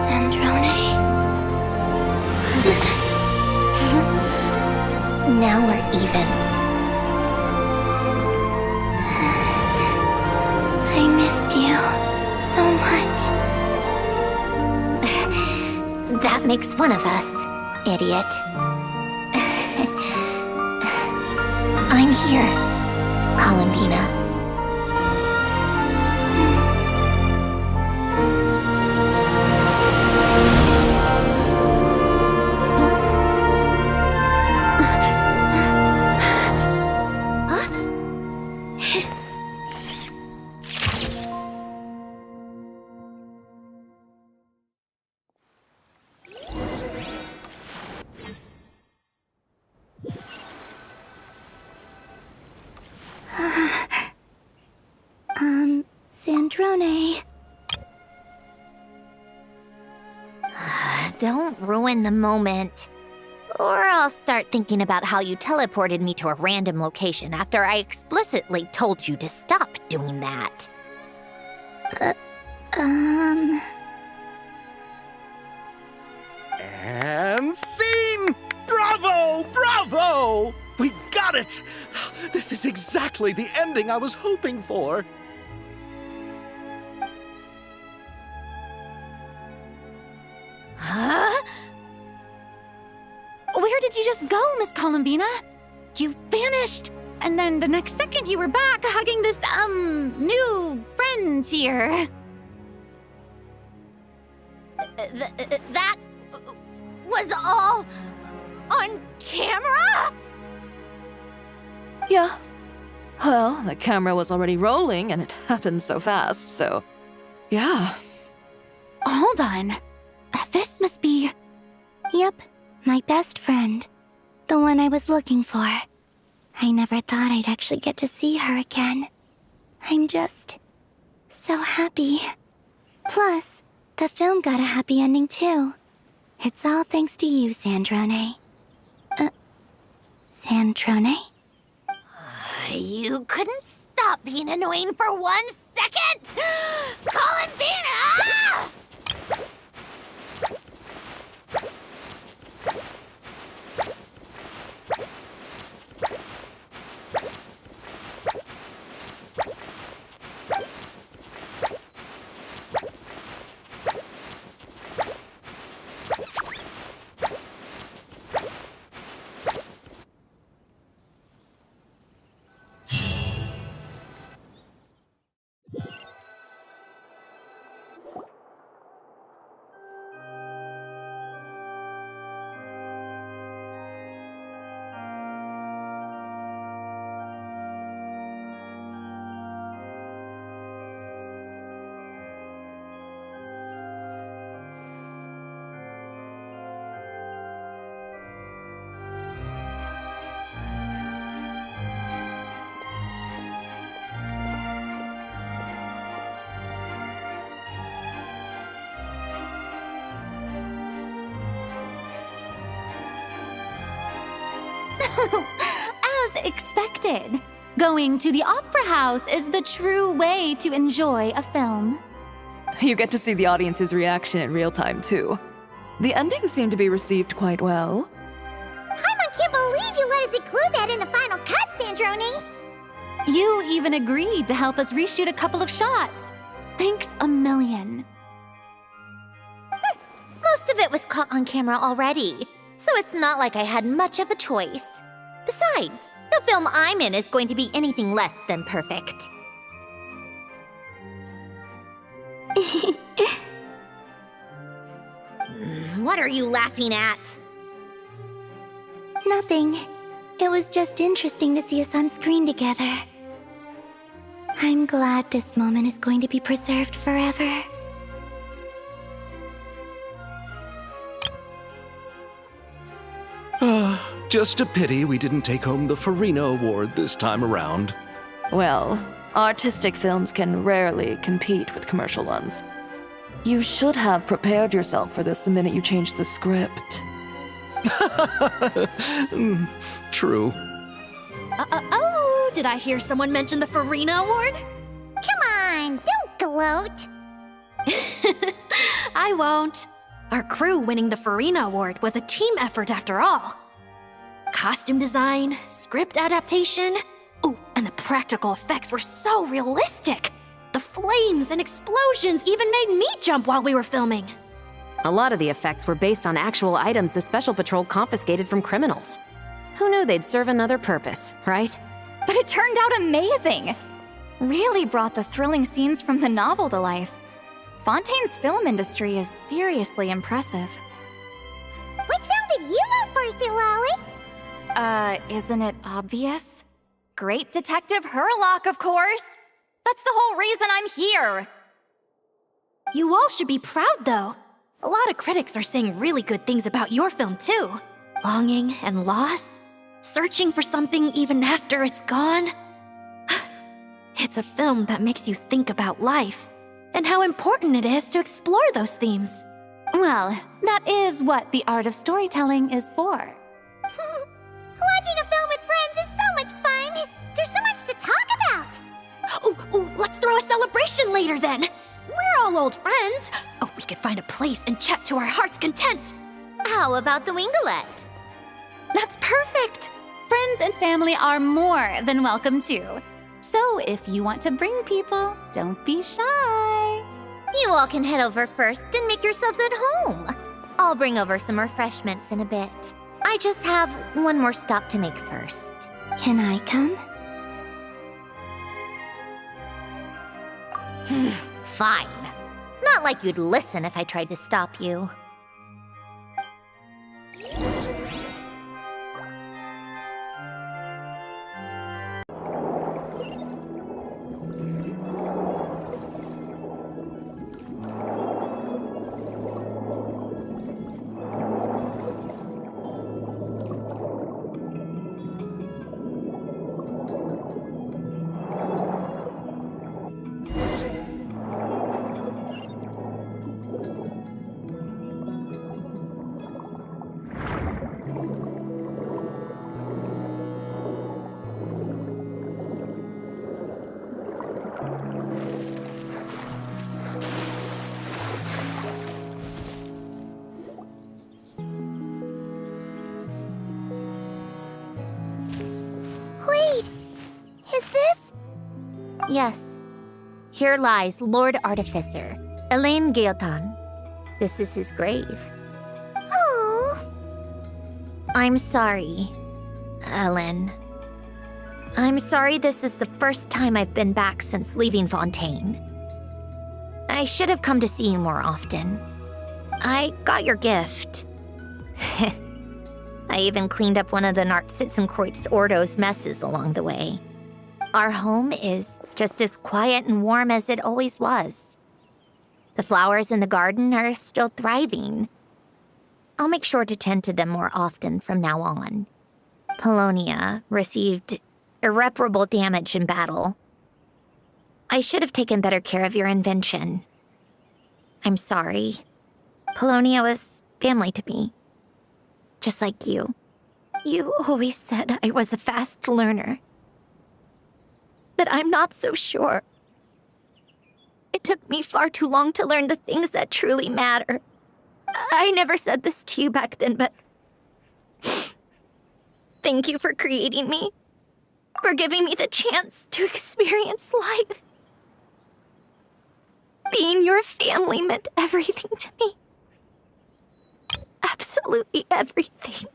Sandrone? Now we're even. I missed you so much. That makes one of us, idiot. I'm here, Columbina. Sandrone. Don't ruin the moment. Or I'll start thinking about how you teleported me to a random location after I explicitly told you to stop doing that. And scene! Bravo! Bravo! We got it! This is exactly the ending I was hoping for. Huh? Where did you just go, Miss Columbina? You vanished, and then the next second you were back hugging this, new friend here. That was all on camera? Yeah. Well, the camera was already rolling and it happened so fast, so yeah. Hold on. This must be... Yep, my best friend. The one I was looking for. I never thought I'd actually get to see her again. I'm just... so happy. Plus, the film got a happy ending too. It's all thanks to you, Sandrone. Sandrone? You couldn't stop being annoying for 1 second? Columbina! As expected. Going to the opera house is the true way to enjoy a film. You get to see the audience's reaction in real time, too. The ending seemed to be received quite well. Paimon can't believe you let us include that in the final cut, Sandrone! You even agreed to help us reshoot a couple of shots. Thanks a million. Most of it was caught on camera already, so it's not like I had much of a choice. Besides, the film I'm in is going to be anything less than perfect. What are you laughing at? Nothing. It was just interesting to see us on screen together. I'm glad this moment is going to be preserved forever. Just a pity we didn't take home the Furina award this time around. Well, artistic films can rarely compete with commercial ones. You should have prepared yourself for this the minute you changed the script. True. Oh, did I hear someone mention the Furina Award? Come on, don't gloat. I won't. Our crew winning the Furina Award was a team effort after all. Costume design, script adaptation. Ooh, and the practical effects were so realistic. The flames and explosions even made me jump while we were filming. A lot of the effects were based on actual items the Special Patrol confiscated from criminals. Who knew they'd serve another purpose, right? But it turned out amazing! Really brought the thrilling scenes from the novel to life. Fontaine's film industry is seriously impressive. Which film did you vote for, citlali? Isn't it obvious? Great Detective Herlock, of course! That's the whole reason I'm here! You all should be proud, though. A lot of critics are saying really good things about your film, too. Longing and loss, searching for something even after it's gone. It's a film that makes you think about life and how important it is to explore those themes. Well, that is what the art of storytelling is for. Watching a film with friends is so much fun! There's so much to talk about! Ooh, let's throw a celebration later then! We're all old friends. Oh, we could find a place and chat to our heart's content. How about the wingulette? That's perfect! Friends and family are more than welcome too. So if you want to bring people, don't be shy. You all can head over first and make yourselves at home. I'll bring over some refreshments in a bit. I just have one more stop to make first. Can I come? Fine. Not like you'd listen if I tried to stop you. Wait, is this? Yes. Here lies Lord Artificer, Elaine Gaeltan. This is his grave. Oh. I'm sorry, Ellen. I'm sorry this is the first time I've been back since leaving Fontaine. I should have come to see you more often. I got your gift. I even cleaned up one of the Nartsitzenkreuz Ordo's messes along the way. Our home is just as quiet and warm as it always was. The flowers in the garden are still thriving. I'll make sure to tend to them more often from now on. Polonia received irreparable damage in battle. I should have taken better care of your invention. I'm sorry. Polonia was family to me. Just like you. You always said I was a fast learner. But I'm not so sure. It took me far too long to learn the things that truly matter. I never said this to you back then, but thank you for creating me, for giving me the chance to experience life. Being your family meant everything to me. Absolutely everything.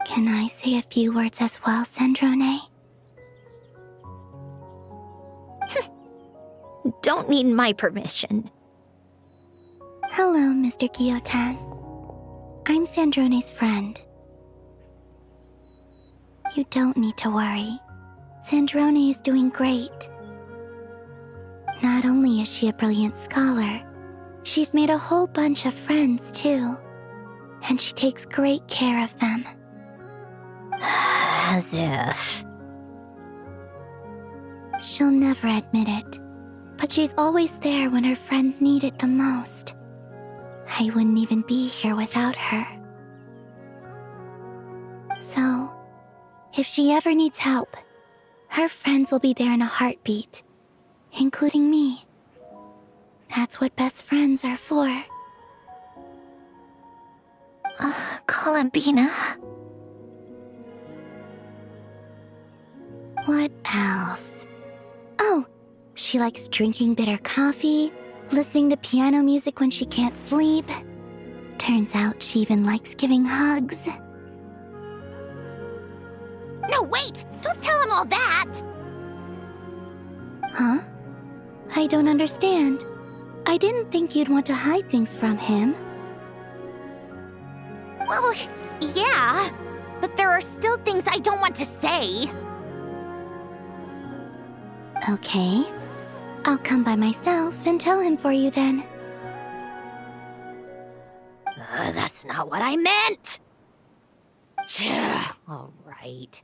Can I say a few words as well, Sandrone? Don't need my permission. Hello, Mr. Guillotin. I'm Sandrone's friend. You don't need to worry. Sandrone is doing great. Not only is she a brilliant scholar, she's made a whole bunch of friends, too. And she takes great care of them. As if. She'll never admit it, but she's always there when her friends need it the most. I wouldn't even be here without her. So, if she ever needs help, her friends will be there in a heartbeat, including me. That's what best friends are for. Columbina. What else? Oh, she likes drinking bitter coffee, listening to piano music when she can't sleep. Turns out she even likes giving hugs. No, wait! Don't tell him all that! Huh? I don't understand. I didn't think you'd want to hide things from him. Well, yeah, but there are still things I don't want to say. Okay. I'll come by myself and tell him for you then. That's not what I meant! All right.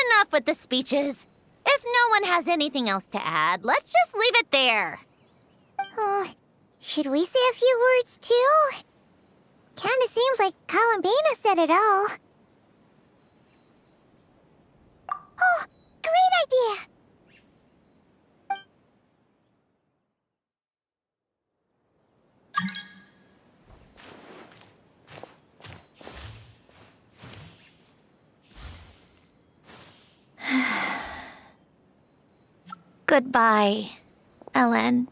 Enough with the speeches. If no one has anything else to add, let's just leave it there. Should we say a few words too? Kinda seems like Columbina said it all. Oh, great idea! Goodbye, Ellen.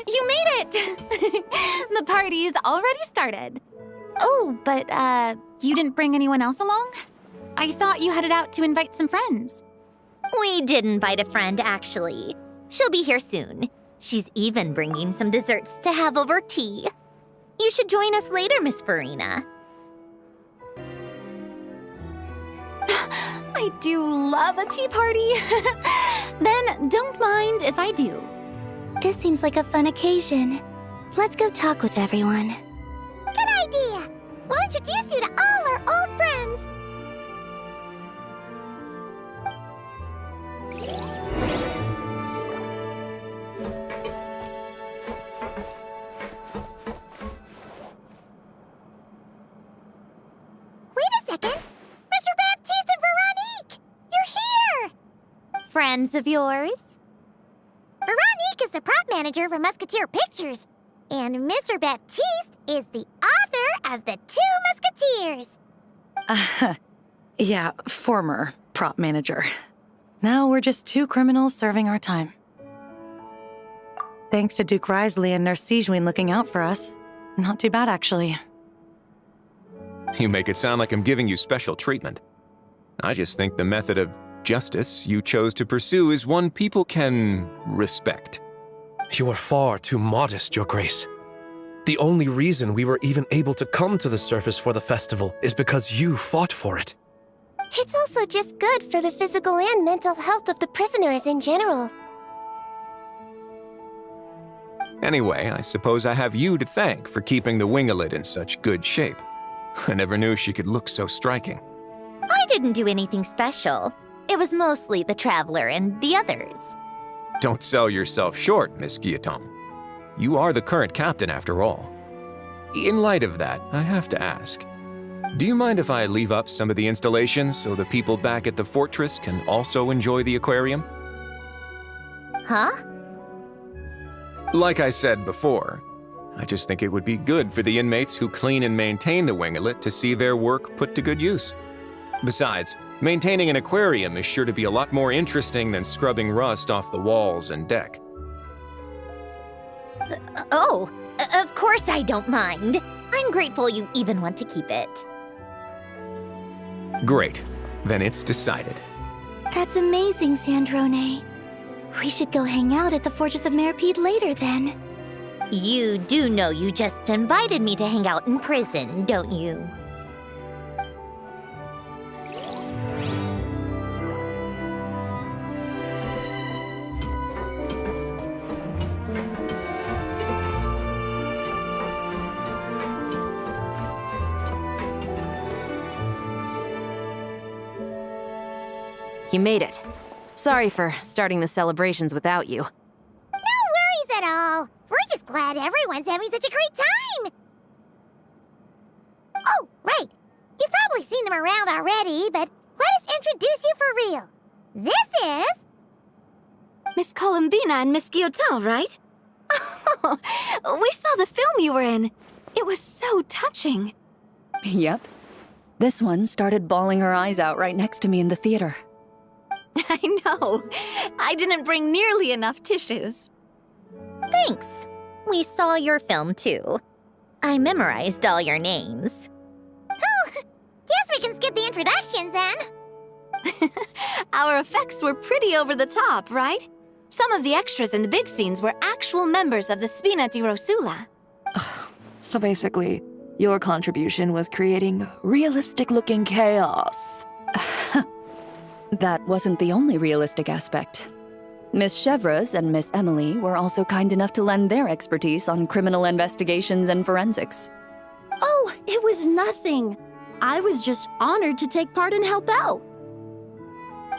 You made it! The party's already started. Oh, but, you didn't bring anyone else along? I thought you headed out to invite some friends. We did invite a friend, actually. She'll be here soon. She's even bringing some desserts to have over tea. You should join us later, Miss Furina. I do love a tea party. Then don't mind if I do. This seems like a fun occasion. Let's go talk with everyone. Good idea! We'll introduce you to all our old friends. Wait a second! Mr. Baptiste and Veronique! You're here! Friends of yours? Veronique is the prop manager for Musketeer Pictures, and Mr. Baptiste is the author of The Two Musketeers. Yeah, former prop manager. Now we're just two criminals serving our time. Thanks to Duke Wriothesley and Nurse Sigewinne looking out for us. Not too bad, actually. You make it sound like I'm giving you special treatment. I just think the method of justice you chose to pursue is one people can respect. You are far too modest, Your Grace. The only reason we were even able to come to the surface for the festival is because you fought for it. It's also just good for the physical and mental health of the prisoners in general. Anyway, I suppose I have you to thank for keeping the winglet in such good shape. I never knew she could look so striking. I didn't do anything special. It was mostly the Traveler and the others. Don't sell yourself short, Miss Guillotin. You are the current captain, after all. In light of that, I have to ask, do you mind if I leave up some of the installations so the people back at the fortress can also enjoy the aquarium? Huh? Like I said before, I just think it would be good for the inmates who clean and maintain the winglet to see their work put to good use. Besides, maintaining an aquarium is sure to be a lot more interesting than scrubbing rust off the walls and deck. Oh, of course I don't mind. I'm grateful you even want to keep it. Great. Then it's decided. That's amazing, Sandrone. We should go hang out at the Fortress of Meripede later, then. You do know you just invited me to hang out in prison, don't you? You made it. Sorry for starting the celebrations without you. No worries at all. We're just glad everyone's having such a great time. Oh, right. You've probably seen them around already, but let us introduce you for real. This is... Miss Columbina and Miss Guillotin, right? We saw the film you were in. It was so touching. Yep. This one started bawling her eyes out right next to me in the theater. I know. I didn't bring nearly enough tissues. Thanks. We saw your film, too. I memorized all your names. Oh, guess we can skip the introductions, then. Our effects were pretty over the top, right? Some of the extras in the big scenes were actual members of the Spina di Rosula. So basically, your contribution was creating realistic-looking chaos. That wasn't the only realistic aspect. Miss Chevres and Miss Emily were also kind enough to lend their expertise on criminal investigations and forensics. Oh, it was nothing. I was just honored to take part and help out.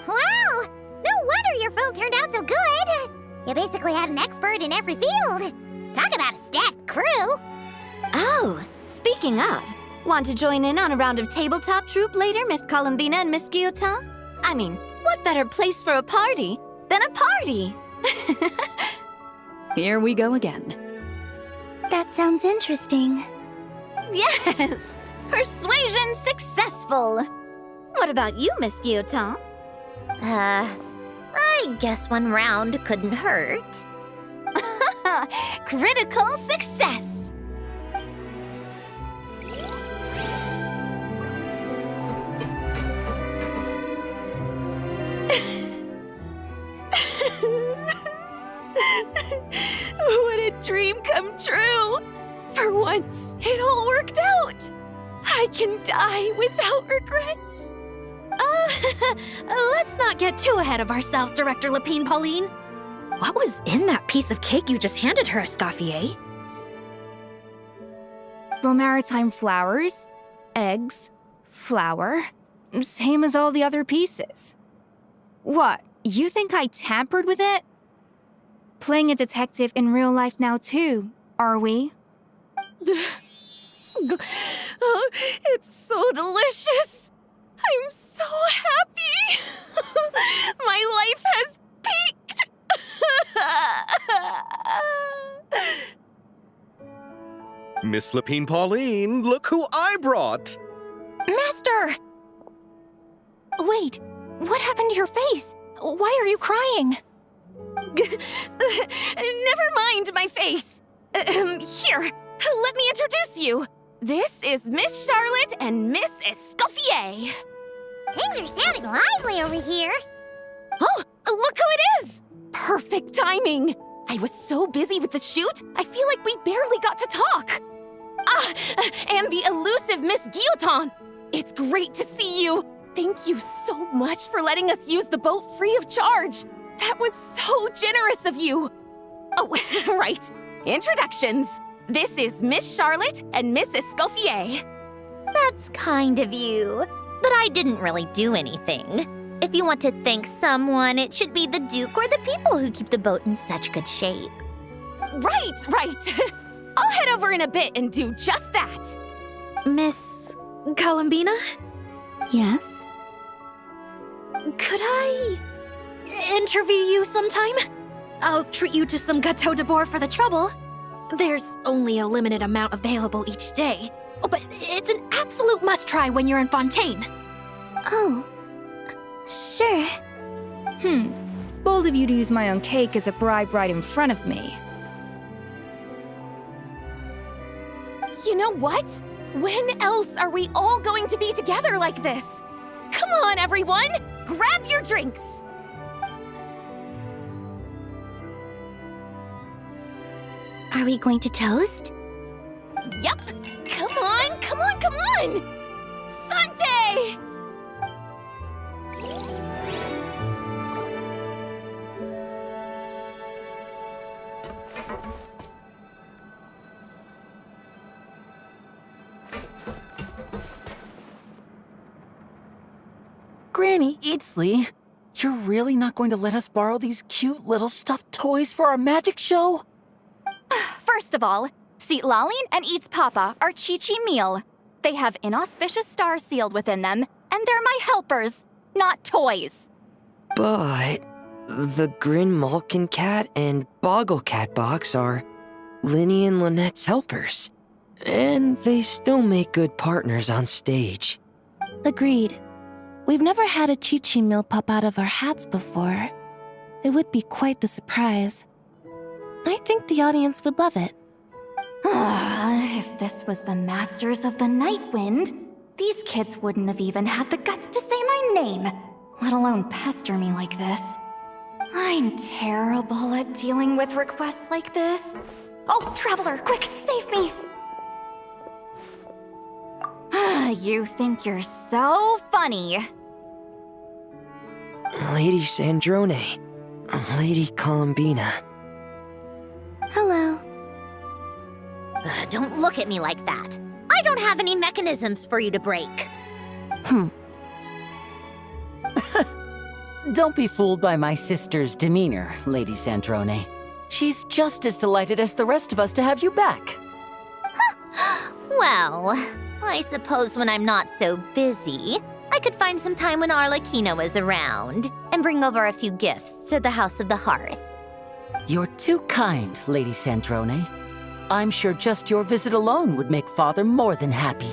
Wow! No wonder your film turned out so good. You basically had an expert in every field. Talk about a stacked crew. Oh, speaking of, want to join in on a round of tabletop troupe later, Miss Columbina and Miss Guillotin? I mean, what better place for a party than a party? Here we go again. That sounds interesting. Yes! Persuasion successful! What about you, Miss Guillotin? I guess one round couldn't hurt. Critical success! What a dream come true! For once, it all worked out! I can die without regrets! Let's not get too ahead of ourselves, Director Lapine Pauline. What was in that piece of cake you just handed her, Escoffier? Bromaritime flowers, eggs, flour, same as all the other pieces. What, you think I tampered with it? Playing a detective in real life now too, are we? Oh, it's so delicious! I'm so happy! My life has peaked! Miss Lapine Pauline, look who I brought! Master! Wait, what happened to your face? Why are you crying? Never mind my face. Here, let me introduce you. This is Miss Charlotte and Miss Escoffier. Things are sounding lively over here. Oh, look who it is! Perfect timing! I was so busy with the shoot, I feel like we barely got to talk. Ah, and the elusive Miss Guillotin. It's great to see you. Thank you so much for letting us use the boat free of charge. That was so generous of you. Oh, right. Introductions. This is Miss Charlotte and Miss Escoffier. That's kind of you, but I didn't really do anything. If you want to thank someone, it should be the Duke or the people who keep the boat in such good shape. Right. I'll head over in a bit and do just that. Miss Columbina? Yes? Could I interview you sometime? I'll treat you to some gâteau de bord for the trouble. There's only a limited amount available each day. Oh, but it's an absolute must-try when you're in Fontaine. Oh, sure. Bold of you to use my own cake as a bribe right in front of me. You know what? When else are we all going to be together like this? Come on, everyone! Grab your drinks! Are we going to toast? Yup! Come on! Sante! Granny Itzley, you're really not going to let us borrow these cute little stuffed toys for our magic show? First of all, citlali and Eats Papa are Chi-Chi meal. They have inauspicious stars sealed within them, and they're my helpers, not toys. But the Grin Malkin Cat and Boggle Cat box are Linny and Lynette's helpers. And they still make good partners on stage. Agreed. We've never had a Chi-Chi meal pop out of our hats before. It would be quite the surprise. I think the audience would love it. If this was the Masters of the Night Wind, these kids wouldn't have even had the guts to say my name, let alone pester me like this. I'm terrible at dealing with requests like this. Oh, Traveler, quick, save me! You think you're so funny. Lady Sandrone, Lady Columbina. Hello. Don't look at me like that. I don't have any mechanisms for you to break. Don't be fooled by my sister's demeanor, Lady Sandrone. She's just as delighted as the rest of us to have you back. Well, I suppose when I'm not so busy, I could find some time when Arlecchino is around and bring over a few gifts to the House of the Hearth. You're too kind, Lady Sandrone. I'm sure just your visit alone would make Father more than happy.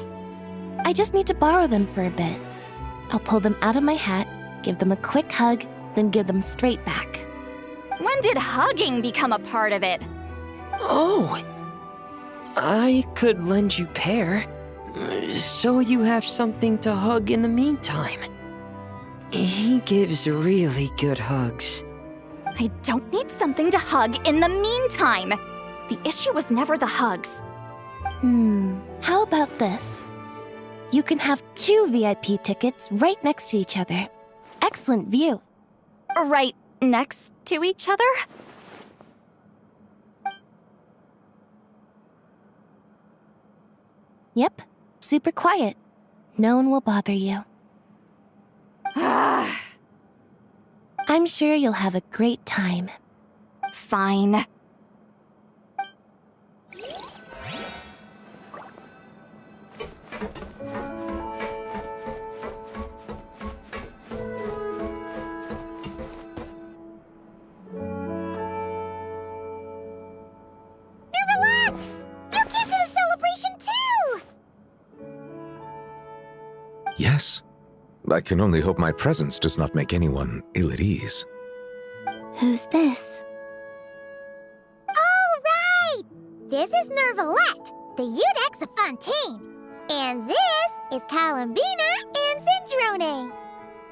I just need to borrow them for a bit. I'll pull them out of my hat, give them a quick hug, then give them straight back. When did hugging become a part of it? Oh! I could lend you Pear, so you have something to hug in the meantime. He gives really good hugs. I don't need something to hug in the meantime. The issue was never the hugs. How about this? You can have 2 VIP tickets right next to each other. Excellent view. Right next to each other? Yep, super quiet. No one will bother you. I'm sure you'll have a great time. Fine. Neuvillette! You came to the celebration too! Yes. I can only hope my presence does not make anyone ill at ease. Who's this? All right! This is Neuvillette, the Eudex of Fontaine. And this is Columbina and Sandrone.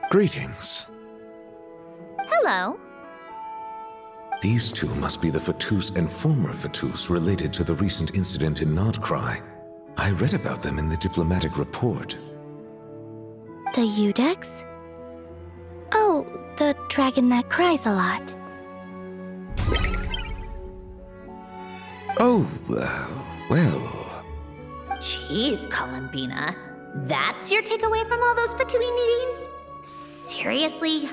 Greetings. Hello. These two must be the Fatus and former Fatus related to the recent incident in Nodcry. I read about them in the diplomatic report. The Eudex? Oh, the dragon that cries a lot. Oh, well... Jeez, Columbina. That's your takeaway from all those Fatui meetings? Seriously?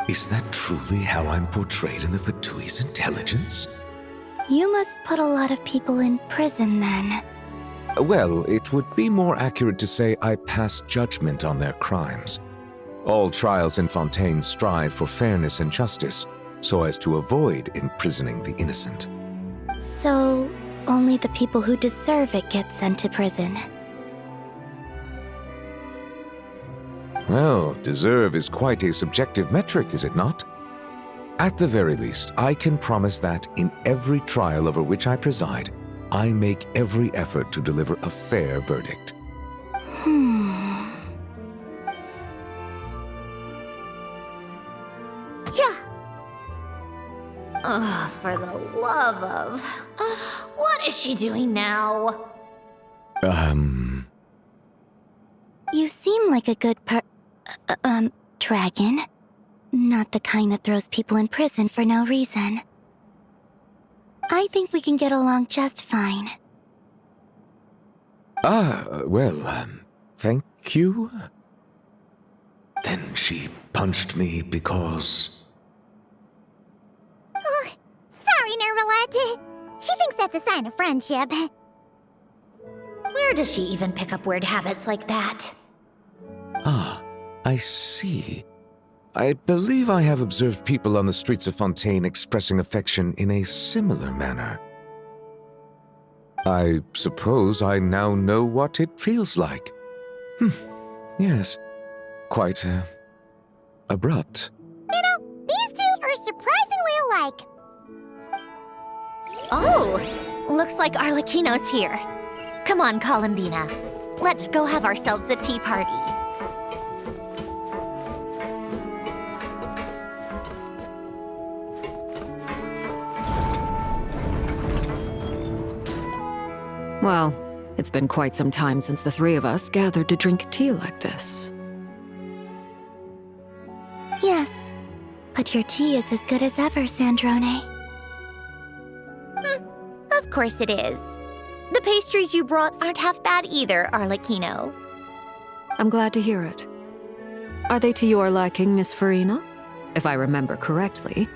Is that truly how I'm portrayed in the Fatui's intelligence? You must put a lot of people in prison then. Well, it would be more accurate to say I pass judgment on their crimes. All trials in Fontaine strive for fairness and justice, so as to avoid imprisoning the innocent. So, only the people who deserve it get sent to prison. Well, deserve is quite a subjective metric, is it not? At the very least, I can promise that in every trial over which I preside, I make every effort to deliver a fair verdict. Yeah. Oh, for the love of... what is she doing now? You seem like a good dragon. Not the kind that throws people in prison for no reason. I think we can get along just fine. Thank you? Then she punched me because... Oh, sorry, Neuvillette. She thinks that's a sign of friendship. Where does she even pick up weird habits like that? Ah, I see. I believe I have observed people on the streets of Fontaine expressing affection in a similar manner. I suppose I now know what it feels like. Yes, quite, abrupt. You know, these two are surprisingly alike. Oh, looks like Arlecchino's here. Come on, Columbina. Let's go have ourselves a tea party. Well, it's been quite some time since the three of us gathered to drink tea like this. Yes, but your tea is as good as ever, Sandrone. Of course it is. The pastries you brought aren't half bad either, Arlecchino. I'm glad to hear it. Are they to your liking, Miss Furina? If I remember correctly,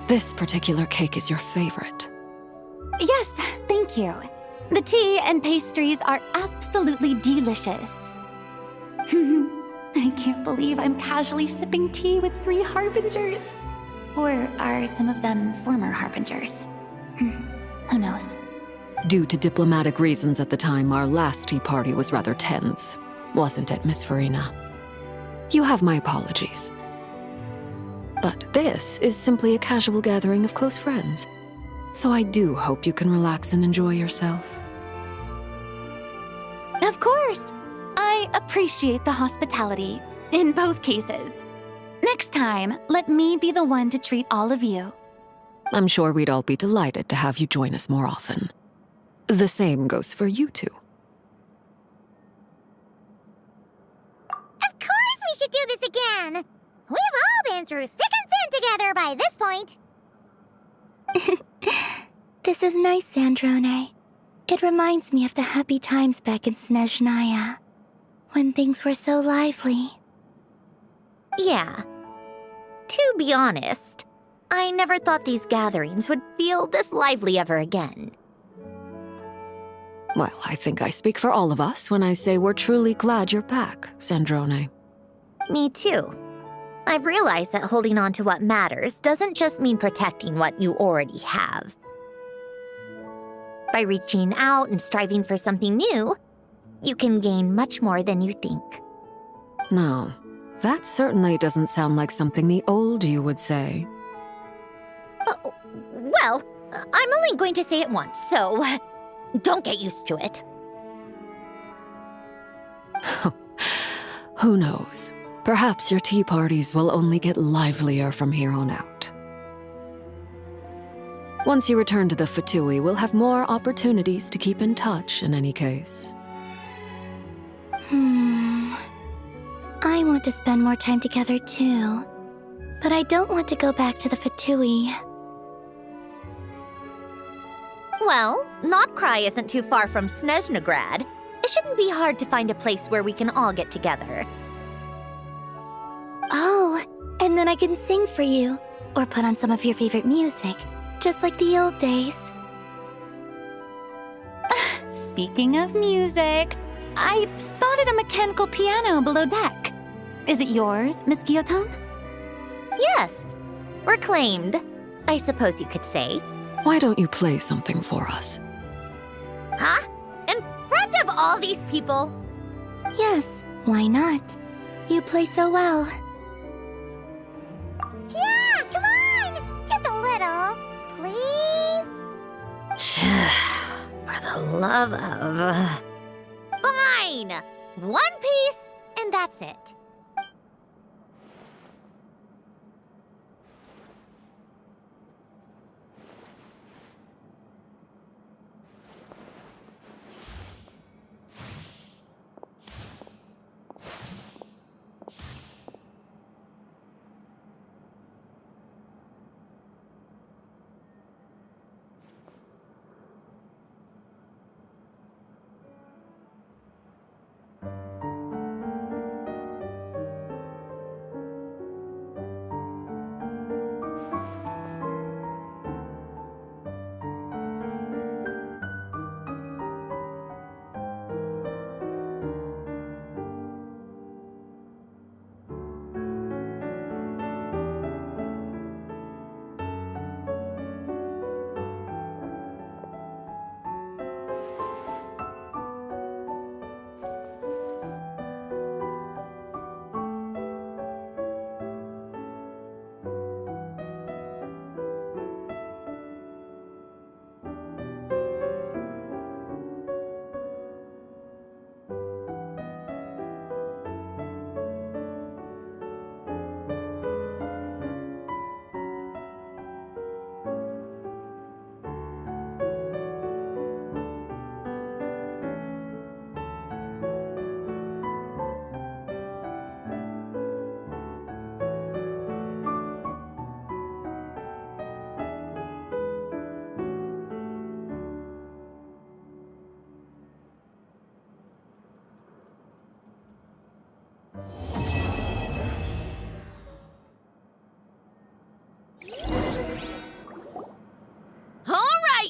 this particular cake is your favorite. Yes, thank you. The tea and pastries are absolutely delicious. I can't believe I'm casually sipping tea with 3 harbingers. Or are some of them former harbingers? Who knows? Due to diplomatic reasons at the time, our last tea party was rather tense. Wasn't it, Miss Furina? You have my apologies. But this is simply a casual gathering of close friends. So I do hope you can relax and enjoy yourself. Of course! I appreciate the hospitality, in both cases. Next time, let me be the one to treat all of you. I'm sure we'd all be delighted to have you join us more often. The same goes for you two. Of course we should do this again! We've all been through thick and thin together by this point. This is nice, Sandrone. It reminds me of the happy times back in Snezhnaya, when things were so lively. Yeah. To be honest, I never thought these gatherings would feel this lively ever again. Well, I think I speak for all of us when I say we're truly glad you're back, Sandrone. Me too. I've realized that holding on to what matters doesn't just mean protecting what you already have. By reaching out and striving for something new, you can gain much more than you think. No, that certainly doesn't sound like something the old you would say. Well, I'm only going to say it once, so don't get used to it. Who knows? Perhaps your tea parties will only get livelier from here on out. Once you return to the Fatui, we'll have more opportunities to keep in touch in any case. I want to spend more time together too. But I don't want to go back to the Fatui. Well, Notcry isn't too far from Snezhnograd. It shouldn't be hard to find a place where we can all get together. Oh, and then I can sing for you. Or put on some of your favorite music. Just like the old days. Speaking of music, I spotted a mechanical piano below deck. Is it yours, Miss Guillotin? Yes. Reclaimed, I suppose you could say. Why don't you play something for us? Huh? In front of all these people? Yes, why not? You play so well. Yeah, come on! Just a little, please? For the love of... Fine! One piece, and that's it.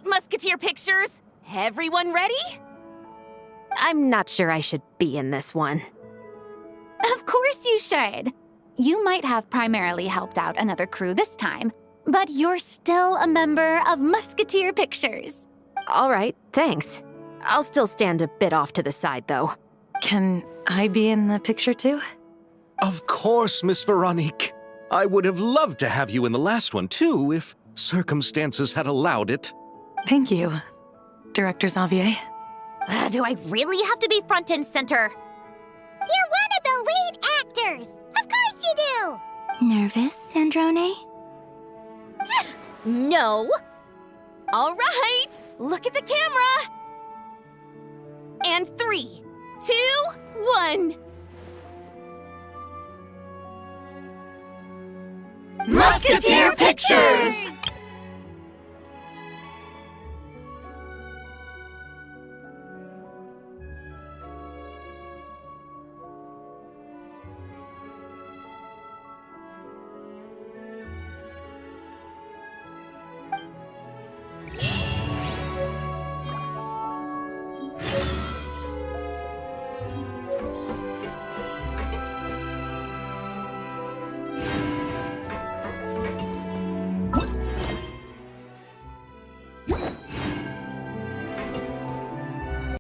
Musketeer pictures! Everyone ready? I'm not sure I should be in this one. Of course you should. You might have primarily helped out another crew this time, but you're still a member of Musketeer Pictures. All right, thanks. I'll still stand a bit off to the side, though. Can I be in the picture too? Of course, Miss Veronique. I would have loved to have you in the last one, too, if circumstances had allowed it. Thank you, Director Xavier. Do I really have to be front and center? You're one of the lead actors! Of course you do! Nervous, Sandrone? No! All right, look at the camera! And 3, 2, 1. Musketeer Pictures!